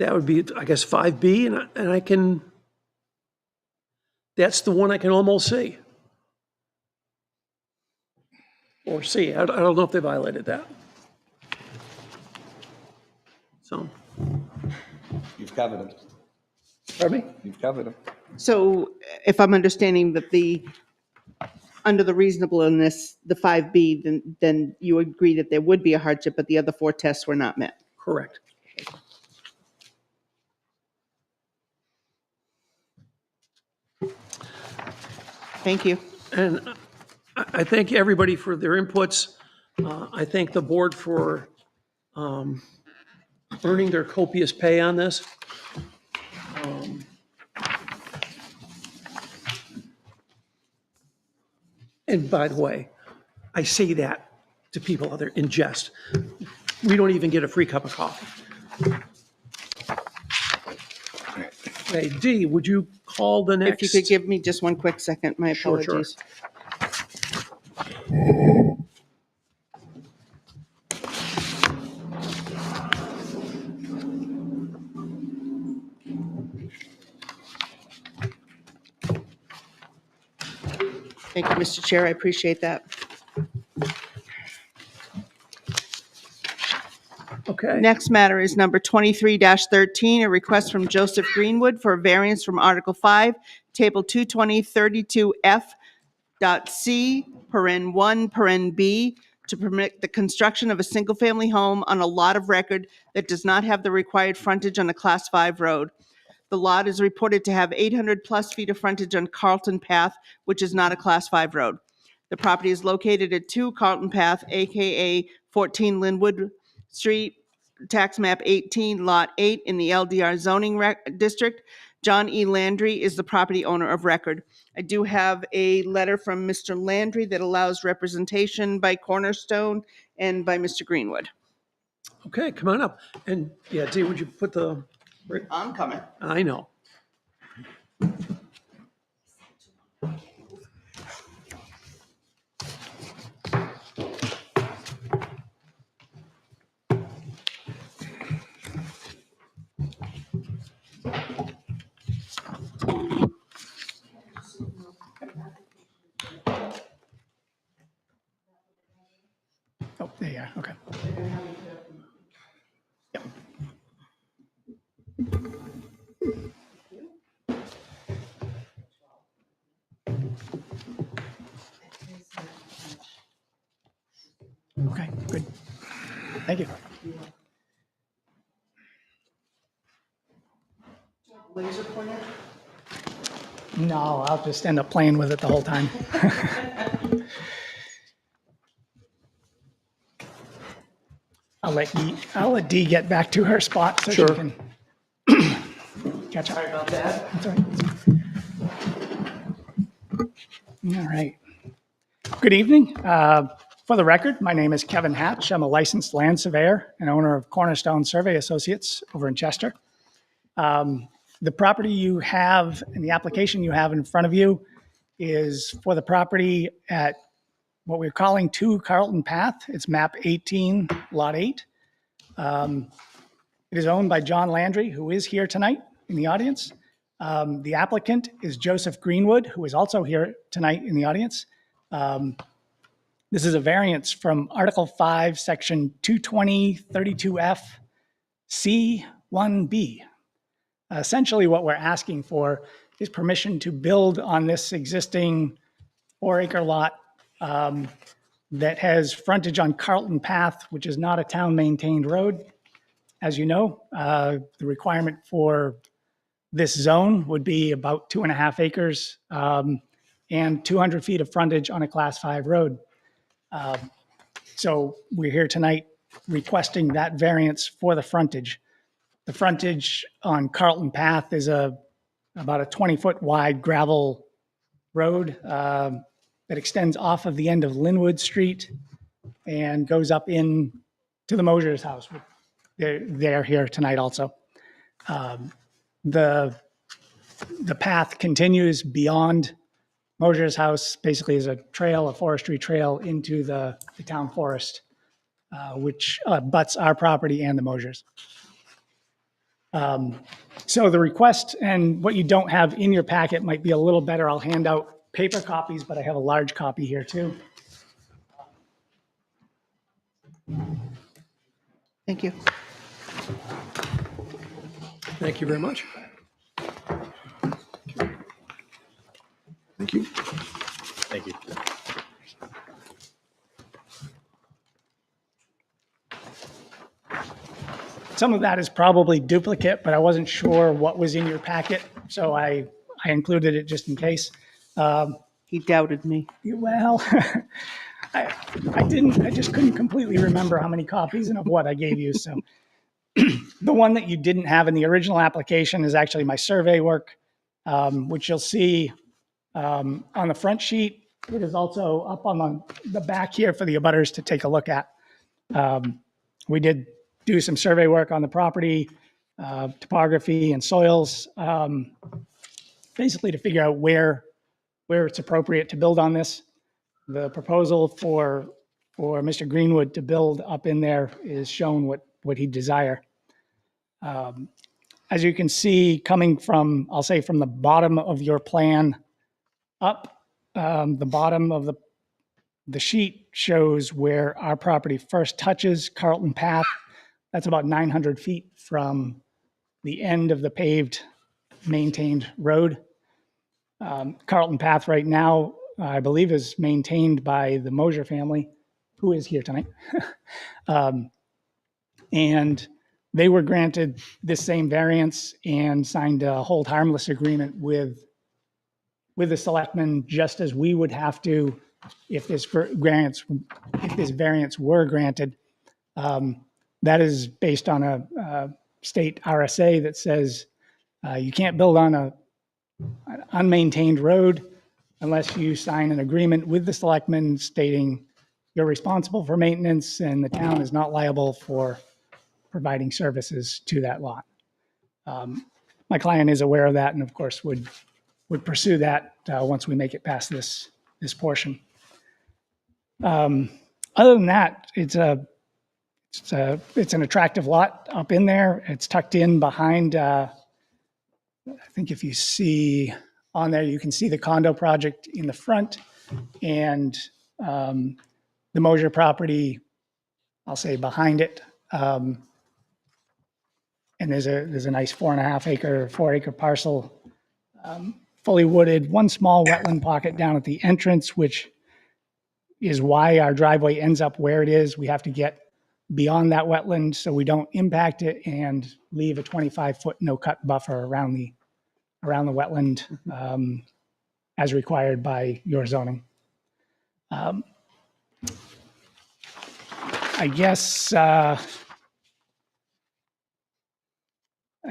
Speaker 1: That would be, I guess, 5B, and I can, that's the one I can almost see. Or C, I don't know if they violated that. So,
Speaker 14: You've covered them.
Speaker 1: pardon me?
Speaker 14: You've covered them.
Speaker 2: So if I'm understanding that under the reasonableness, the 5B, then you agree that there would be a hardship, but the other 4 tests were not met.
Speaker 1: Correct.
Speaker 2: Thank you.
Speaker 1: And I thank everybody for their inputs. I thank the board for earning their copious pay on this. And by the way, I say that to people out there in jest. We don't even get a free cup of coffee. Hey, Dee, would you call the next?
Speaker 2: If you could give me just one quick second, my
Speaker 1: Sure.
Speaker 2: apologies. Thank you, Mr. Chair, I appreciate that.
Speaker 1: Okay.
Speaker 2: Next matter is number 23-13, a request from Joseph Greenwood for a variance from Article 5, Table 22032F.C, paren 1, paren B, to permit the construction of a single-family home on a lot of record that does not have the required frontage on a Class 5 road. The lot is reported to have 800-plus feet of frontage on Carlton Path, which is not a Class 5 road. The property is located at 2 Carlton Path, AKA 14 Linwood Street, Tax Map 18, Lot 8, in the LDR zoning district. John E. Landry is the property owner of record. I do have a letter from Mr. Landry that allows representation by Cornerstone and by Mr. Greenwood.
Speaker 1: Okay, come on up. And yeah, Dee, would you put the,
Speaker 2: I'm coming.
Speaker 1: I know.
Speaker 15: Oh, there you are, okay. Yep. Okay, good. Thank you.
Speaker 2: Laser pointer?
Speaker 15: No, I'll just end up playing with it the whole time. I'll let Dee get back to her spot so
Speaker 1: Sure.
Speaker 15: she can catch up.
Speaker 2: Sorry about that.
Speaker 15: That's all right. All right. Good evening. For the record, my name is Kevin Hatch. I'm a licensed land surveyor and owner of Cornerstone Survey Associates over in Chester. The property you have and the application you have in front of you is for the property at what we're calling 2 Carlton Path. It's map 18, lot 8. It is owned by John Landry, who is here tonight in the audience. The applicant is Joseph Greenwood, who is also here tonight in the audience. This is a variance from Article 5, Section 22032F C1B. Essentially, what we're asking for is permission to build on this existing 4-acre lot that has frontage on Carlton Path, which is not a town-maintained road. As you know, the requirement for this zone would be about 2.5 acres and 200 feet of frontage on a Class 5 road. So we're here tonight requesting that variance for the frontage. The frontage on Carlton Path is about a 20-foot wide gravel road that extends off of the end of Linwood Street and goes up in to the Mosier's house. They're here tonight also. The path continues beyond Mosier's house, basically is a trail, a forestry trail into the town forest, which butts our property and the Mosier's. So the request and what you don't have in your packet might be a little better. I'll hand out paper copies, but I have a large copy here too.
Speaker 2: Thank you.
Speaker 1: Thank you very much.
Speaker 8: Thank you.
Speaker 9: Thank you.
Speaker 15: Some of that is probably duplicate, but I wasn't sure what was in your packet, so I included it just in case.
Speaker 2: He doubted me.
Speaker 15: Well, I just couldn't completely remember how many copies and of what I gave you, so. The one that you didn't have in the original application is actually my survey work, which you'll see on the front sheet. It is also up on the back here for the abutters to take a look at. We did do some survey work on the property, topography and soils, basically to figure out where it's appropriate to build on this. The proposal for Mr. Greenwood to build up in there is shown what he'd desire. As you can see, coming from, I'll say from the bottom of your plan up, the bottom of the sheet shows where our property first touches Carlton Path. That's about 900 feet from the end of the paved, maintained road. Carlton Path right now, I believe, is maintained by the Mosier family, who is here tonight. And they were granted this same variance and signed a hold harmless agreement with the selectmen, just as we would have to if this variance were granted. That is based on a state RSA that says you can't build on an unmaintained road unless you sign an agreement with the selectmen stating you're responsible for maintenance and the town is not liable for providing services to that lot. My client is aware of that and of course would pursue that once we make it past this portion. Other than that, it's an attractive lot up in there. It's tucked in behind, I think if you see on there, you can see the condo project in the front and the Mosier property, I'll say behind it. And there's a nice 4 acre parcel, fully wooded, one small wetland pocket down at the entrance, which is why our driveway ends up where it is. We have to get beyond that wetland so we don't impact it and leave a 25-foot no-cut buffer around the wetland as required by your zoning. I guess, I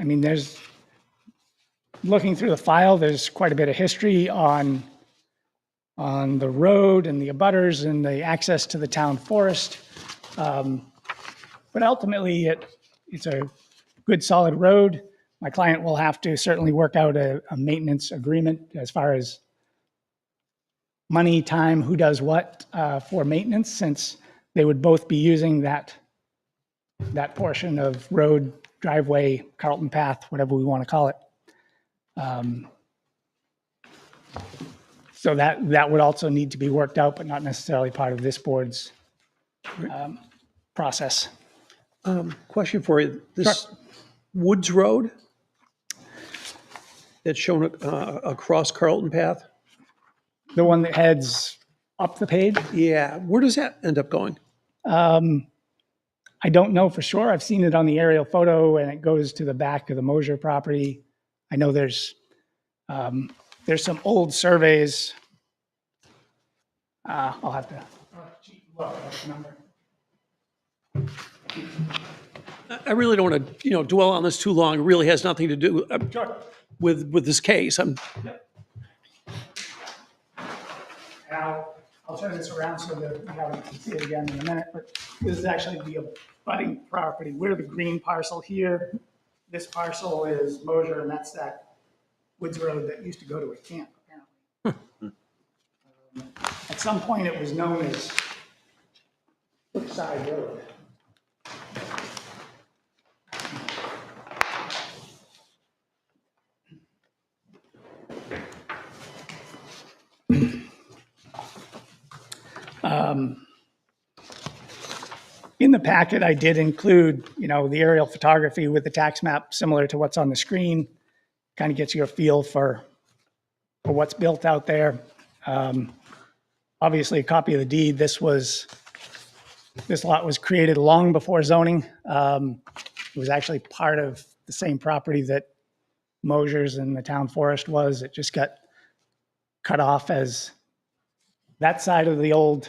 Speaker 15: mean, looking through the file, there's quite a bit of history on the road and the abutters and the access to the town forest. But ultimately, it's a good, solid road. My client will have to certainly work out a maintenance agreement as far as money, time, who does what for maintenance, since they would both be using that portion of road, driveway, Carlton Path, whatever we want to call it. So that would also need to be worked out, but not necessarily part of this board's process.
Speaker 1: Question for you. This Woods Road that's shown across Carlton Path?
Speaker 15: The one that heads up the page?
Speaker 1: Yeah. Where does that end up going?
Speaker 15: I don't know for sure. I've seen it on the aerial photo and it goes to the back of the Mosier property. I know there's some old surveys. I'll have to look at the number.
Speaker 1: I really don't want to, dwell on this too long. It really has nothing to do with this case.
Speaker 15: I'll turn this around so that you can see it again in a minute, but this is actually the abutting property. We're the green parcel here. This parcel is Mosier, and that's that Woods Road that used to go to a camp, apparently. At some point, it was known as Brookside Road. In the packet, I did include, the aerial photography with the tax map, similar to what's on the screen. Kind of gets you a feel for what's built out there. Obviously, a copy of the deed. This lot was created long before zoning. It was actually part of the same property that Mosier's and the town forest was. It just got cut off as that side of the old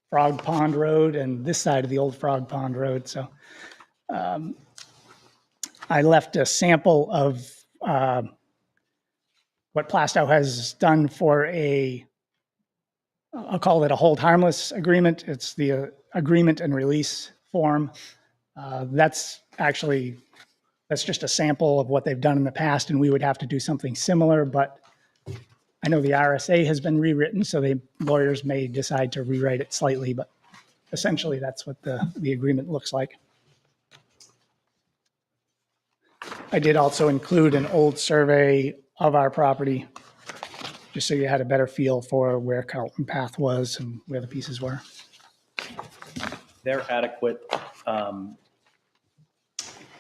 Speaker 15: Frog Pond Road and this side of the old Frog Pond Road. So I left a sample of what Plastow has done for I'll call it a hold harmless agreement. It's the agreement and release form. That's just a sample of what they've done in the past, and we would have to do something similar, but I know the RSA has been rewritten, so the lawyers may decide to rewrite it slightly, but essentially that's what the agreement looks like. I did also include an old survey of our property, just so you had a better feel for where Carlton Path was and where the pieces were.
Speaker 9: They're adequate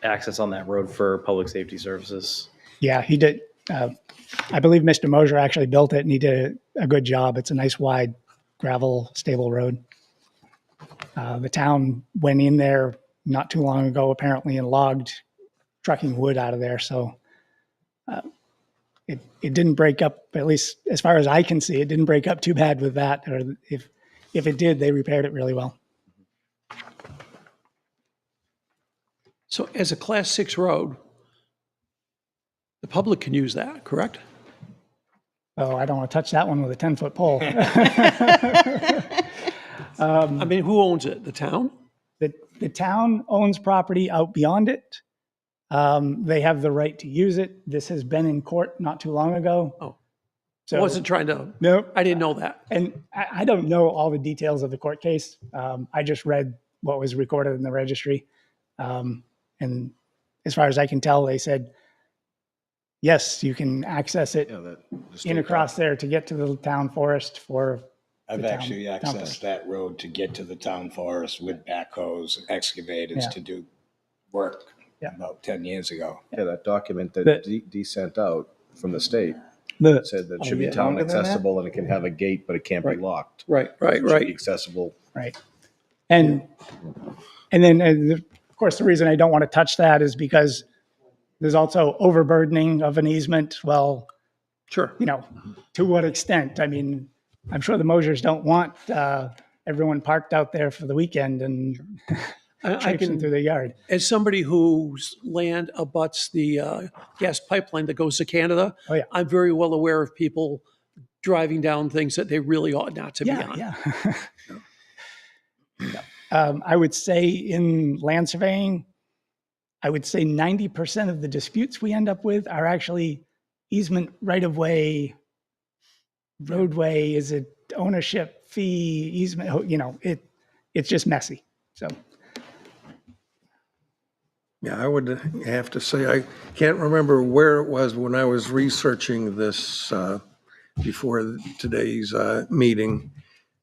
Speaker 9: access on that road for public safety services.
Speaker 15: Yeah, he did. I believe Mr. Mosier actually built it, and he did a good job. It's a nice wide gravel stable road. The town went in there not too long ago, apparently, and logged trucking wood out of there. So it didn't break up, at least as far as I can see, it didn't break up too bad with that. Or if it did, they repaired it really well.
Speaker 1: So as a Class 6 road, the public can use that, correct?
Speaker 15: Oh, I don't want to touch that one with a 10-foot pole.
Speaker 1: I mean, who owns it? The town?
Speaker 15: The town owns property out beyond it. They have the right to use it. This has been in court not too long ago.
Speaker 1: Oh.
Speaker 15: So
Speaker 1: I wasn't trying to,
Speaker 15: no,
Speaker 1: I didn't know that.
Speaker 15: and I don't know all the details of the court case. I just read what was recorded in the registry. And as far as I can tell, they said, yes, you can access it in across there to get to the town forest for.
Speaker 14: I've
Speaker 15: the
Speaker 14: actually
Speaker 15: town
Speaker 14: accessed
Speaker 15: forest.
Speaker 14: that road to get to the town forest with backhoes, excavators
Speaker 15: Yeah.
Speaker 14: to do work
Speaker 15: Yeah.
Speaker 14: about 10 years ago.
Speaker 16: Yeah, that document that
Speaker 15: The-
Speaker 16: Dee sent out from the state
Speaker 15: The,
Speaker 16: said that it
Speaker 15: Oh,
Speaker 16: should be
Speaker 15: yeah.
Speaker 16: town
Speaker 14: Longer than that?
Speaker 16: accessible and it can have a gate, but it can't be
Speaker 1: Right.
Speaker 16: locked.
Speaker 1: Right,
Speaker 16: It
Speaker 1: right,
Speaker 16: should be
Speaker 1: right.
Speaker 16: accessible.
Speaker 15: right. And then, of course, the reason I don't want to touch that is because there's also overburdening of an easement. Well,
Speaker 1: Sure.
Speaker 15: to what extent? I mean, I'm sure the Mosiers don't want everyone parked out there for the weekend and
Speaker 1: I
Speaker 15: traipsing
Speaker 1: can,
Speaker 15: through the yard.
Speaker 1: as somebody whose land abuts the gas pipeline that goes to Canada,
Speaker 15: Oh, yeah.
Speaker 1: I'm very well aware of people driving down things that they really ought not to be on.
Speaker 15: Yeah. I would say in land surveying, I would say 90% of the disputes we end up with are actually easement, right-of-way, roadway, is it ownership, fee, easement, it's just messy. So,
Speaker 3: Yeah, I would have to say, I can't remember where it was when I was researching this before today's meeting,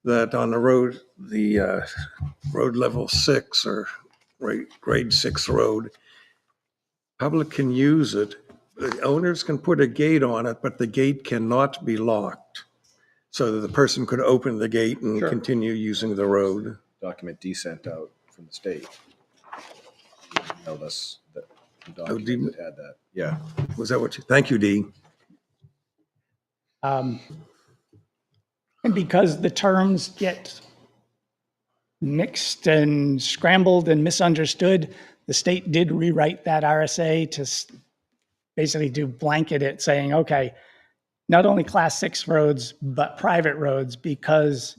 Speaker 3: that on the road, the road level 6 or grade 6 road, public can use it. The owners can put a gate on it, but the gate cannot be locked. So that the person could open the gate and
Speaker 1: Sure.
Speaker 3: continue using the road.
Speaker 16: Document Dee sent out from the state. Told us that the
Speaker 3: Oh, Dee-
Speaker 16: document that had that. Yeah.
Speaker 3: Was that what you, thank you, Dee.
Speaker 15: and because the terms get mixed and scrambled and misunderstood, the state did rewrite that RSA to basically to blanket it, saying, okay, not only class 6 roads, but private roads, because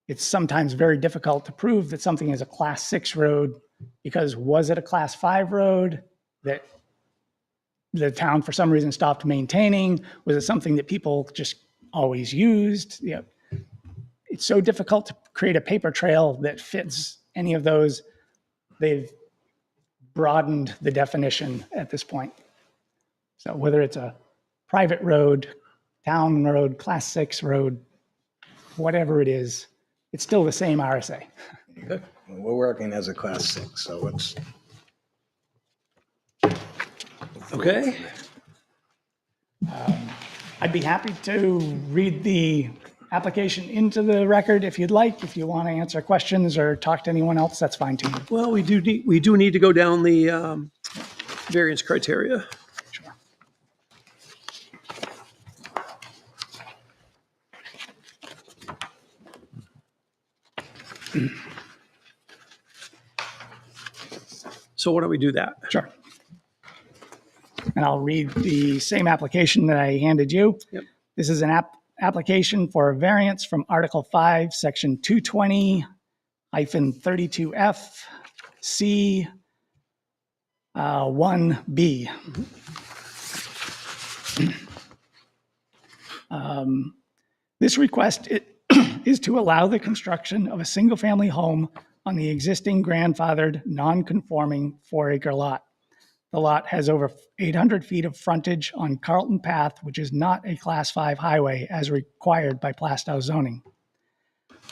Speaker 15: it's sometimes very difficult to prove that something is a class 6 road, because was it a class 5 road that the town for some reason stopped maintaining? Was it something that people just always used? It's so difficult to create a paper trail that fits any of those. They've broadened the definition at this point. So whether it's a private road, town road, class 6 road, whatever it is, it's still the same RSA.
Speaker 14: We're working as a class 6, so it's.
Speaker 1: Okay.
Speaker 15: I'd be happy to read the application into the record if you'd like. If you want to answer questions or talk to anyone else, that's fine too.
Speaker 1: Well, we do need to go down the variance criteria.
Speaker 15: Sure.
Speaker 1: So why don't we do that?
Speaker 15: Sure. And I'll read the same application that I handed you.
Speaker 1: Yep.
Speaker 15: This is an application for a variance from Article 5, Section 220-32F, C 1B. This request is to allow the construction of a single-family home on the existing grandfathered, non-conforming 4-acre lot. The lot has over 800 feet of frontage on Carlton Path, which is not a Class 5 highway as required by Plastow zoning.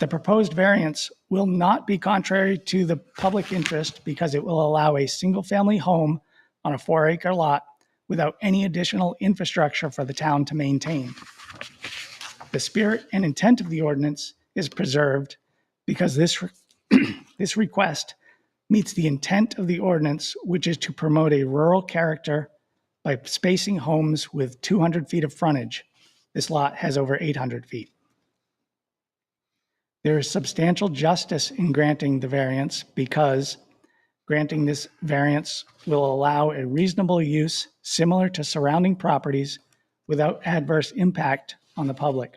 Speaker 15: The proposed variance will not be contrary to the public interest because it will allow a single-family home on a 4-acre lot without any additional infrastructure for the town to maintain. The spirit and intent of the ordinance is preserved because this request meets the intent of the ordinance, which is to promote a rural character by spacing homes with 200 feet of frontage. This lot has over 800 feet. There is substantial justice in granting the variance because granting this variance will allow a reasonable use similar to surrounding properties without adverse impact on the public.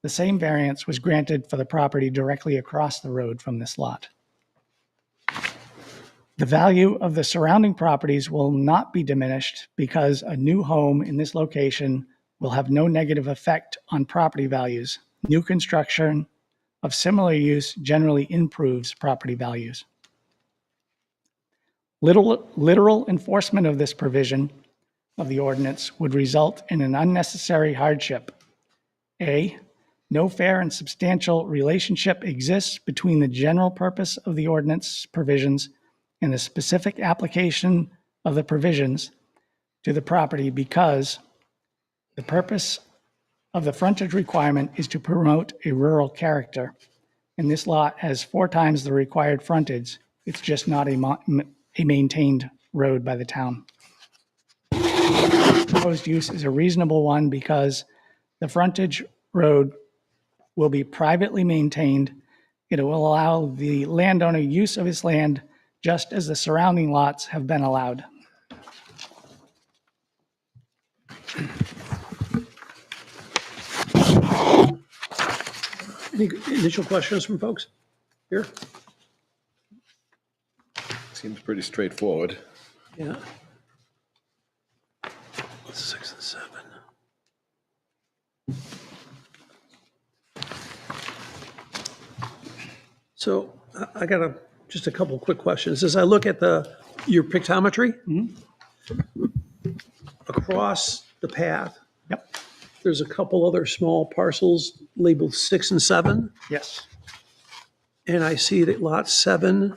Speaker 15: The same variance was granted for the property directly across the road from this lot. The value of the surrounding properties will not be diminished because a new home in this location will have no negative effect on property values. New construction of similar use generally improves property values. Literal enforcement of this provision of the ordinance would result in an unnecessary hardship. A, no fair and substantial relationship exists between the general purpose of the ordinance provisions and the specific application of the provisions to the property because the purpose of the frontage requirement is to promote a rural character. And this lot has 4 times the required frontage. It's just not a maintained road by the town. The proposed use is a reasonable one because the frontage road will be privately maintained. It will allow the landowner use of his land just as the surrounding lots have been allowed.
Speaker 1: Any initial questions from folks here?
Speaker 16: Seems pretty straightforward.
Speaker 1: Yeah. 6 and 7. So I got just a couple quick questions. As I look at your pictometry, across the path,
Speaker 15: Yep.
Speaker 1: there's a couple other small parcels labeled 6 and 7.
Speaker 15: Yes.
Speaker 1: And I see that lot 7.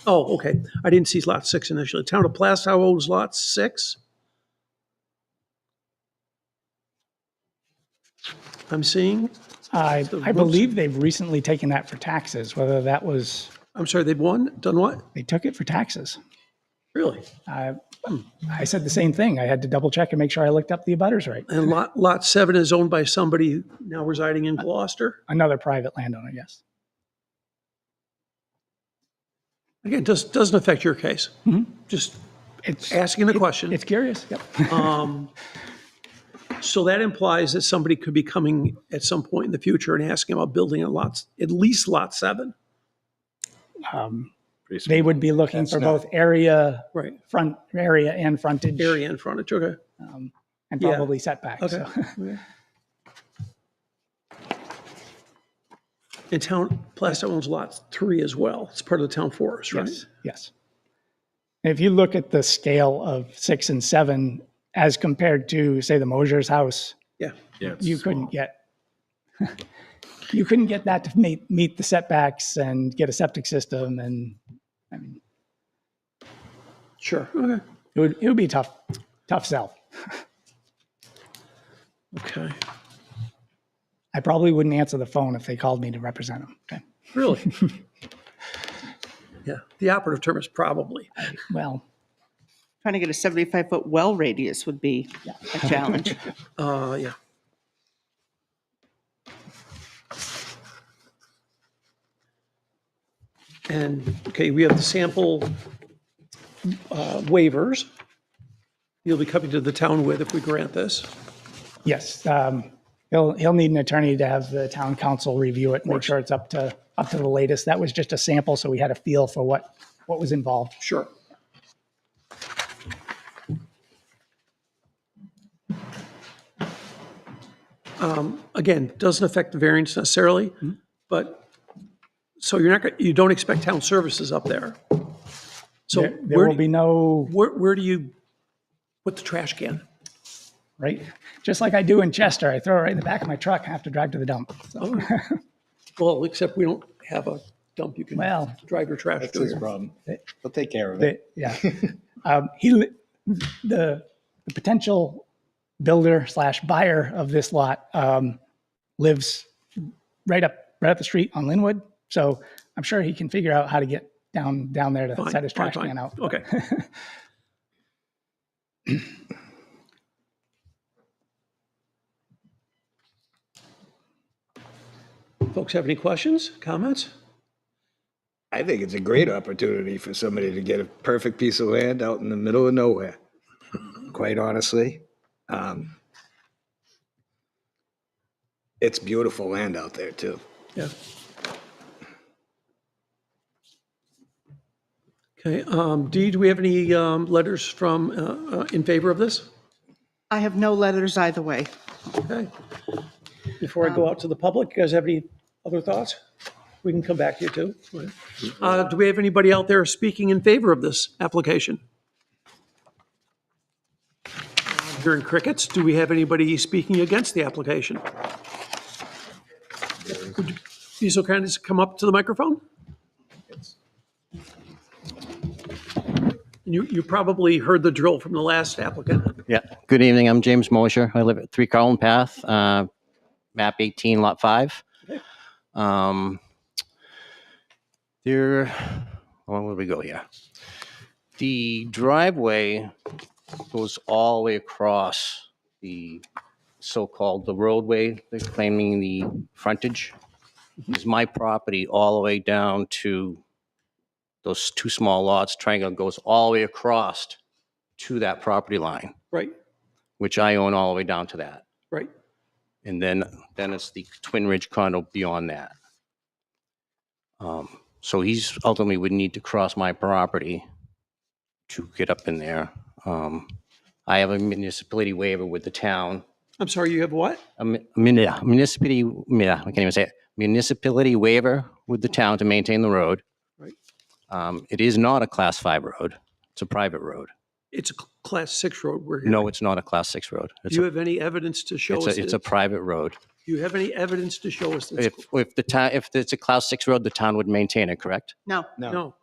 Speaker 1: Oh, okay. I didn't see lot 6 initially. Town of Plastow owns lot 6. I'm seeing.
Speaker 15: I believe they've recently taken that for taxes, whether that was,
Speaker 1: I'm sorry, they've done what?
Speaker 15: they took it for taxes.
Speaker 1: Really?
Speaker 15: I said the same thing. I had to double check and make sure I looked up the abutters right.
Speaker 1: And lot 7 is owned by somebody now residing in Gloucester?
Speaker 15: Another private landowner, yes.
Speaker 1: Again, doesn't affect your case. Just asking the question.
Speaker 15: It's curious, yep.
Speaker 1: So that implies that somebody could be coming at some point in the future and asking about building at least lot 7.
Speaker 15: They would be looking for both area,
Speaker 1: Right.
Speaker 15: area and frontage.
Speaker 1: Area and frontage, okay.
Speaker 15: And
Speaker 1: Yeah.
Speaker 15: probably setbacks.
Speaker 1: Okay.
Speaker 15: so.
Speaker 1: Okay. And Plastow owns lot 3 as well. It's part of the town forest, right?
Speaker 15: Yes, yes. If you look at the scale of 6 and 7 as compared to, say, the Mosier's house,
Speaker 1: Yeah.
Speaker 15: you couldn't get that to meet the setbacks and get a septic system, and I mean,
Speaker 1: Sure, okay.
Speaker 15: it would be tough sell.
Speaker 1: Okay.
Speaker 15: I probably wouldn't answer the phone if they called me to represent them. Okay.
Speaker 1: Really? Yeah, the operative term is probably.
Speaker 15: Well,
Speaker 2: Trying to get a 75-foot well radius would be a challenge.
Speaker 1: Yeah. And, okay, we have the sample waivers. You'll be coming to the town with if we grant this.
Speaker 15: yes, he'll need an attorney to have the town council review it, make sure it's up to the latest. That was just a sample, so we had a feel for what was involved.
Speaker 1: Sure. Again, doesn't affect the variance necessarily, but, so you don't expect town services up there. So
Speaker 15: There will be no,
Speaker 1: where do you put the trash can?
Speaker 15: right? Just like I do in Chester. I throw it right in the back of my truck. I have to drive to the dump. So,
Speaker 1: Oh. Well, except we don't have a dump. You can
Speaker 15: well,
Speaker 1: drive your trash
Speaker 14: That's
Speaker 1: to
Speaker 14: his
Speaker 1: here.
Speaker 14: problem. He'll take care of it.
Speaker 15: yeah. The potential builder / buyer of this lot lives right up the street on Linwood. So I'm sure he can figure out how to get down there to
Speaker 1: Fine,
Speaker 15: set his
Speaker 1: fine,
Speaker 15: trash can
Speaker 1: fine.
Speaker 15: out.
Speaker 1: Okay. Folks have any questions, comments?
Speaker 14: I think it's a great opportunity for somebody to get a perfect piece of land out in the middle of nowhere, quite honestly. It's beautiful land out there, too.
Speaker 1: Yeah. Okay, Dee, do we have any letters from, in favor of this?
Speaker 2: I have no letters either way.
Speaker 1: Okay. Before I go out to the public, you guys have any other thoughts? We can come back to you too. Do we have anybody out there speaking in favor of this application? Hearing crickets. Do we have anybody speaking against the application? Would you be so kind as to come up to the microphone? You probably heard the drill from the last applicant.
Speaker 17: Yeah. Good evening. I'm James Mosher. I live at 3 Carlin Path, map 18, lot 5.
Speaker 1: Okay.
Speaker 17: Where would we go here? The driveway goes all the way across the so-called the roadway. They're claiming the frontage is my property all the way down to those 2 small lots. Triangle goes all the way across to that property line,
Speaker 1: Right,
Speaker 17: which I own all the way down to that.
Speaker 1: right.
Speaker 17: And then it's the Twin Ridge condo beyond that. So he's ultimately would need to cross my property to get up in there. I have a municipality waiver with the town.
Speaker 1: I'm sorry, you have what?
Speaker 17: Municipality, I can't even say it. Municipality waiver with the town to maintain the road.
Speaker 1: Right.
Speaker 17: It is not a class 5 road. It's a private road.
Speaker 1: It's a class 6 road we're here.
Speaker 17: No, it's not a class 6 road.
Speaker 1: Do you have any evidence to show us?
Speaker 17: It's a private road.
Speaker 1: Do you have any evidence to show us this?
Speaker 17: If it's a class 6 road, the town would maintain it, correct?
Speaker 2: No.
Speaker 1: No,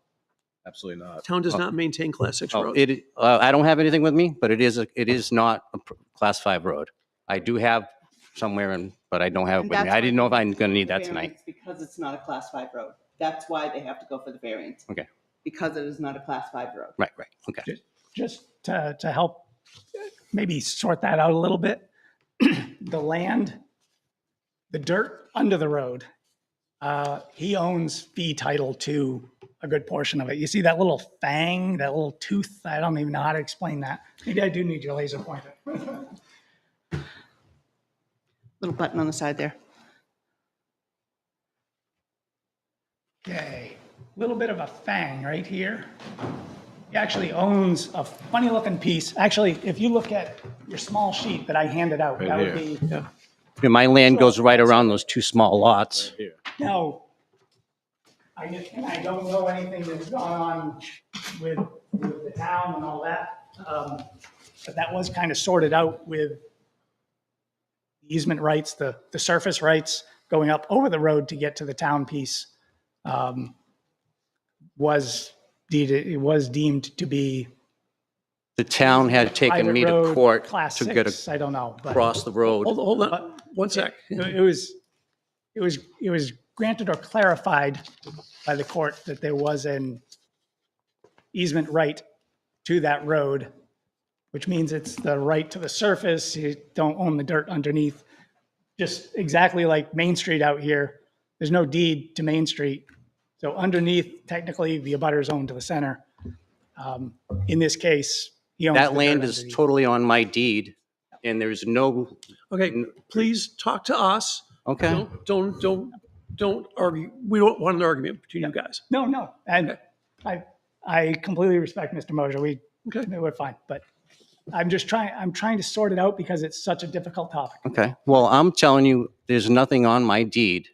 Speaker 16: Absolutely not.
Speaker 1: town does not maintain class 6
Speaker 17: Oh,
Speaker 1: roads.
Speaker 17: I don't have anything with me, but it is not a class 5 road. I do have somewhere but I don't have it with me. I didn't know if I'm going to need that tonight.
Speaker 2: Because it's not a class 5 road. That's why they have to go for the variance.
Speaker 17: Okay.
Speaker 2: Because it is not a class 5 road.
Speaker 17: Right. Okay.
Speaker 15: Just to help maybe sort that out a little bit, the dirt under the road, he owns fee title to a good portion of it. You see that little fang, that little tooth? I don't even know how to explain that. Maybe I do need your laser pointer.
Speaker 2: Little button on the side there.
Speaker 15: Okay, little bit of a fang right here. He actually owns a funny looking piece. Actually, if you look at your small sheet that I handed out, that would be,
Speaker 17: Yeah, my land goes right around those 2 small lots.
Speaker 15: now, I don't know anything that's gone on with the town and all that. But that was kind of sorted out with easement rights, the surface rights going up over the road to get to the town piece. Was deemed to be
Speaker 17: The town had taken
Speaker 15: private
Speaker 17: me to
Speaker 15: road,
Speaker 17: court
Speaker 15: class
Speaker 17: to
Speaker 15: 6,
Speaker 17: get
Speaker 15: I don't know. But
Speaker 17: across the road.
Speaker 1: Hold on, one sec.
Speaker 15: it was granted or clarified by the court that there was an easement right to that road, which means it's the right to the surface. You don't own the dirt underneath. Just exactly like Main Street out here, there's no deed to Main Street. So underneath, technically, the abutters own to the center. In this case, he owns
Speaker 17: That
Speaker 15: the
Speaker 17: land
Speaker 15: dirt
Speaker 17: is
Speaker 15: underneath.
Speaker 17: totally on my deed, and there's no,
Speaker 1: Okay, please talk to us.
Speaker 17: okay?
Speaker 1: Don't argue. We don't want an argument between you guys.
Speaker 15: No. And I completely respect Mr. Mosher. We're fine. But I'm trying to sort it out because it's such a difficult topic.
Speaker 17: Okay, well, I'm telling you, there's nothing on my deed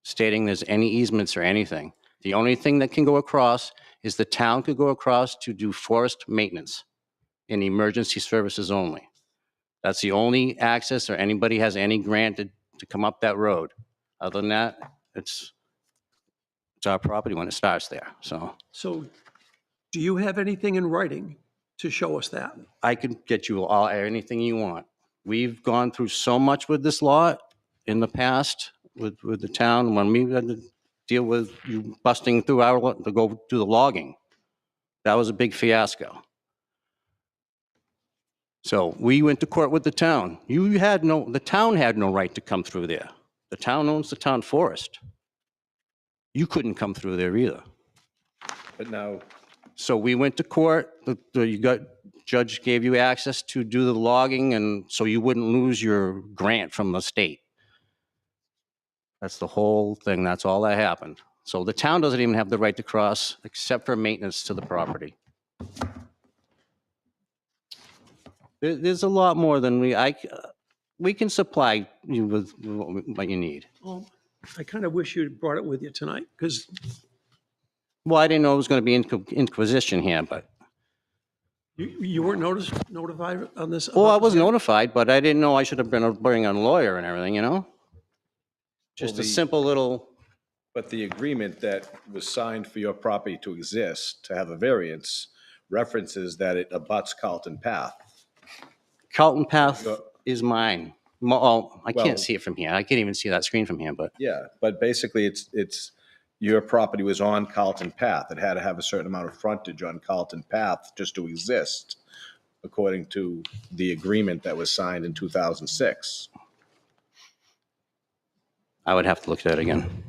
Speaker 17: stating there's any easements or anything. The only thing that can go across is the town could go across to do forest maintenance and emergency services only. That's the only access or anybody has any grant to come up that road. Other than that, it's our property when it starts there. So
Speaker 1: So do you have anything in writing to show us that?
Speaker 17: I can get you all, anything you want. We've gone through so much with this lot in the past with the town when we had to deal with you busting through our lot to go do the logging. That was a big fiasco. So we went to court with the town. The town had no right to come through there. The town owns the town forest. You couldn't come through there either.
Speaker 16: But now,
Speaker 17: So we went to court. Judge gave you access to do the logging, and so you wouldn't lose your grant from the state. That's the whole thing. That's all that happened. So the town doesn't even have the right to cross except for maintenance to the property. There's a lot more than we can supply you with what you need.
Speaker 1: Well, I kind of wish you'd brought it with you tonight, because
Speaker 17: Well, I didn't know it was going to be inquisition here, but.
Speaker 1: you weren't notified on this?
Speaker 17: Well, I
Speaker 1: about
Speaker 17: was
Speaker 1: this?
Speaker 17: notified, but I didn't know I should have been bringing a lawyer and everything, you know? Just a simple little,
Speaker 16: but the agreement that was signed for your property to exist, to have a variance, references that it abuts Carlton Path.
Speaker 17: Carlton Path is mine. Oh, I
Speaker 16: Well-
Speaker 17: can't see it from here. I can't even see that screen from here, but
Speaker 16: Yeah, but basically it's your property was on Carlton Path. It had to have a certain amount of frontage on Carlton Path just to exist, according to the agreement that was signed in 2006.
Speaker 17: I would have to look at that again.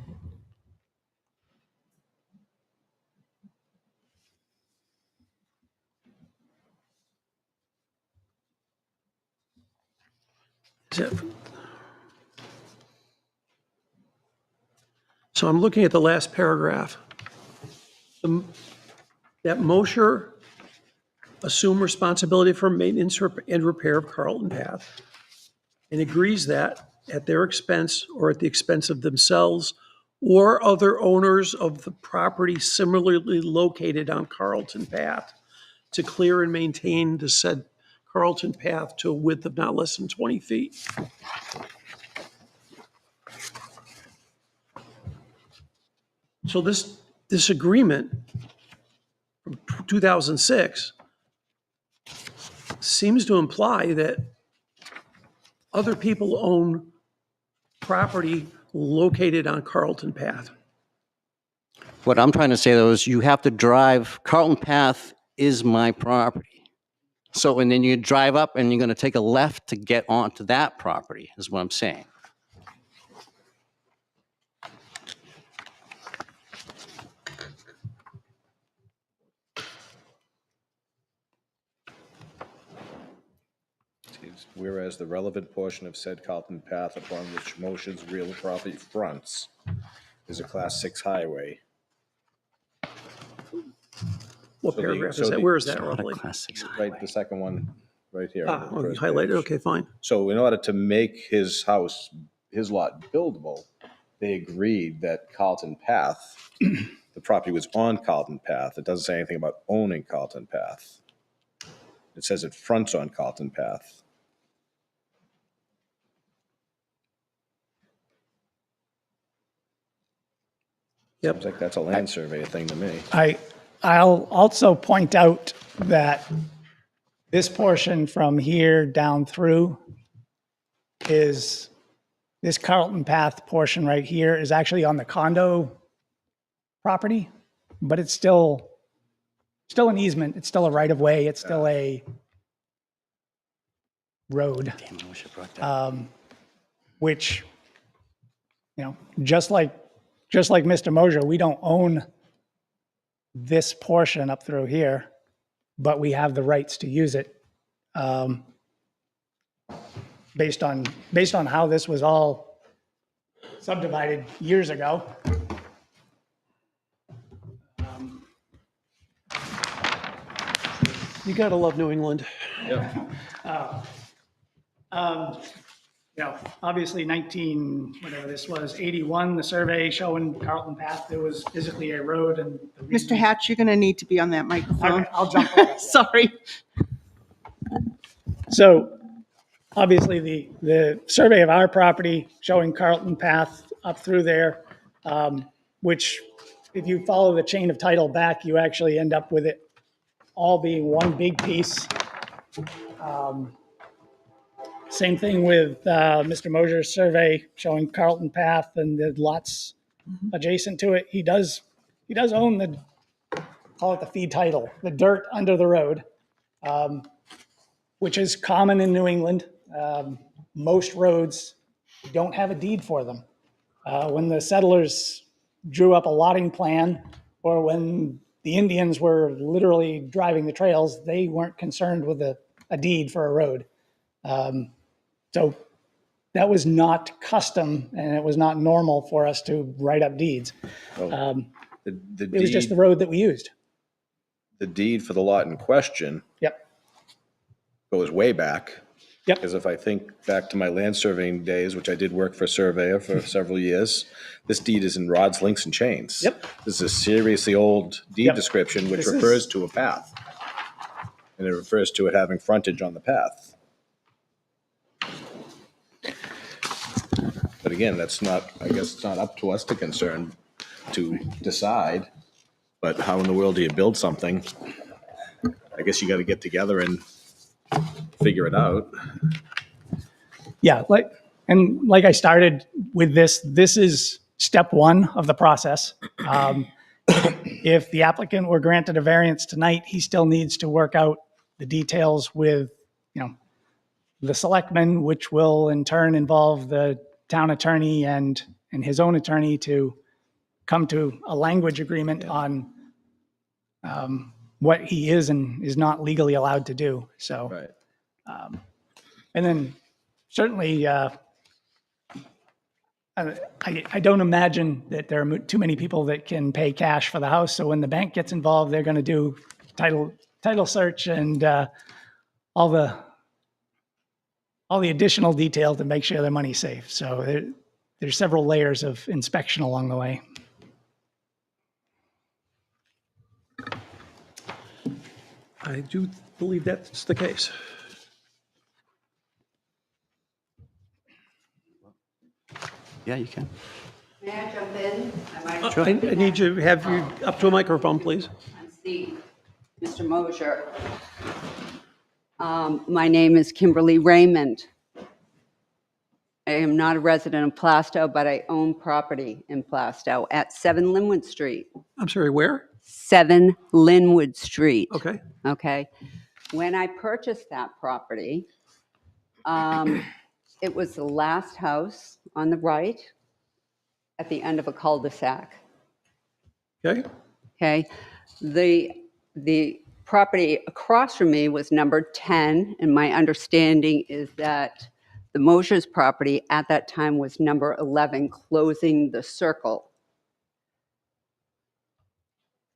Speaker 1: So I'm looking at the last paragraph. That Mosher assume responsibility for maintenance and repair of Carlton Path and agrees that at their expense or at the expense of themselves or other owners of the property similarly located on Carlton Path to clear and maintain the said Carlton Path to a width of not less than 20 feet. So this agreement from 2006 seems to imply that other people own property located on Carlton Path.
Speaker 17: What I'm trying to say though is you have to drive, Carlton Path is my property. So, and then you drive up and you're going to take a left to get onto that property, is what I'm saying.
Speaker 16: Whereas the relevant portion of said Carlton Path upon which Mosher's real property fronts is a Class 6 highway.
Speaker 1: What
Speaker 16: So the-
Speaker 1: paragraph
Speaker 16: so
Speaker 1: is that?
Speaker 16: the-
Speaker 1: Where is that
Speaker 17: Not a
Speaker 1: roughly?
Speaker 17: Class 6
Speaker 16: Right, the second one, right here. on the
Speaker 1: Oh, you
Speaker 16: first
Speaker 1: highlighted,
Speaker 16: page.
Speaker 1: okay, fine.
Speaker 16: So in order to make his house, his lot buildable, they agreed that Carlton Path, the property was on Carlton Path. It doesn't say anything about owning Carlton Path. It says it fronts on Carlton Path.
Speaker 1: Yep.
Speaker 16: Seems like that's a land surveyor thing to me.
Speaker 15: I'll also point out that this portion from here down through is, this Carlton Path portion right here is actually on the condo property, but it's still an easement. It's still a right of way. It's still a road.
Speaker 17: Damn, I wish I brought that.
Speaker 15: Which, you know, just like Mr. Mosher, we don't own this portion up through here, but we have the rights to use it based on how this was all subdivided years ago.
Speaker 1: You gotta love New England.
Speaker 15: You know, obviously 81, the survey showing Carlton Path, there was physically a road and.
Speaker 2: Mr. Hatch, you're going to need to be on that microphone.
Speaker 15: Okay, I'll jump on that.
Speaker 2: Sorry.
Speaker 15: So obviously the survey of our property showing Carlton Path up through there, which if you follow the chain of title back, you actually end up with it all being one big piece. Same thing with Mr. Mosier's survey showing Carlton Path and the lots adjacent to it. He does own the, call it the fee title, the dirt under the road, which is common in New England. Most roads don't have a deed for them. When the settlers drew up a lotting plan, or when the Indians were literally driving the trails, they weren't concerned with a deed for a road. So that was not custom, and it was not normal for us to write up deeds.
Speaker 16: The
Speaker 15: It was just the
Speaker 16: deed,
Speaker 15: road that we used.
Speaker 16: the deed for the lot in question
Speaker 15: Yep.
Speaker 16: goes way back.
Speaker 15: Yep.
Speaker 16: Because if I think back to my land surveying days, which I did work for a surveyor for several years, this deed is in rods, links, and chains.
Speaker 15: Yep.
Speaker 16: This is a seriously old deed
Speaker 15: Yep.
Speaker 16: description, which
Speaker 15: This is-
Speaker 16: refers to a path. And it refers to it having frontage on the path. But again, that's not, I guess it's not up to us to decide. But how in the world do you build something? I guess you got to get together and figure it out.
Speaker 15: Yeah, like I started with this is step one of the process. If the applicant were granted a variance tonight, he still needs to work out the details with, the selectmen, which will in turn involve the town attorney and his own attorney to come to a language agreement on what he is and is not legally allowed to do. So,
Speaker 16: Right.
Speaker 15: and then certainly, I don't imagine that there are too many people that can pay cash for the house. So when the bank gets involved, they're going to do title search and all the additional detail to make sure their money's safe. So there's several layers of inspection along the way.
Speaker 1: I do believe that's the case.
Speaker 11: Yeah, you can.
Speaker 18: May I jump in?
Speaker 1: I need you to have you up to a microphone, please.
Speaker 18: I'm Steve, Mr. Mosier. My name is Kimberly Raymond. I am not a resident of Plastow, but I own property in Plastow at 7 Linwood Street.
Speaker 1: I'm sorry, where?
Speaker 18: 7 Linwood Street.
Speaker 1: Okay.
Speaker 18: Okay. When I purchased that property, it was the last house on the right at the end of a cul-de-sac.
Speaker 1: Okay.
Speaker 18: Okay. The property across from me was number 10, and my understanding is that the Mosier's property at that time was number 11, closing the circle.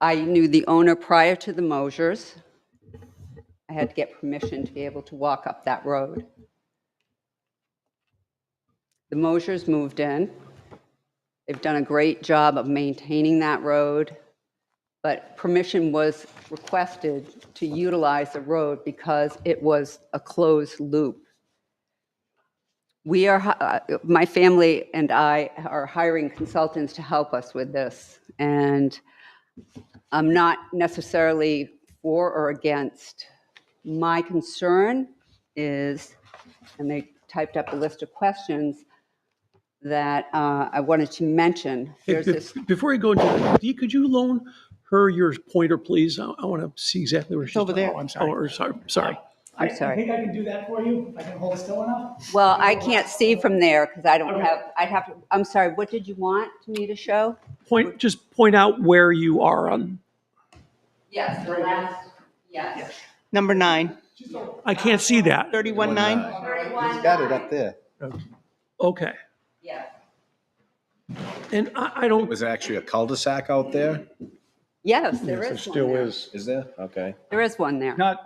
Speaker 18: I knew the owner prior to the Mosiers. I had to get permission to be able to walk up that road. The Mosiers moved in. They've done a great job of maintaining that road, but permission was requested to utilize the road because it was a closed loop. My family and I are hiring consultants to help us with this, and I'm not necessarily for or against. My concern is, and they typed up a list of questions that I wanted to mention. There's this.
Speaker 1: Before you go into that, Dee, could you loan her your pointer, please? I want to see exactly where she's
Speaker 15: over there.
Speaker 1: Oh,
Speaker 15: I'm sorry.
Speaker 1: Oh, sorry.
Speaker 18: I'm sorry.
Speaker 15: I think I can do that for you. I can hold it still enough.
Speaker 18: Well, I can't see from there because I don't have, I'd have to, I'm sorry, what did you want me to show?
Speaker 1: Just point out where you are on.
Speaker 18: Yes, the last, yes.
Speaker 2: Number 9,
Speaker 1: I can't see that.
Speaker 2: 31-9.
Speaker 18: 31.
Speaker 14: He's got it up there.
Speaker 1: Okay.
Speaker 18: Yeah.
Speaker 1: And I
Speaker 16: It
Speaker 1: don't,
Speaker 16: was actually a cul-de-sac out there?
Speaker 18: Yes, there
Speaker 3: Yes,
Speaker 18: is
Speaker 3: there
Speaker 18: one
Speaker 3: still
Speaker 18: there.
Speaker 3: is.
Speaker 16: Is there? Okay.
Speaker 18: There is one there.
Speaker 15: Not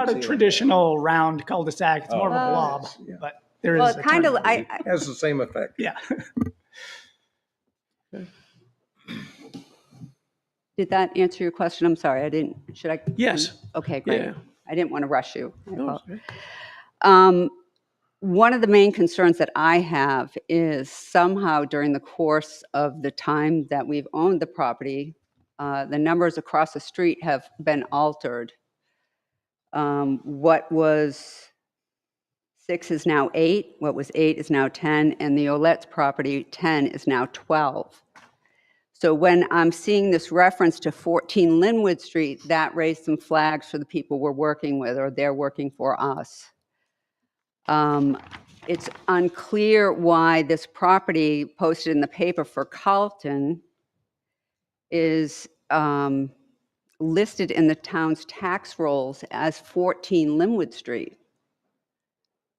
Speaker 16: see
Speaker 15: a
Speaker 16: it.
Speaker 15: traditional round cul-de-sac. It's more of a blob, but there is.
Speaker 18: Well,
Speaker 15: a
Speaker 18: it kind of,
Speaker 15: turn.
Speaker 3: Has the same effect.
Speaker 15: Yeah.
Speaker 18: did that answer your question? I'm sorry, I didn't, should I?
Speaker 1: Yes.
Speaker 18: Okay, great.
Speaker 1: Yeah.
Speaker 18: I didn't want to rush you. I
Speaker 1: No,
Speaker 18: apologize. one of the main concerns that I have is somehow during the course of the time that we've owned the property, the numbers across the street have been altered. What was 6 is now 8, what was 8 is now 10, and the Olette's property, 10, is now 12. So when I'm seeing this reference to 14 Linwood Street, that raised some flags for the people we're working with, or they're working for us. It's unclear why this property posted in the paper for Carlton is listed in the town's tax rolls as 14 Linwood Street.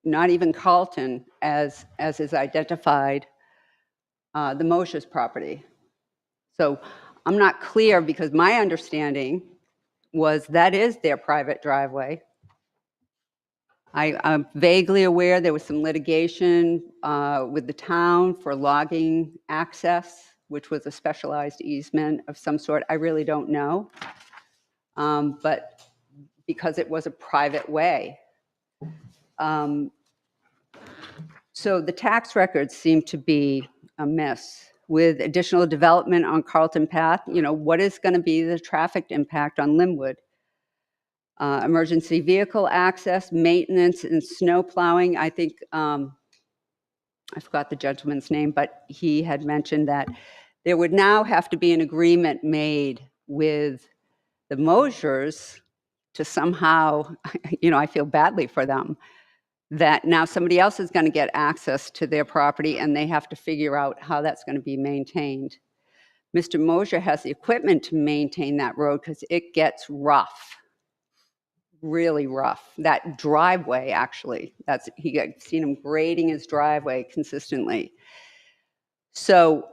Speaker 18: Not even Carlton as is identified, the Mosher's property. So I'm not clear because my understanding was that is their private driveway. I'm vaguely aware there was some litigation with the town for logging access, which was a specialized easement of some sort. I really don't know. But because it was a private way. So the tax records seem to be amiss. With additional development on Carlton Path, what is going to be the traffic impact on Linwood? Emergency vehicle access, maintenance, and snow plowing. I think, I forgot the gentleman's name, but he had mentioned that there would now have to be an agreement made with the Mosers to somehow, I feel badly for them, that now somebody else is going to get access to their property and they have to figure out how that's going to be maintained. Mr. Mosher has the equipment to maintain that road because it gets rough, really rough. That driveway, actually, I've seen him grading his driveway consistently. So,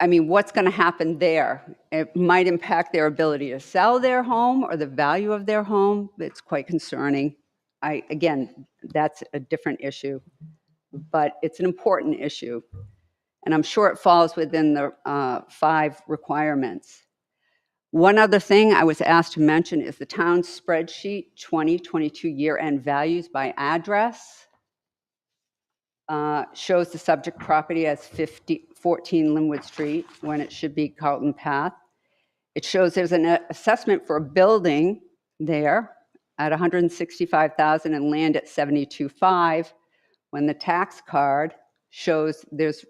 Speaker 18: what's going to happen there? It might impact their ability to sell their home or the value of their home. It's quite concerning. Again, that's a different issue, but it's an important issue. And I'm sure it falls within the 5 requirements. One other thing I was asked to mention is the town's spreadsheet 2022 year-end values by address shows the subject property as 14 Linwood Street when it should be Carlton Path. It shows there's an assessment for a building there at $165,000 and land at $72,500 when the tax card shows there's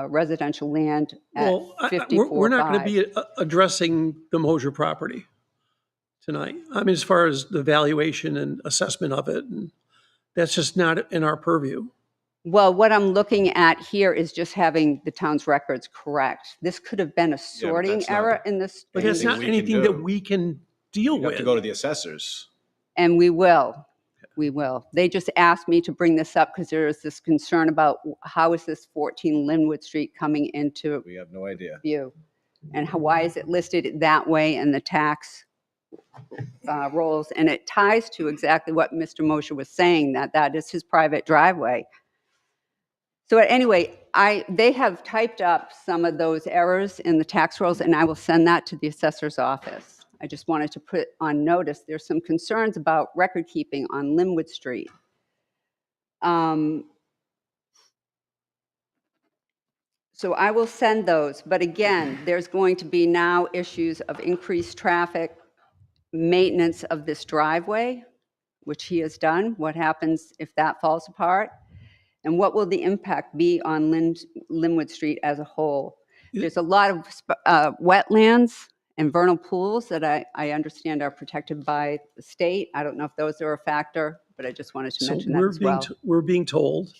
Speaker 18: residential land at $54,500.
Speaker 1: We're not going to be addressing the Mosher property tonight. As far as the valuation and assessment of it, and that's just not in our purview.
Speaker 18: Well, what I'm looking at here is just having the town's records correct. This could have been a sorting error in this.
Speaker 1: But that's not anything that we can deal
Speaker 16: You
Speaker 1: with.
Speaker 16: have to go to the assessors.
Speaker 18: And we will. We will. They just asked me to bring this up because there is this concern about how is this 14 Linwood Street coming into
Speaker 16: We have no idea.
Speaker 18: view? And why is it listed that way in the tax rolls? And it ties to exactly what Mr. Mosher was saying, that is his private driveway. So anyway, they have typed up some of those errors in the tax rolls, and I will send that to the assessor's office. I just wanted to put on notice there's some concerns about record keeping on Linwood Street. So I will send those, but again, there's going to be now issues of increased traffic, maintenance of this driveway, which he has done. What happens if that falls apart? And what will the impact be on Linwood Street as a whole? There's a lot of wetlands and vernal pools that I understand are protected by the state. I don't know if those are a factor, but I just wanted to mention that as well.
Speaker 1: We're being told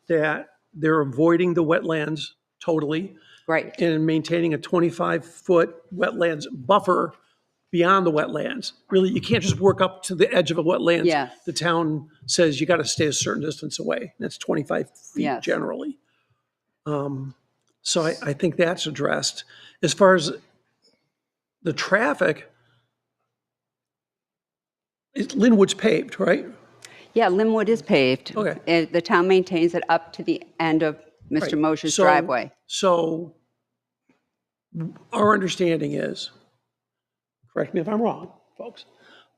Speaker 1: that they're avoiding the wetlands totally.
Speaker 18: Right.
Speaker 1: And maintaining a 25-foot wetlands buffer beyond the wetlands. Really, you can't just work up to the edge of a wetlands.
Speaker 18: Yes.
Speaker 1: The town says you got to stay a certain distance away. That's 25 feet
Speaker 18: Yes.
Speaker 1: generally. So I think that's addressed. As far as the traffic, Linwood's paved, right?
Speaker 18: Yeah, Linwood is paved.
Speaker 1: Okay.
Speaker 18: The town maintains it up to the end of Mr.
Speaker 1: Right.
Speaker 18: Mosher's
Speaker 1: So-
Speaker 18: driveway.
Speaker 1: So our understanding is, correct me if I'm wrong, folks,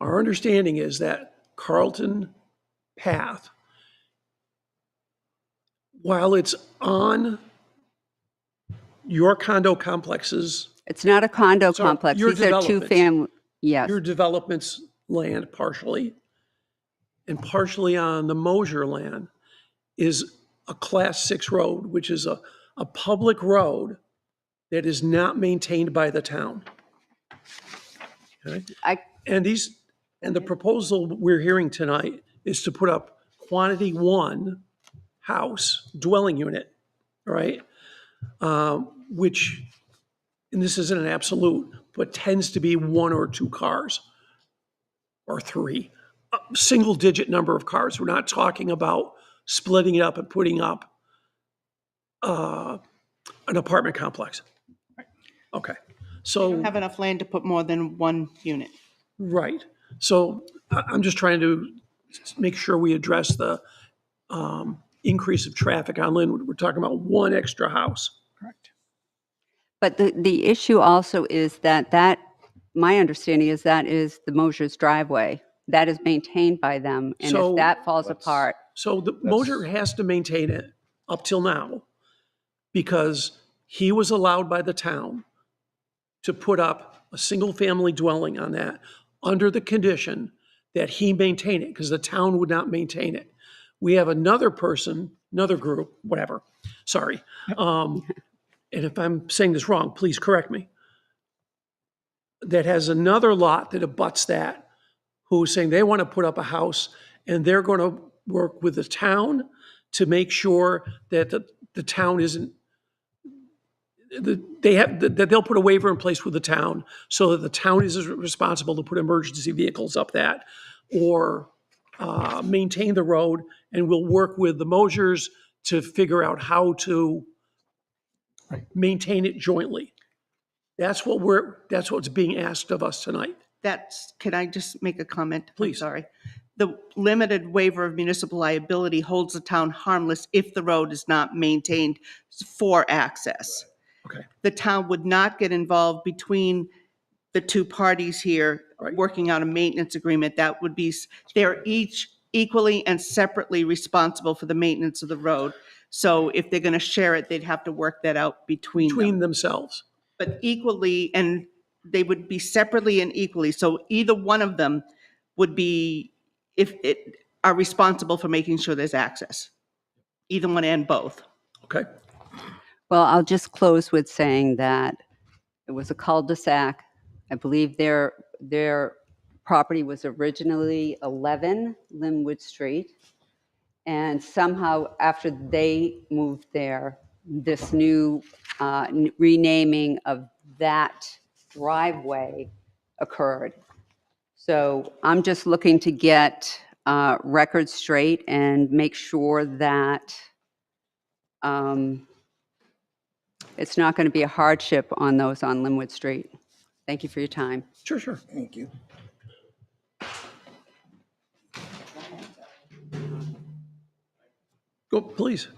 Speaker 1: our understanding is that Carlton Path while it's on your condo complexes,
Speaker 18: It's not a condo
Speaker 1: Sorry,
Speaker 18: complex.
Speaker 1: your
Speaker 18: These are two
Speaker 1: developments.
Speaker 18: family, yes.
Speaker 1: your development's land partially, and partially on the Mosier land is a Class 6 road, which is a public road that is not maintained by the town. Okay? And the proposal we're hearing tonight is to put up quantity 1 house, dwelling unit, right? Which, and this isn't an absolute, but tends to be 1 or 2 cars or 3, a single digit number of cars. We're not talking about splitting it up and putting up an apartment complex. Okay, so.
Speaker 2: We don't have enough land to put more than 1 unit.
Speaker 1: Right. So I'm just trying to make sure we address the increase of traffic on Linwood. We're talking about 1 extra house.
Speaker 18: But the issue also is that my understanding is that is the Mosier's driveway. That is maintained by them. And
Speaker 1: So
Speaker 18: if that falls apart,
Speaker 1: So the Mosier has to maintain it up till now because he was allowed by the town to put up a single-family dwelling on that under the condition that he maintain it, because the town would not maintain it. We have another person, another group, whatever, sorry. And if I'm saying this wrong, please correct me, that has another lot that abuts that, who's saying they want to put up a house and they're going to work with the town to make sure that the town isn't, that they'll put a waiver in place with the town so that the town is responsible to put emergency vehicles up that or maintain the road, and we'll work with the Mosiers to figure out how to maintain it jointly. That's what's being asked of us tonight.
Speaker 2: Can I just make a comment?
Speaker 1: Please.
Speaker 2: I'm sorry. The limited waiver of municipal liability holds the town harmless if the road is not maintained for access.
Speaker 1: Okay.
Speaker 2: The town would not get involved between the 2 parties here working out a maintenance agreement. That would be, they're each equally and separately responsible for the maintenance of the road. So if they're going to share it, they'd have to work that out between
Speaker 1: themselves.
Speaker 2: But equally, and they would be separately and equally. So either one of them would be, are responsible for making sure there's access. Either one and both.
Speaker 1: Okay.
Speaker 18: well, I'll just close with saying that it was a cul-de-sac. I believe their property was originally 11 Linwood Street. And somehow after they moved there, this new renaming of that driveway occurred. So I'm just looking to get records straight and make sure that it's not going to be a hardship on those on Linwood Street. Thank you for your time.
Speaker 1: Sure, sure.
Speaker 14: Thank you.
Speaker 1: Go, please.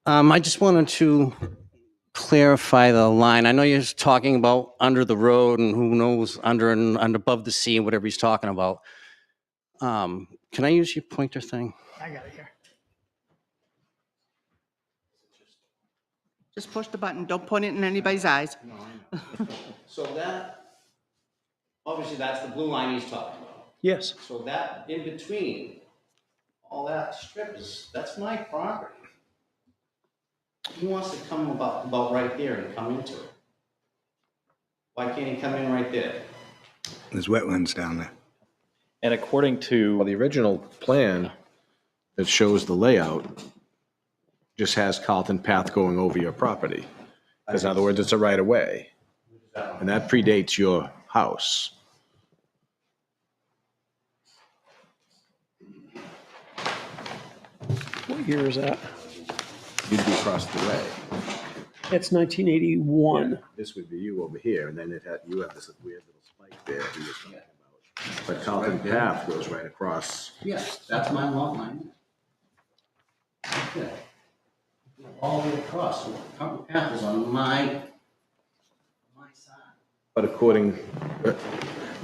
Speaker 17: I just wanted to clarify the line. I know you're talking about under the road and who knows under and above the sea and whatever he's talking about. Can I use your pointer thing?
Speaker 15: I got it here.
Speaker 2: Just push the button. Don't point it in anybody's eyes.
Speaker 17: So that, obviously that's the blue line he's talking about.
Speaker 1: Yes.
Speaker 17: So that in between, all that strip that's my property. He wants to come about right there and come into it. Why can't he come in right there?
Speaker 14: There's wetlands down there.
Speaker 9: And according to
Speaker 16: Well, the original plan that shows the layout just has Carlton Path going over your property. Because in other words, it's a right of way. And that predates your house.
Speaker 1: What year is that?
Speaker 16: You'd be across the way.
Speaker 1: That's 1981.
Speaker 16: This would be you over here, and then you have this weird little spike there he was talking about. But Carlton Path goes right across.
Speaker 17: Yes, that's my lot line. Okay. All the way across. So Carlton Path is on my side.
Speaker 16: But according,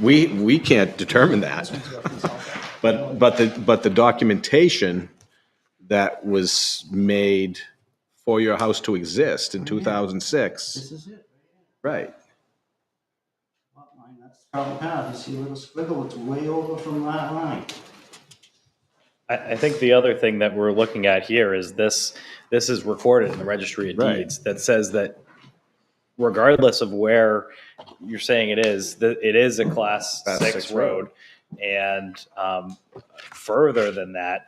Speaker 16: we can't determine that. But the documentation that was made for your house to exist in 2006.
Speaker 14: This is it.
Speaker 16: Right.
Speaker 14: Lot line, that's Carlton Path. You see a little squiggle, it's way over from that line.
Speaker 9: I think the other thing that we're looking at here is this is recorded in the registry of
Speaker 16: Right.
Speaker 9: deeds that says that regardless of where you're saying it is, that it is a class
Speaker 16: Class
Speaker 9: 6
Speaker 16: 6
Speaker 9: road. And further than that,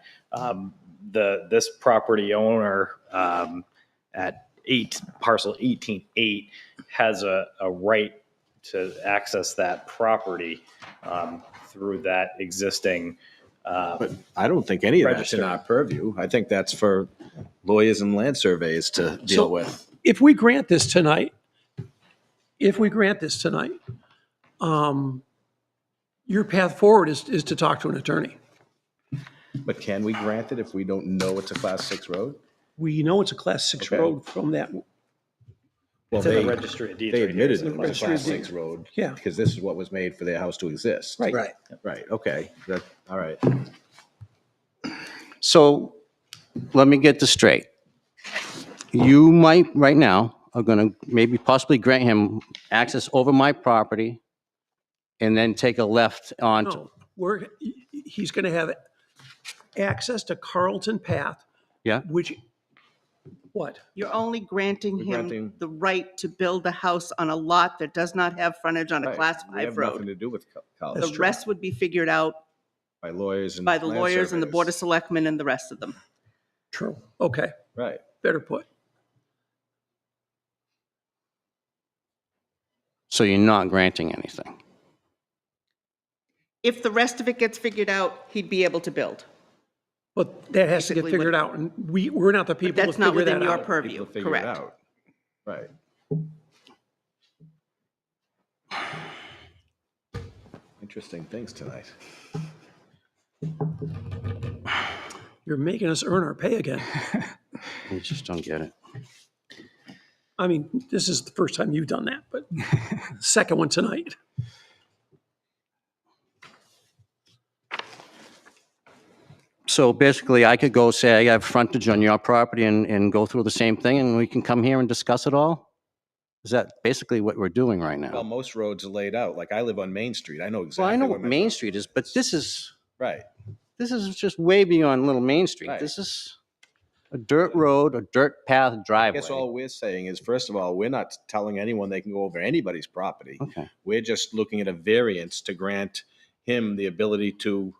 Speaker 9: this property owner at parcel 18-8 has a right to access that property through that existing.
Speaker 16: But I don't think any of that's in
Speaker 9: Register.
Speaker 16: our purview. I think that's for lawyers and land surveyors to deal with.
Speaker 1: If we grant this tonight, your path forward is to talk to an attorney.
Speaker 16: But can we grant it if we don't know it's a class 6 road?
Speaker 1: We know it's a class 6
Speaker 16: Okay.
Speaker 1: road from that.
Speaker 16: Well,
Speaker 9: It's in the registry of deeds.
Speaker 16: they
Speaker 9: right here.
Speaker 16: admitted
Speaker 9: It's in
Speaker 16: it
Speaker 9: the
Speaker 16: was a
Speaker 1: registry
Speaker 16: class
Speaker 1: of
Speaker 16: 6
Speaker 1: deeds.
Speaker 16: road.
Speaker 1: Yeah.
Speaker 16: Because this is what was made for their house to exist.
Speaker 1: Right.
Speaker 16: Right, okay. All right.
Speaker 17: So let me get this straight. You might, right now, are going to maybe possibly grant him access over my property and then take a left onto,
Speaker 1: No, he's going to have access to Carlton Path,
Speaker 17: yeah?
Speaker 1: which, what?
Speaker 2: You're only granting
Speaker 16: We're
Speaker 2: him
Speaker 16: granting-
Speaker 2: the right to build a house on a lot that does not have frontage on a
Speaker 16: Right.
Speaker 2: Class
Speaker 16: We have
Speaker 2: 5
Speaker 16: nothing
Speaker 2: road.
Speaker 16: to do with college.
Speaker 2: The rest would be figured out
Speaker 16: By lawyers and
Speaker 2: by the
Speaker 16: land
Speaker 2: lawyers and the Board of
Speaker 16: surveyors.
Speaker 2: Selectmen and the rest of them.
Speaker 1: True. Okay,
Speaker 16: Right.
Speaker 1: better put.
Speaker 17: So you're not granting anything.
Speaker 2: If the rest of it gets figured out, he'd be able to build.
Speaker 1: But that has to get
Speaker 2: Basically
Speaker 1: figured
Speaker 2: what-
Speaker 1: out, and we're not the people to
Speaker 2: That's not
Speaker 1: figure
Speaker 2: within
Speaker 1: that
Speaker 2: your
Speaker 1: out.
Speaker 2: purview,
Speaker 16: People figure it
Speaker 2: correct?
Speaker 16: out. Right. Interesting things tonight.
Speaker 1: You're making us earn our pay again.
Speaker 17: You just don't get it.
Speaker 1: I mean, this is the first time you've done that, but second one tonight.
Speaker 17: So basically, I could go say I have frontage on your property and go through the same thing, and we can come here and discuss it all? Is that basically what we're doing right
Speaker 16: Well,
Speaker 17: now?
Speaker 16: most roads are laid out. Like I live on Main Street. I know exactly.
Speaker 17: Well, I know
Speaker 16: where
Speaker 17: what
Speaker 16: my
Speaker 17: Main
Speaker 16: property
Speaker 17: Street is, but this is
Speaker 16: Right.
Speaker 17: just way beyond Little Main Street.
Speaker 16: Right.
Speaker 17: This is a dirt road, a dirt path
Speaker 16: I
Speaker 17: driveway.
Speaker 16: guess all we're saying is, first of all, we're not telling anyone they can go over anybody's property.
Speaker 17: Okay.
Speaker 16: We're just looking at a variance to grant him the ability to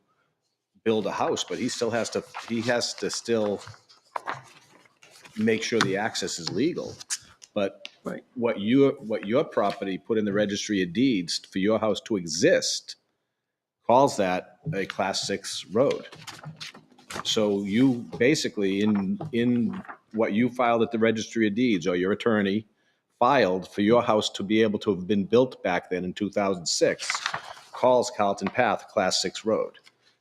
Speaker 16: build a house, but he has to still make sure the access is legal. But
Speaker 1: Right.
Speaker 16: what your property put in the registry of deeds for your house to exist calls that a class 6 road. So you basically, in what you filed at the registry of deeds, or your attorney filed for your house to be able to have been built back then in 2006, calls Carlton Path a class 6 road.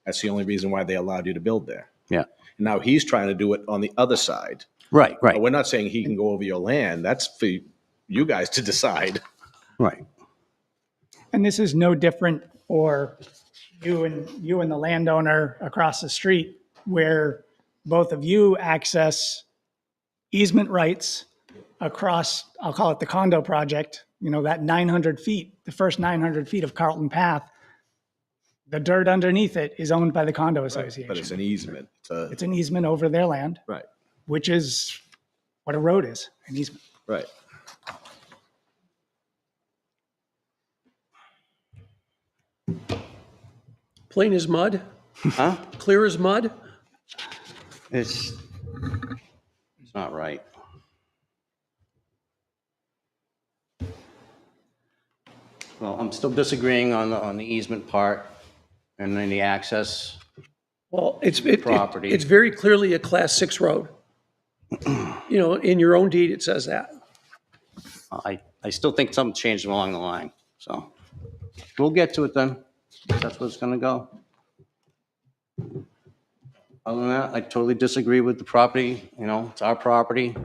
Speaker 16: That's the only reason why they allowed you to build there.
Speaker 17: Yeah.
Speaker 16: And now he's trying to do it on the other side.
Speaker 17: Right, right,
Speaker 16: But we're not saying he can go over your land. That's for you guys to decide.
Speaker 17: right.
Speaker 15: And this is no different for you and the landowner across the street, where both of you access easement rights across, I'll call it the condo project, that 900 feet, the first 900 feet of Carlton Path. The dirt underneath it is owned by the condo association.
Speaker 16: But it's an easement.
Speaker 15: It's an easement over their land,
Speaker 16: Right,
Speaker 15: which is what a road is, an easement.
Speaker 16: right.
Speaker 1: Plain as mud,
Speaker 17: Huh?
Speaker 1: clear as mud.
Speaker 17: It's not right. Well, I'm still disagreeing on the easement part and then the access.
Speaker 1: Well, it's
Speaker 17: Property.
Speaker 1: it's very clearly a class 6 road. In your own deed, it says that.
Speaker 17: I still think something changed along the line, so we'll get to it then. That's where it's gonna go. Other than that, I totally disagree with the property, it's our property.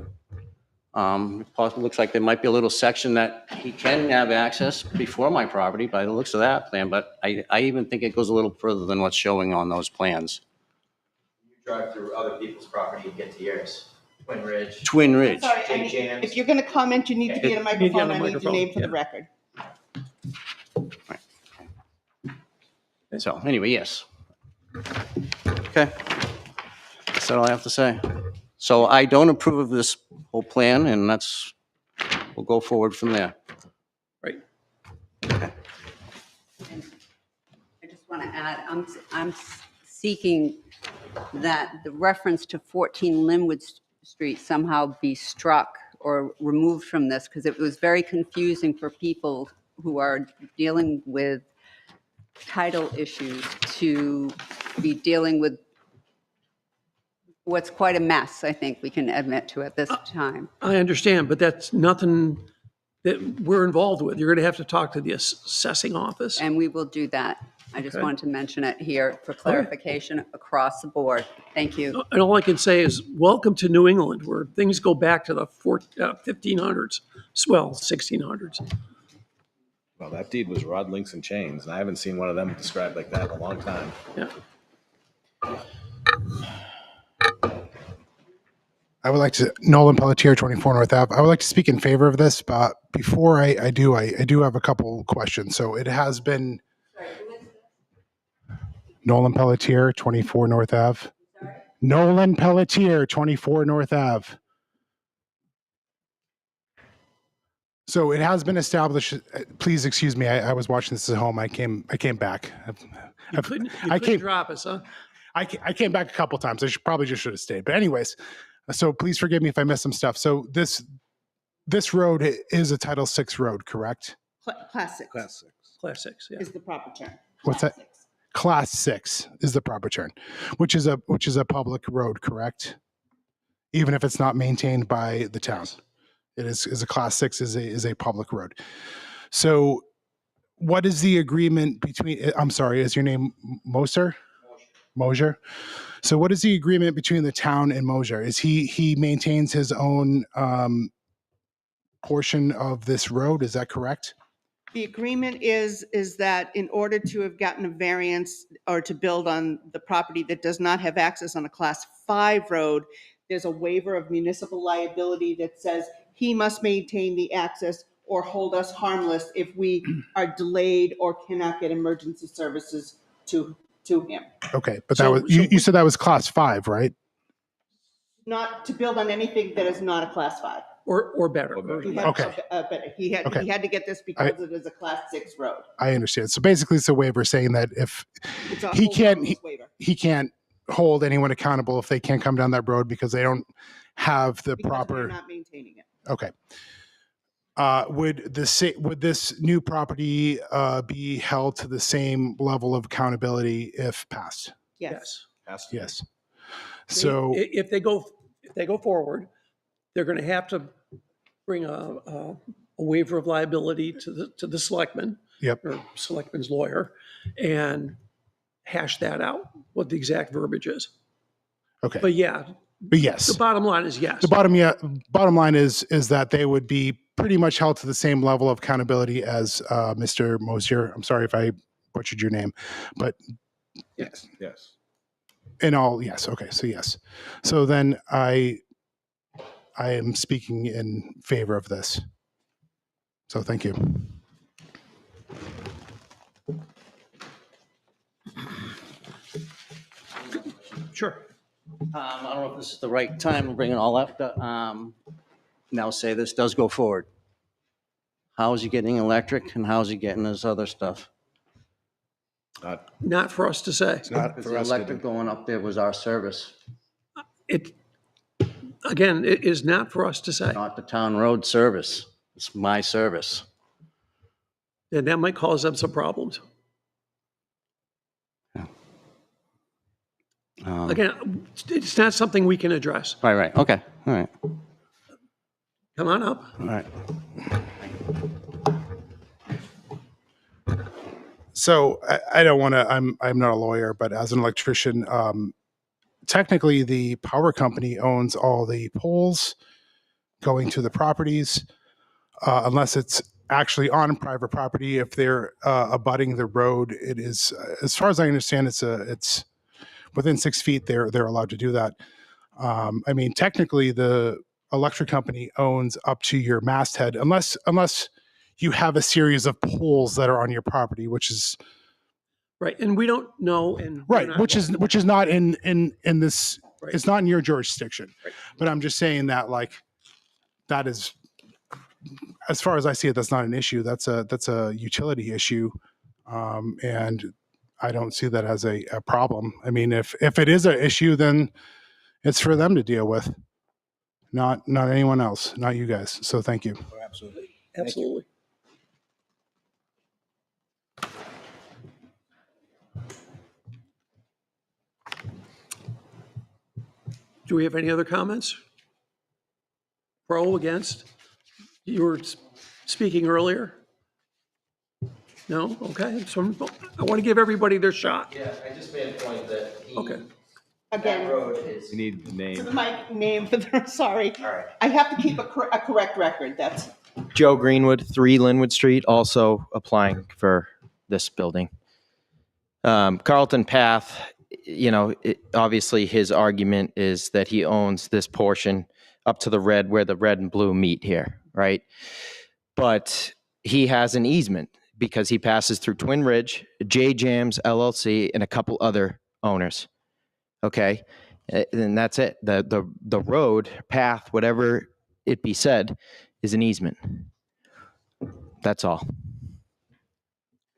Speaker 17: It possibly looks like there might be a little section that he can have access before my property by the looks of that plan, but I even think it goes a little further than what's showing on those plans.
Speaker 19: You drive through other people's property and get to yours. Twin Ridge.
Speaker 17: Twin Ridge.
Speaker 2: Sorry,
Speaker 19: Jake Jams.
Speaker 2: if you're going to comment, you need to be in a
Speaker 1: You need to be on
Speaker 2: microphone.
Speaker 1: the
Speaker 2: I need your
Speaker 1: microphone,
Speaker 2: name for the
Speaker 1: yeah.
Speaker 2: record.
Speaker 17: So anyway, yes. Okay. That's all I have to say. So I don't approve of this whole plan, and we'll go forward from there.
Speaker 1: Right.
Speaker 18: I just want to add, I'm seeking that the reference to 14 Linwood Street somehow be struck or removed from this, because it was very confusing for people who are dealing with title issues to be dealing with what's quite a mess, I think we can admit to at this time.
Speaker 1: I understand, but that's nothing that we're involved with. You're going to have to talk to the assessing office.
Speaker 18: And we will do that. I just
Speaker 1: Okay.
Speaker 18: wanted to mention it here for clarification across the board. Thank you.
Speaker 1: And all I can say is, welcome to New England, where things go back to the 1500s, well, 1600s.
Speaker 16: Well, that deed was rod, links, and chains, and I haven't seen one of them described like that in a long time.
Speaker 1: Yeah.
Speaker 12: I would like to, Nolan Pelletier, 24 North Ave. I would like to speak in favor of this, but before I do have a couple questions. So it has been Nolan Pelletier, 24 North Ave. Nolan Pelletier, 24 North Ave. So it has been established. Please excuse me. I was watching this at home. I came back.
Speaker 1: You couldn't drop us, huh?
Speaker 12: I came back a couple times. I probably just should have stayed. But anyways, so please forgive me if I missed some stuff. So this road is a Title VI road, correct?
Speaker 2: Class 6.
Speaker 1: Class 6, yeah.
Speaker 2: Is the proper term.
Speaker 12: What's that? Class 6 is the proper term, which is a public road, correct? Even if it's not maintained by the town, it is a Class 6 is a public road. So, what is the agreement between? I'm sorry, is your name Moser? Mosier. So, what is the agreement between the town and Mosier? Is he maintains his own portion of this road? Is that correct?
Speaker 2: The agreement is that in order to have gotten a variance or to build on the property that does not have access on a Class 5 road, there's a waiver of municipal liability that says he must maintain the access or hold us harmless if we are delayed or cannot get emergency services to him.
Speaker 12: Okay, but that was you said that was Class 5, right?
Speaker 2: Not to build on anything that is not a Class 5.
Speaker 1: Or better.
Speaker 2: He had,
Speaker 12: Okay.
Speaker 2: better. He had to get this because it is a Class 6 road.
Speaker 12: I understand. So basically, it's a waiver saying that if
Speaker 2: It's a
Speaker 12: he
Speaker 2: hold
Speaker 12: can't
Speaker 2: harmless waiver.
Speaker 12: he can't hold anyone accountable if they can't come down that road because they don't have the
Speaker 2: Because
Speaker 12: proper.
Speaker 2: we're not maintaining it.
Speaker 12: Okay. Would this new property be held to the same level of accountability if passed?
Speaker 2: Yes.
Speaker 12: Yes. So
Speaker 1: If they go forward, they're going to have to bring a waiver of liability to the selectman.
Speaker 12: Yep.
Speaker 1: Or selectman's lawyer, and hash that out, what the exact verbiage is.
Speaker 12: okay.
Speaker 1: But yeah,
Speaker 12: But yes.
Speaker 1: the bottom line is yes.
Speaker 12: The bottom line is that they would be pretty much held to the same level of accountability as Mr. Mosier. I'm sorry if I butchered your name, but
Speaker 16: Yes.
Speaker 12: in all, yes. Okay, so yes. So then I am speaking in favor of this. So thank you.
Speaker 1: Sure.
Speaker 17: I don't know if this is the right time to bring it all up. Now say this does go forward. How is he getting electric and how is he getting this other stuff?
Speaker 1: Not for us to say.
Speaker 17: Because the electric going up there was our service,
Speaker 1: It is not for us to say.
Speaker 17: not the town road service. It's my service.
Speaker 1: And that might cause them some problems. Again, it's not something we can address.
Speaker 17: Right. Okay. All right.
Speaker 1: Come on up.
Speaker 17: All right.
Speaker 12: So I don't want to. I'm not a lawyer, but as an electrician, technically the power company owns all the poles, going to the properties, unless it's actually on private property. If they're abutting the road, it is, as far as I understand, it's within 6 feet. They're allowed to do that. I mean, technically, the electric company owns up to your masthead, unless you have a series of poles that are on your property, which is
Speaker 1: Right, and we don't know, and we're
Speaker 12: right,
Speaker 1: not-
Speaker 12: which is not in this.
Speaker 1: Right.
Speaker 12: It's not in your jurisdiction.
Speaker 1: Right.
Speaker 12: But I'm just saying that, like, that is, as far as I see it, that's not an issue. That's a utility issue, and I don't see that as a problem. I mean, if it is an issue, then it's for them to deal with, not anyone else, not you guys. So thank you.
Speaker 14: Absolutely.
Speaker 1: Absolutely. Do we have any other comments? Pro, against? You were speaking earlier? No? Okay. So I want to give everybody their shot.
Speaker 19: Yeah, I just made a point that
Speaker 1: Okay.
Speaker 2: Again,
Speaker 19: road is.
Speaker 16: You need the name.
Speaker 2: my name for the, sorry.
Speaker 19: All right.
Speaker 2: I have to keep a correct record, that's.
Speaker 19: Joe Greenwood, 3 Linwood Street, also applying for this building. Carlton Path, obviously his argument is that he owns this portion up to the red where the red and blue meet here, right? But he has an easement because he passes through Twin Ridge, J Jams LLC, and a couple other owners. Okay, and that's it. The road, path, whatever it be said, is an easement. That's all.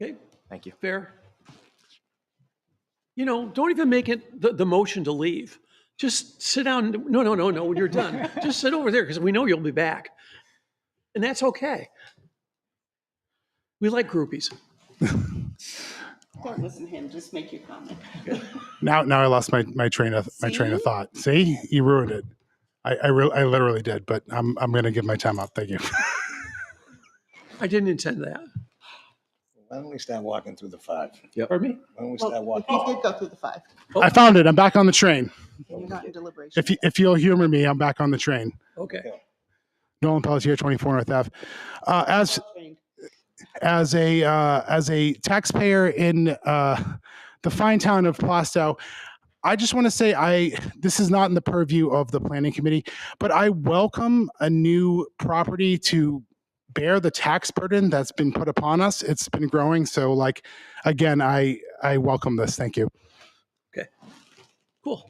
Speaker 1: Okay.
Speaker 19: Thank you.
Speaker 1: Fair. Don't even make it the motion to leave. Just sit down. No, when you're done. Just sit over there because we know you'll be back. And that's okay. We like groupies.
Speaker 2: Don't listen to him, just make your comment.
Speaker 12: Now I lost my train of thought. See, you ruined it. I literally did, but I'm going to give my time up. Thank you.
Speaker 1: I didn't intend that.
Speaker 14: Why don't we start walking through the 5?
Speaker 1: Pardon me?
Speaker 14: Why don't we
Speaker 2: Well,
Speaker 14: start walking?
Speaker 2: he did go through the 5.
Speaker 12: I found it. I'm back on the train.
Speaker 2: You're not in deliberation.
Speaker 12: If you'll humor me, I'm back on the train.
Speaker 1: Okay.
Speaker 12: Nolan Pelletier, 24 North Ave. As a taxpayer in the fine town of Plastow, I just want to say this is not in the purview of the planning committee, but I welcome a new property to bear the tax burden that's been put upon us. It's been growing. So again, I welcome this. Thank you.
Speaker 1: Okay. Cool.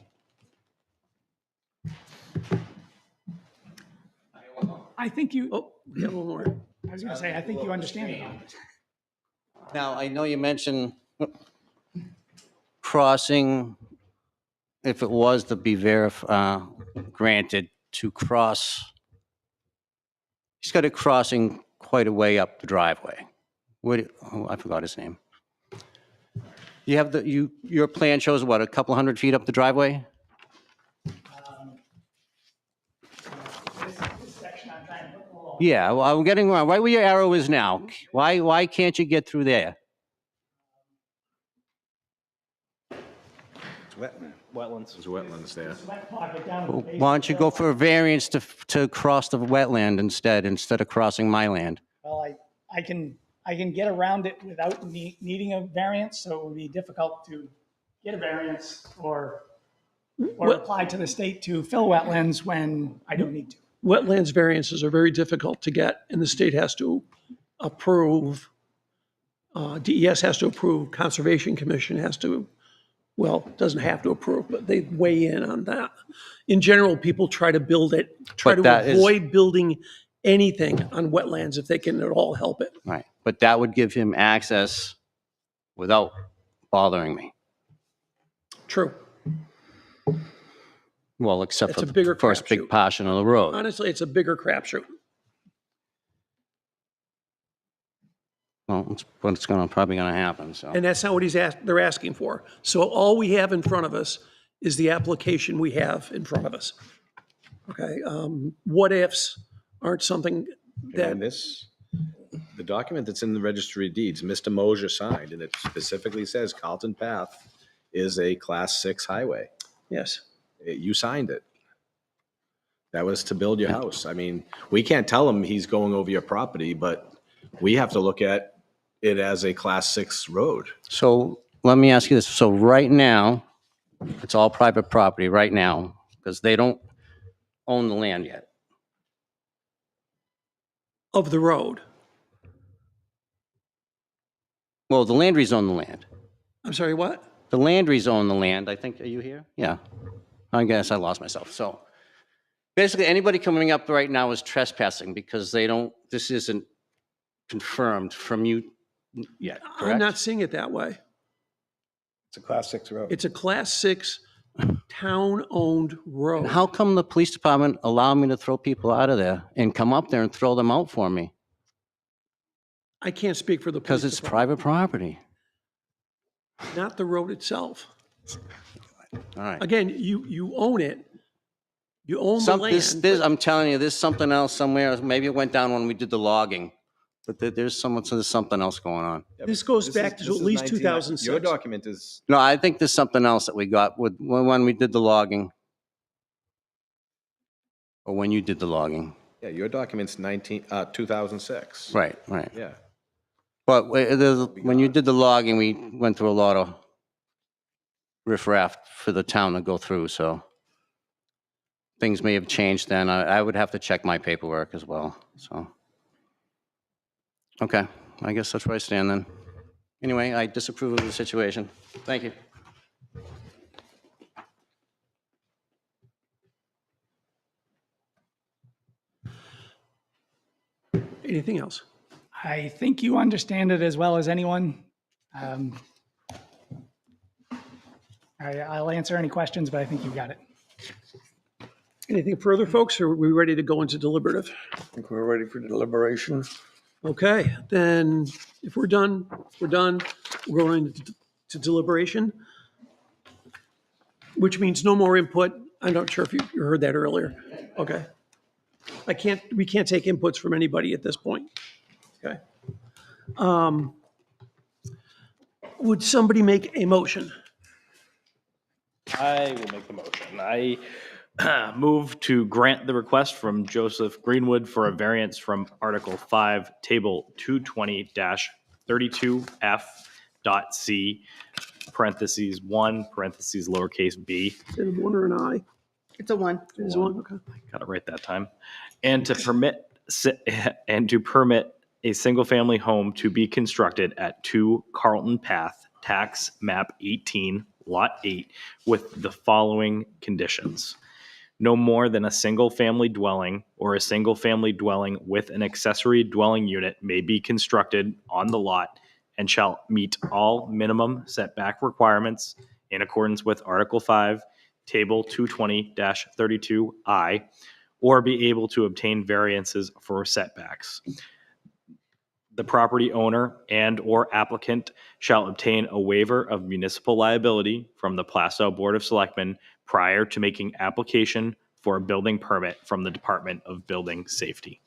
Speaker 15: I think you,
Speaker 1: Oh, we have one more.
Speaker 15: I was going to say, I think you understand it.
Speaker 17: Now, I know you mentioned crossing, if it was to be granted to cross, he's got it crossing quite a way up the driveway. I forgot his name. You have your plan shows what, a couple hundred feet up the driveway? Yeah, well, I'm getting right where your arrow is now. Why can't you get through there?
Speaker 14: It's wetland.
Speaker 9: Wetlands.
Speaker 8: There's wetlands there.
Speaker 17: Why don't you go for a variance to cross the wetland instead of crossing my land?
Speaker 15: Well, I can get around it without needing a variance, so it would be difficult to get a variance or apply to the state to fill wetlands when I don't need to.
Speaker 1: Wetlands variances are very difficult to get, and the state has to approve. DES has to approve. Conservation Commission has to, doesn't have to approve, but they weigh in on that. In general, people try to build it, try
Speaker 17: But
Speaker 1: to
Speaker 17: that is-
Speaker 1: avoid building anything on wetlands if they can at all help it.
Speaker 17: Right, but that would give him access without bothering me.
Speaker 1: True.
Speaker 17: Well, except
Speaker 1: It's
Speaker 17: for
Speaker 1: a bigger
Speaker 17: the first big
Speaker 1: crapshoot.
Speaker 17: portion of the road.
Speaker 1: Honestly, it's a bigger crapshoot.
Speaker 17: Well, it's what's probably gonna happen, so.
Speaker 1: And that's not what they're asking for. So all we have in front of us is the application we have in front of us. Okay, what ifs aren't something that,
Speaker 16: And the document that's in the registry of deeds, Mr. Mosier signed, and it specifically says Carlton Path is a Class 6 highway.
Speaker 1: yes.
Speaker 16: You signed it.
Speaker 8: That was to build your house. I mean, we can't tell him he's going over your property, but we have to look at it as a class 6 road.
Speaker 17: So let me ask you this. So right now, it's all private property right now because they don't own the land yet.
Speaker 1: Of the road.
Speaker 17: Well, the Landrys own the land.
Speaker 1: I'm sorry, what?
Speaker 17: The Landrys own the land. I think, are you here? Yeah. I guess I lost myself. So basically, anybody coming up right now is trespassing because this isn't confirmed from you yet, correct?
Speaker 1: I'm not seeing it that way.
Speaker 14: It's a class 6 road.
Speaker 1: It's a class 6 town-owned road.
Speaker 17: And how come the police department allowed me to throw people out of there and come up there and throw them out for me?
Speaker 1: I can't speak for the
Speaker 17: Because
Speaker 1: police
Speaker 17: it's
Speaker 1: department.
Speaker 17: private property.
Speaker 1: Not the road itself.
Speaker 17: All right.
Speaker 1: Again, you own it. You own the land.
Speaker 17: I'm telling you, there's something else somewhere. Maybe it went down when we did the logging, but there's something else going on.
Speaker 1: This goes back to at least 2006.
Speaker 16: Your document is,
Speaker 17: No, I think there's something else that we got when we did the logging. Or when you did the logging.
Speaker 16: yeah, your document's 2006.
Speaker 17: Right.
Speaker 16: Yeah.
Speaker 17: But when you did the logging, we went through a lot of riffraff for the town to go through, so things may have changed then. I would have to check my paperwork as well, so. Okay, I guess that's where I stand then. Anyway, I disapprove of the situation. Thank you.
Speaker 1: Anything else?
Speaker 15: I think you understand it as well as anyone. I'll answer any questions, but I think you got it.
Speaker 1: Anything further, folks, or are we ready to go into deliberative?
Speaker 3: I think we're ready for deliberation.
Speaker 1: Okay, then if we're done, we're done. We're going to deliberation, which means no more input. I'm not sure if you heard that earlier. Okay. We can't take inputs from anybody at this point. Okay. Would somebody make a motion?
Speaker 9: I will make the motion. I move to grant the request from Joseph Greenwood for a variance from Article 5, Table 220-32F.C, parentheses 1, parentheses lowercase b.
Speaker 1: Is it a one or an I?
Speaker 2: It's a 1.
Speaker 1: It's a one, okay.
Speaker 9: Got it right that time. And to permit a single-family home to be constructed at 2 Carlton Path, Tax Map 18, Lot 8, with the following conditions. No more than a single-family dwelling or a single-family dwelling with an accessory dwelling unit may be constructed on the lot and shall meet all minimum setback requirements in accordance with Article 5, Table 220-32I, or be able to obtain variances for setbacks. The property owner and/or applicant shall obtain a waiver of municipal liability from the Plastow Board of Selectmen prior to making application for a building permit from the Department of Building Safety.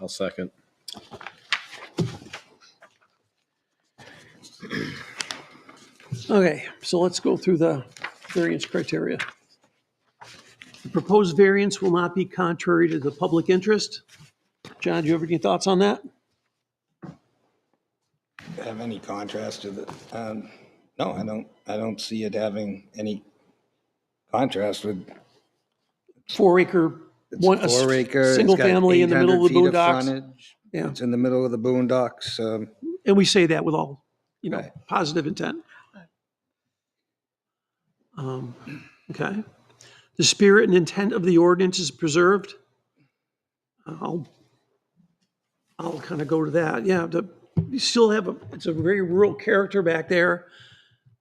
Speaker 16: I'll second.
Speaker 1: Okay, so let's go through the variance criteria. The proposed variance will not be contrary to the public interest. John, do you have any thoughts on that?
Speaker 14: Have any contrast to the, no, I don't see it having any contrast with.
Speaker 1: 4 acre,
Speaker 14: It's
Speaker 1: one, a
Speaker 14: 4 acre. it's
Speaker 1: single
Speaker 14: got
Speaker 1: family in the middle of the
Speaker 14: 800 feet
Speaker 1: boondocks.
Speaker 14: frontage.
Speaker 1: Yeah.
Speaker 14: It's in the middle of the boondocks.
Speaker 1: And we say that with all,
Speaker 14: Right.
Speaker 1: positive intent. Okay. The spirit and intent of the ordinance is preserved. I'll kind of go to that. Yeah, you still have it's a very rural character back there.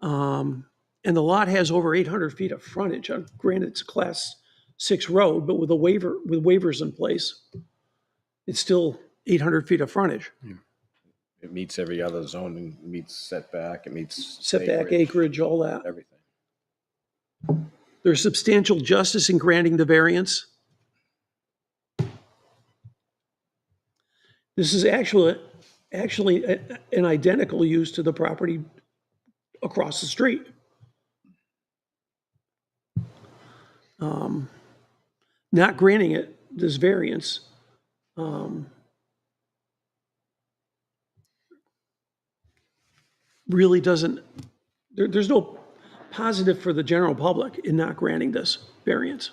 Speaker 1: And the lot has over 800 feet of frontage. Granted, it's a class 6 road, but with waivers in place, it's still 800 feet of frontage.
Speaker 16: It meets every other zoning, it meets setback, it meets.
Speaker 1: Setback, acreage, all that.
Speaker 16: Everything.
Speaker 1: There's substantial justice in granting the variance. This is actually an identical use to the property across the street. not granting it, this variance, really doesn't, there's no positive for the general public in not granting this variance.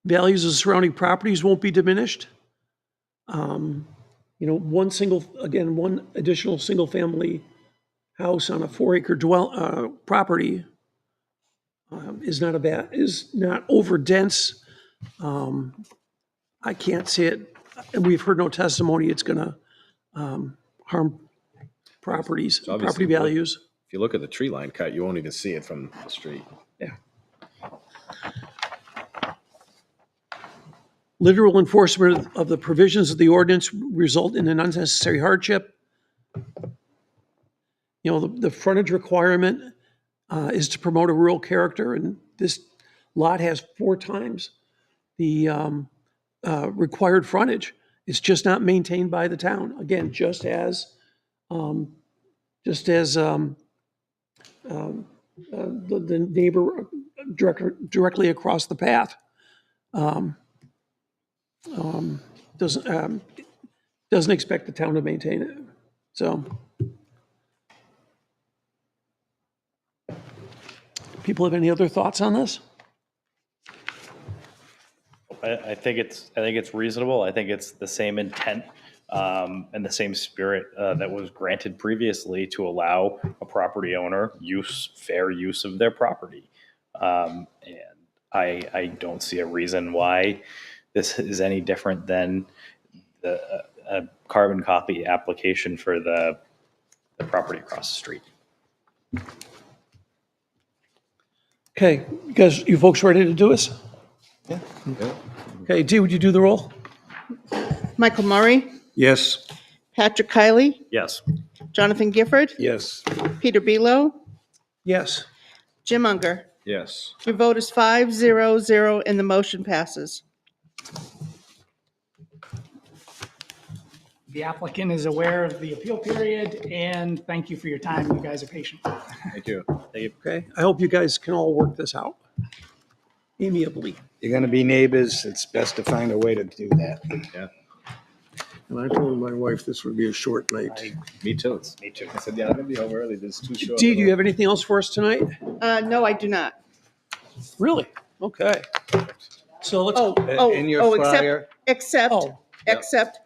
Speaker 1: Values of surrounding properties won't be diminished. You know, one additional single-family house on a 4-acre property is not over dense. I can't see it, and we've heard no testimony it's going to harm properties,
Speaker 16: So obviously,
Speaker 1: property values.
Speaker 16: If you look at the tree line cut, you won't even see it from the street.
Speaker 1: Yeah. Literal enforcement of the provisions of the ordinance result in an unnecessary hardship. You know, the frontage requirement is to promote a rural character, and this lot has 4 times the required frontage. It's just not maintained by the town. Again, just as the neighbor directly across the path doesn't expect the town to maintain it. So, people have any other thoughts on this?
Speaker 9: I think it's reasonable. I think it's the same intent and the same spirit that was granted previously to allow a property owner fair use of their property. And I don't see a reason why this is any different than a carbon copy application for the property across the street.
Speaker 1: Okay, you folks ready to do this?
Speaker 5: Yeah.
Speaker 1: Okay, Dee, would you do the roll?
Speaker 2: Michael Murray,
Speaker 3: Yes.
Speaker 2: Patrick Kiley,
Speaker 9: Yes.
Speaker 2: Jonathan Gifford,
Speaker 3: Yes.
Speaker 2: Peter Belo,
Speaker 1: Yes.
Speaker 2: Jim Unger.
Speaker 16: Yes.
Speaker 2: Your vote is 5-0-0, and the motion passes.
Speaker 15: The applicant is aware of the appeal period, and thank you for your time. You guys are patient.
Speaker 16: Thank you.
Speaker 1: Okay, I hope you guys can all work this out amiably.
Speaker 14: You're going to be neighbors. It's best to find a way to do that.
Speaker 16: Yeah.
Speaker 3: And I told my wife this would be a short night.
Speaker 16: Me too. Me too. I said, yeah, I'm gonna be home early. This is too short.
Speaker 1: Dee, do you have anything else for us tonight?
Speaker 2: No, I do not.
Speaker 1: Really? Okay. So let's.
Speaker 14: In your flyer.
Speaker 2: Except,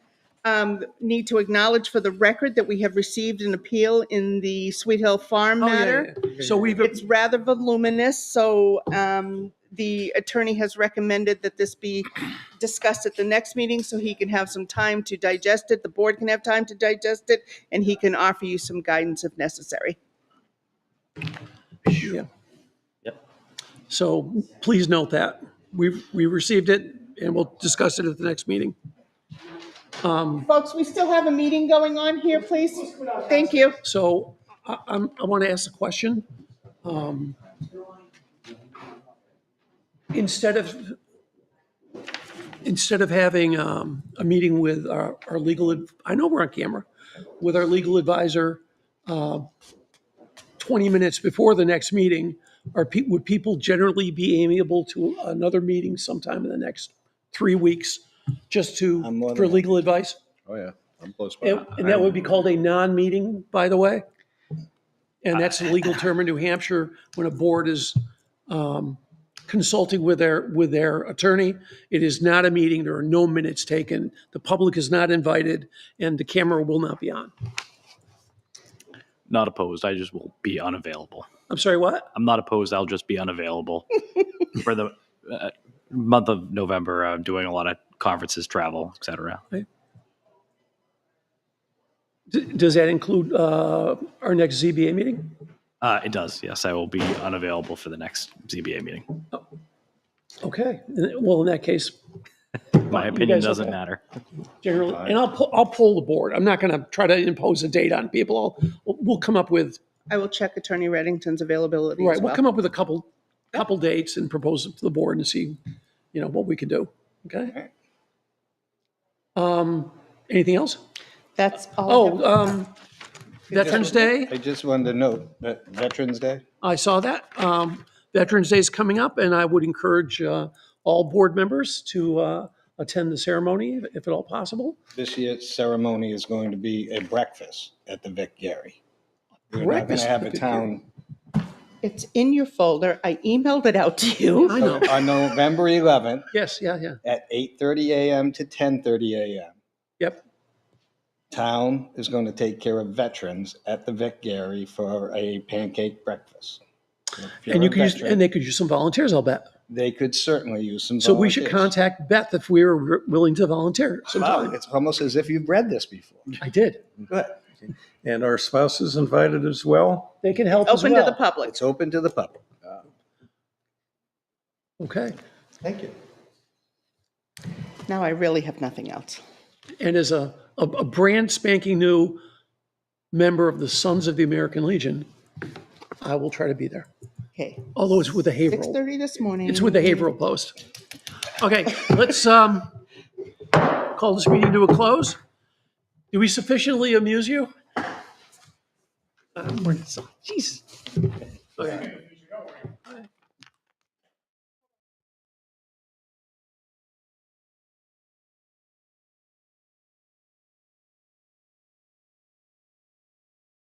Speaker 2: need to acknowledge for the record that we have received an appeal in the Sweet Hill Farm matter.
Speaker 1: Yeah. So
Speaker 2: It's rather voluminous, so the attorney has recommended that this be discussed at the next meeting so he can have some time to digest it, the board can have time to digest it, and he can offer you some guidance if necessary.
Speaker 1: Yeah.
Speaker 9: Yep.
Speaker 1: So please note that. We received it, and we'll discuss it at the next meeting.
Speaker 2: Folks, we still have a meeting going on here, please. Thank you.
Speaker 1: So I want to ask a question. Instead of having a meeting with our legal, I know we're on camera, with our legal advisor 20 minutes before the next meeting, would people generally be amiable to another meeting sometime in the next 3 weeks just for legal advice?
Speaker 16: Oh, yeah. I'm close by.
Speaker 1: And that would be called a non-meeting, by the way? And that's a legal term in New Hampshire when a board is consulting with their attorney. It is not a meeting. There are no minutes taken. The public is not invited, and the camera will not be on.
Speaker 9: Not opposed. I just will be unavailable.
Speaker 1: I'm sorry, what?
Speaker 9: I'm not opposed. I'll just be unavailable for the month of November. I'm doing a lot of conferences, travel, etc.
Speaker 1: Okay. Does that include our next ZBA meeting?
Speaker 9: It does. Yes, I will be unavailable for the next ZBA meeting.
Speaker 1: Okay. Well, in that case,
Speaker 9: My
Speaker 1: you
Speaker 9: opinion
Speaker 1: guys
Speaker 9: doesn't
Speaker 1: okay?
Speaker 9: matter.
Speaker 1: Generally, and I'll pull the board. I'm not going to try to impose a date on people. We'll come up with
Speaker 2: I will check Attorney Reddington's availability
Speaker 1: right.
Speaker 2: as
Speaker 1: We'll
Speaker 2: well.
Speaker 1: come up with a couple dates and propose it to the board and see, what we can do. Okay. Anything else?
Speaker 2: That's all. I have.
Speaker 1: Veterans Day.
Speaker 14: I just wanted to note that Veterans Day.
Speaker 1: I saw that. Veterans Day is coming up, and I would encourage all board members to attend the ceremony, if at all possible.
Speaker 14: This year's ceremony is going to be a breakfast at the Vic Gary. We're not going
Speaker 1: Breakfast
Speaker 14: to have
Speaker 1: at
Speaker 14: a
Speaker 1: the Vic Gary.
Speaker 14: town.
Speaker 2: It's in your folder. I emailed it out to you.
Speaker 1: I know.
Speaker 14: On November 11th
Speaker 1: Yes, yeah.
Speaker 14: at 8:30 a.m. to 10:30 a.m.
Speaker 1: Yep.
Speaker 14: Town is going to take care of veterans at the Vic Gary for a pancake breakfast. If you're
Speaker 1: And you
Speaker 14: a
Speaker 1: could use,
Speaker 14: veteran,
Speaker 1: and they could use some volunteers, I'll bet.
Speaker 14: they could certainly use some
Speaker 1: So we should
Speaker 14: volunteers.
Speaker 1: contact Beth if we were willing to volunteer
Speaker 14: Wow,
Speaker 1: sometime.
Speaker 14: it's almost as if you've read this before.
Speaker 1: I did.
Speaker 14: Good.
Speaker 3: And our spouses invited as well?
Speaker 1: They can help as
Speaker 2: Open to the
Speaker 1: well.
Speaker 2: public.
Speaker 14: It's open to the public.
Speaker 1: Okay.
Speaker 14: Thank you.
Speaker 2: Now I really have nothing else.
Speaker 1: And as a brand spanking new member of the Sons of the American Legion, I will try to be there.
Speaker 2: Okay.
Speaker 1: Although it's with the Haverhill.
Speaker 2: 6:30 this morning.
Speaker 1: It's with the Haverhill Post. Okay, let's call this meeting to a close. Do we sufficiently amuse you? Jeez.